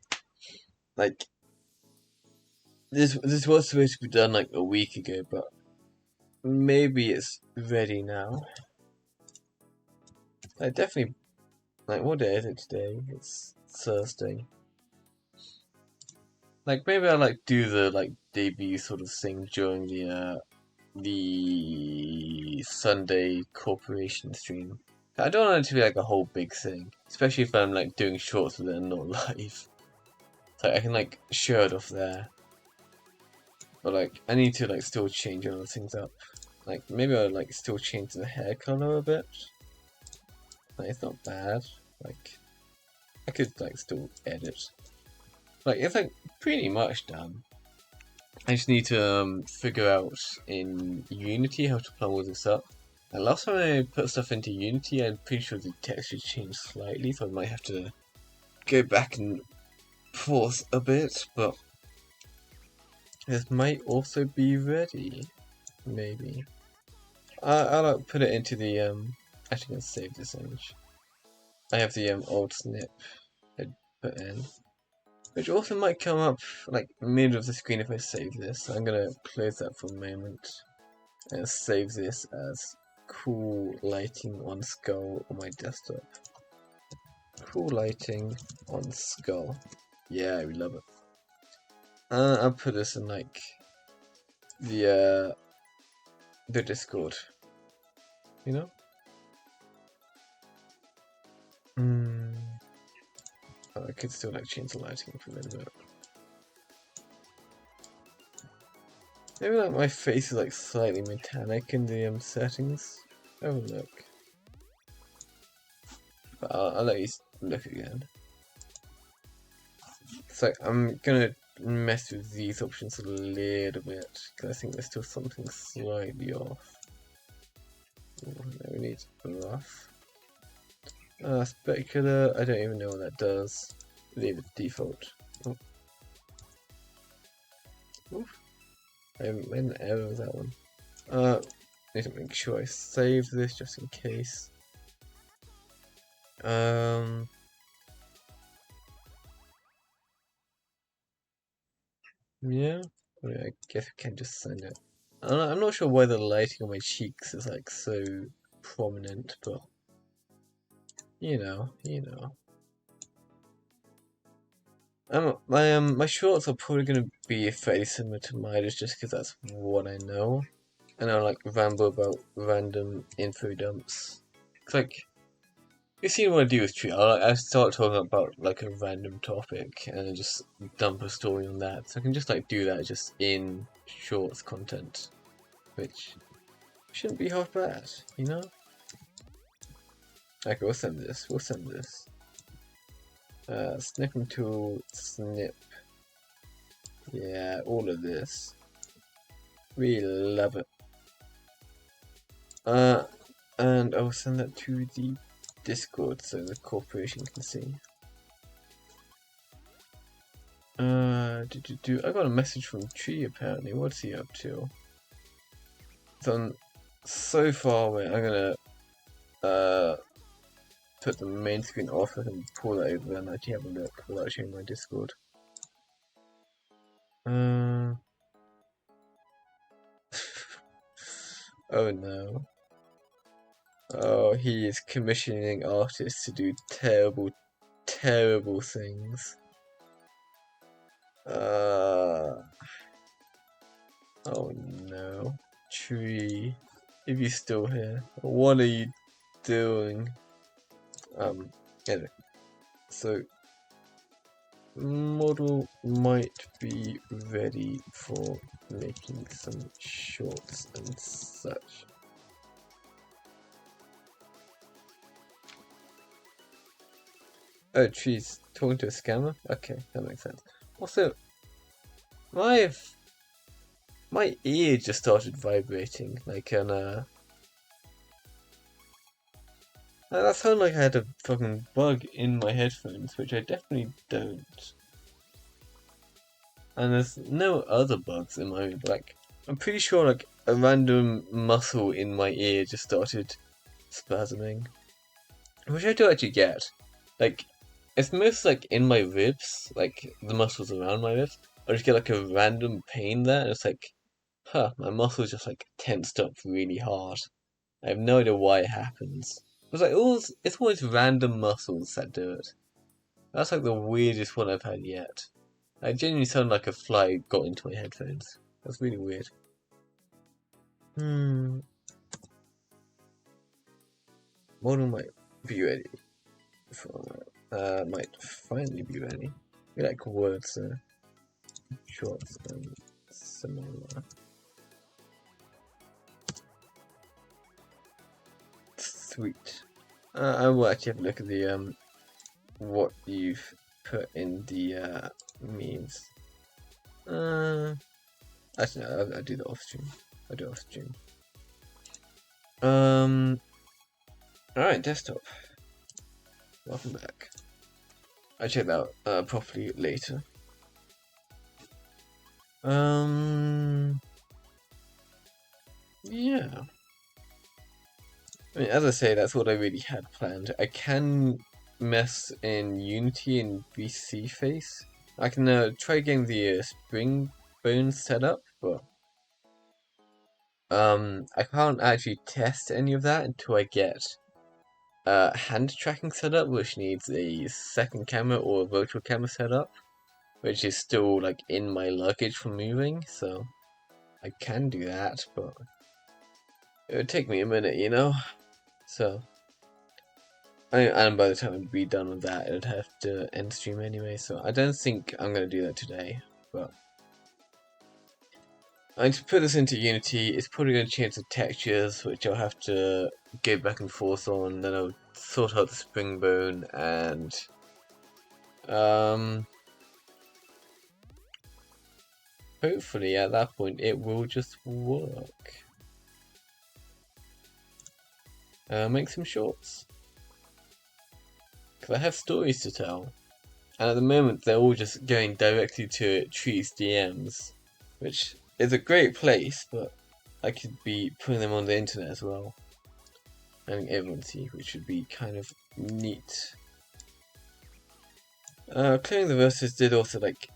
Like this was supposed to be done like a week ago, but maybe it's ready now. I definitely like, what day is it today? It's Thursday. Like maybe I'll like do the like debut sort of thing during the Sunday corporation stream. I don't want it to be like a whole big thing, especially if I'm like doing shorts with it and not live. So I can like show it off there. But like I need to like still change other things up. Like maybe I'll like still change the hair color a bit. Like it's not bad. Like I could like still edit. Like it's like pretty much done. I just need to figure out in Unity how to plan all this up. And last time I put stuff into Unity, I'm pretty sure the texture changed slightly, so I might have to go back and forth a bit, but this might also be ready, maybe. I'll put it into the, actually gonna save this image. I have the old snip I put in, which also might come up like middle of the screen if I save this. So I'm gonna close that for a moment and save this as cool lighting on skull on my desktop. Cool lighting on skull. Yeah, we love it. I'll put this in like the Discord. You know? Oh, I could still like change the lighting for a little bit. Maybe like my face is like slightly metallic in the settings. Have a look. But I'll let you look again. It's like I'm gonna mess with these options a little bit, because I think there's still something slightly off. We need rough. Specular, I don't even know what that does. Leave it default. Oh. Oof. I made an error with that one. Need to make sure I save this just in case. Yeah, I guess I can just send it. I'm not sure why the lighting on my cheeks is like so prominent, but you know. My shorts are probably gonna be fairly similar to mine, just because that's what I know, and I like ramble about random info dumps. It's like you see what I do with Tree. I start talking about like a random topic and then just dump a story on that, so I can just like do that just in shorts content, which shouldn't be half bad, you know? Okay, we'll send this. Snipping tool, snip. Yeah, all of this. We love it. And I'll send that to the Discord so the corporation can see. I got a message from Tree apparently. What's he up to? So far away. I'm gonna put the main screen off and pull that over and actually have a look without showing my Discord. Oh no. Oh, he is commissioning artists to do terrible, terrible things. Oh no. Tree, if you're still here, what are you doing? Anyway, so model might be ready for making some shorts and such. Oh, Tree's talking to a scammer? Okay, that makes sense. Also, my ear just started vibrating, like that sounded like I had a fucking bug in my headphones, which I definitely don't. And there's no other bugs in my, like, I'm pretty sure like a random muscle in my ear just started spasming. Which I do actually get. Like, it's most like in my ribs, like the muscles around my ribs. I just get like a random pain there, and it's like, huh, my muscles just like tensed up really hard. I have no idea why it happens. It's always random muscles that do it. That's like the weirdest one I've had yet. I genuinely sound like a fly got into my headphones. That's really weird. Model might be ready. Might finally be ready. We like words shorts and similar. Sweet. I will actually have a look at the what you've put in the memes. Actually, no, I do the off stream. Alright, desktop. Welcome back. I'll check that out properly later. Yeah. I mean, as I say, that's what I really had planned. I can mess in Unity and VC Face. I can try getting the spring bone set up, but I can't actually test any of that until I get hand tracking set up, which needs a second camera or a virtual camera set up, which is still like in my luggage from moving, so I can do that, but it would take me a minute, you know? So, and by the time I'd be done with that, it would have to end stream anyway, so I don't think I'm going to do that today, but I need to put this into Unity. It's probably going to change the textures, which I'll have to go back and forth on, then I'll sort out the spring bone, and hopefully at that point it will just work. Make some shorts. Because I have stories to tell. And at the moment they're all just going directly to Tree's DMs. Which is a great place, but I could be putting them on the internet as well. Having everyone see, which would be kind of neat. Clearing the verses did also like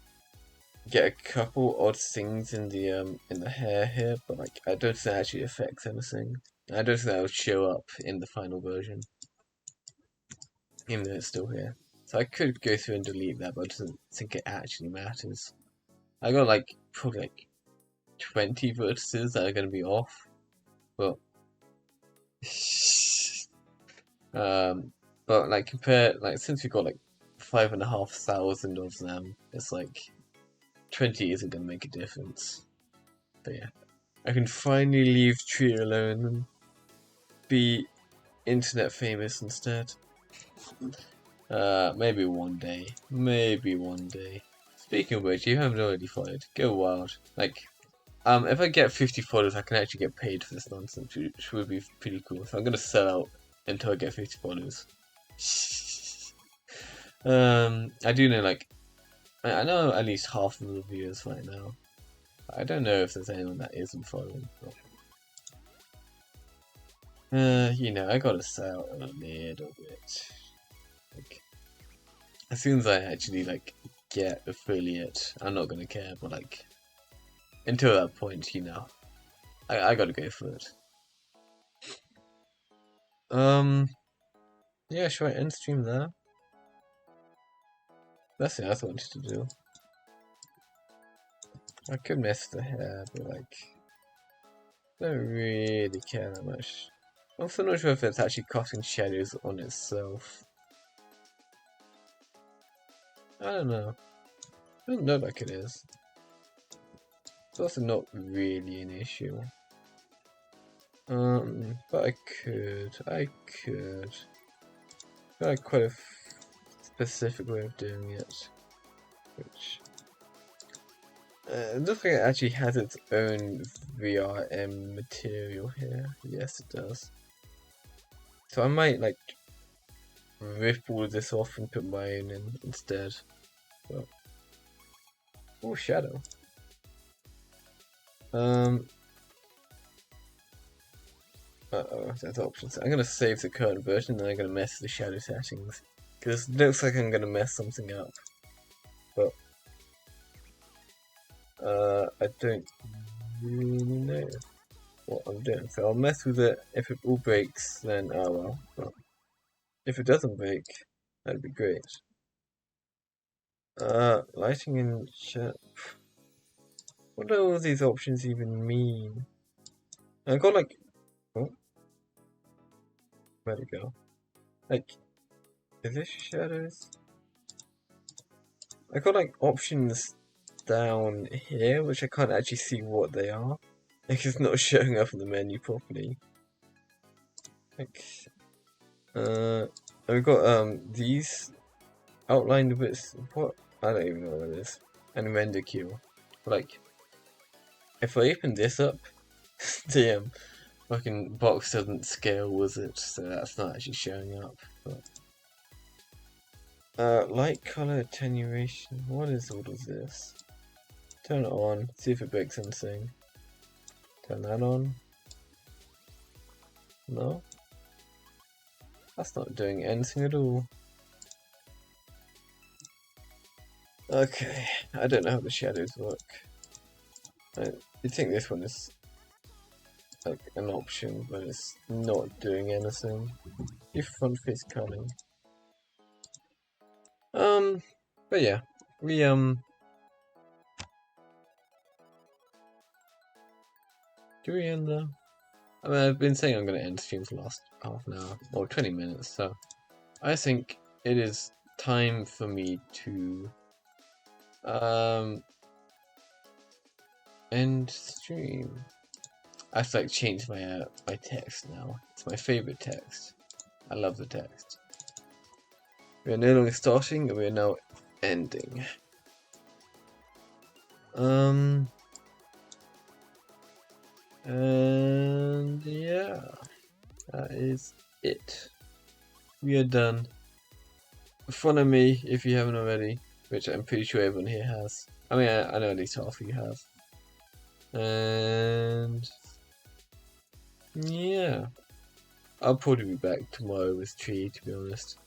get a couple odd things in the hair here, but like I don't think that actually affects anything. I don't think that will show up in the final version, even though it's still here. So I could go through and delete that, but I don't think it actually matters. I got like probably like 20 vertices that are going to be off, but but like since we got like 5,500 of them, it's like 20 isn't going to make a difference. But yeah, I can finally leave Tree alone and be internet famous instead. Maybe one day. Maybe one day. Speaking of which, you haven't already followed. Go wild. Like, if I get 50 followers, I can actually get paid for this nonsense, which would be pretty cool. So I'm gonna sell out until I get 50 followers. I do know, like, I know at least half of the viewers right now. I don't know if there's anyone that isn't following. But, you know, I gotta sell out a little bit. Like, as soon as I actually like get affiliate, I'm not gonna care. But like, until that point, you know, I gotta go for it. Yeah, should I end stream there? That's what I wanted to do. I could mess the hair, but like, I don't really care that much. I'm also not sure if it's actually casting shadows on itself. I don't know. I don't know like it is. It's also not really an issue. But I could. Got like quite a specific way of doing it, which it looks like it actually has its own VRM material here. Yes, it does. So I might like rip all of this off and put my own in instead. But oh, shadow. There's options. I'm gonna save the current version, and then I'm gonna mess with the shadow settings because it looks like I'm gonna mess something up. But I don't really know what I'm doing. So I'll mess with it. If it all breaks, then oh well. But if it doesn't break, that'd be great. Lighting in chat. What do all these options even mean? I got like, oh, where'd it go? Like, is this shadows? I got like options down here, which I can't actually see what they are. Like, it's not showing up in the menu properly. Like, we've got these outlined bits. What? I don't even know what it is. And render queue. Like, if I open this up, the fucking box doesn't scale with it, so that's not actually showing up. But light color attenuation. What is all of this? Turn it on. See if it breaks anything. Turn that on. No. That's not doing anything at all. Okay, I don't know how the shadows work. You'd think this one is like an option, but it's not doing anything. Your front face coloring. But yeah, we do we end there? I mean, I've been saying I'm gonna end stream for the last half an hour or 20 minutes, so I think it is time for me to end stream. I have to like change my my text now. It's my favorite text. I love the text. We are no longer starting, and we are now ending. And yeah, that is it. We are done. Follow me if you haven't already, which I'm pretty sure everyone here has. I mean, I know at least half of you have. And yeah, I'll probably be back tomorrow with Tree, to be honest.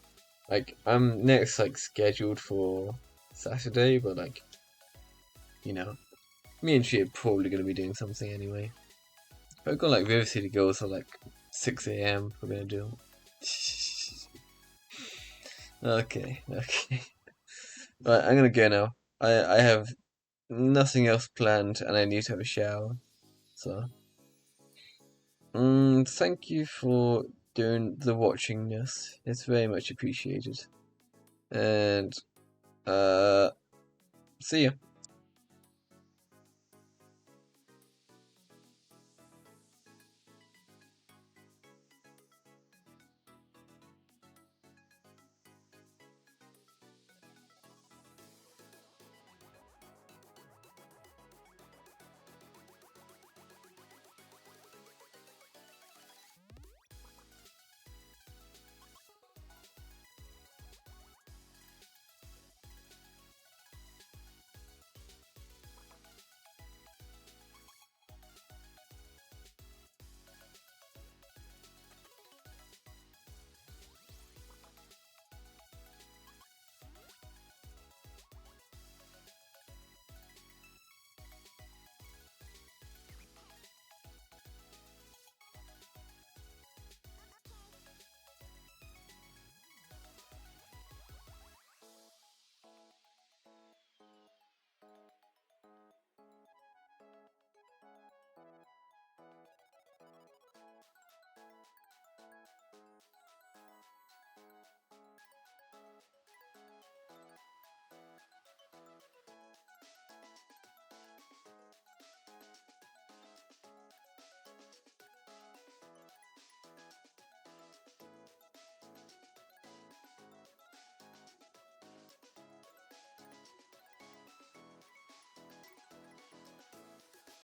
Like, I'm next, like, scheduled for Saturday, but, like, you know, me and Tree are probably going to be doing something anyway. I've got, like, River City Girls at, like, 6 AM we're going to do. Okay. Right, I'm going to go now. I have nothing else planned, and I need to have a shower. So, thank you for doing the watchingness. It's very much appreciated. And, see ya.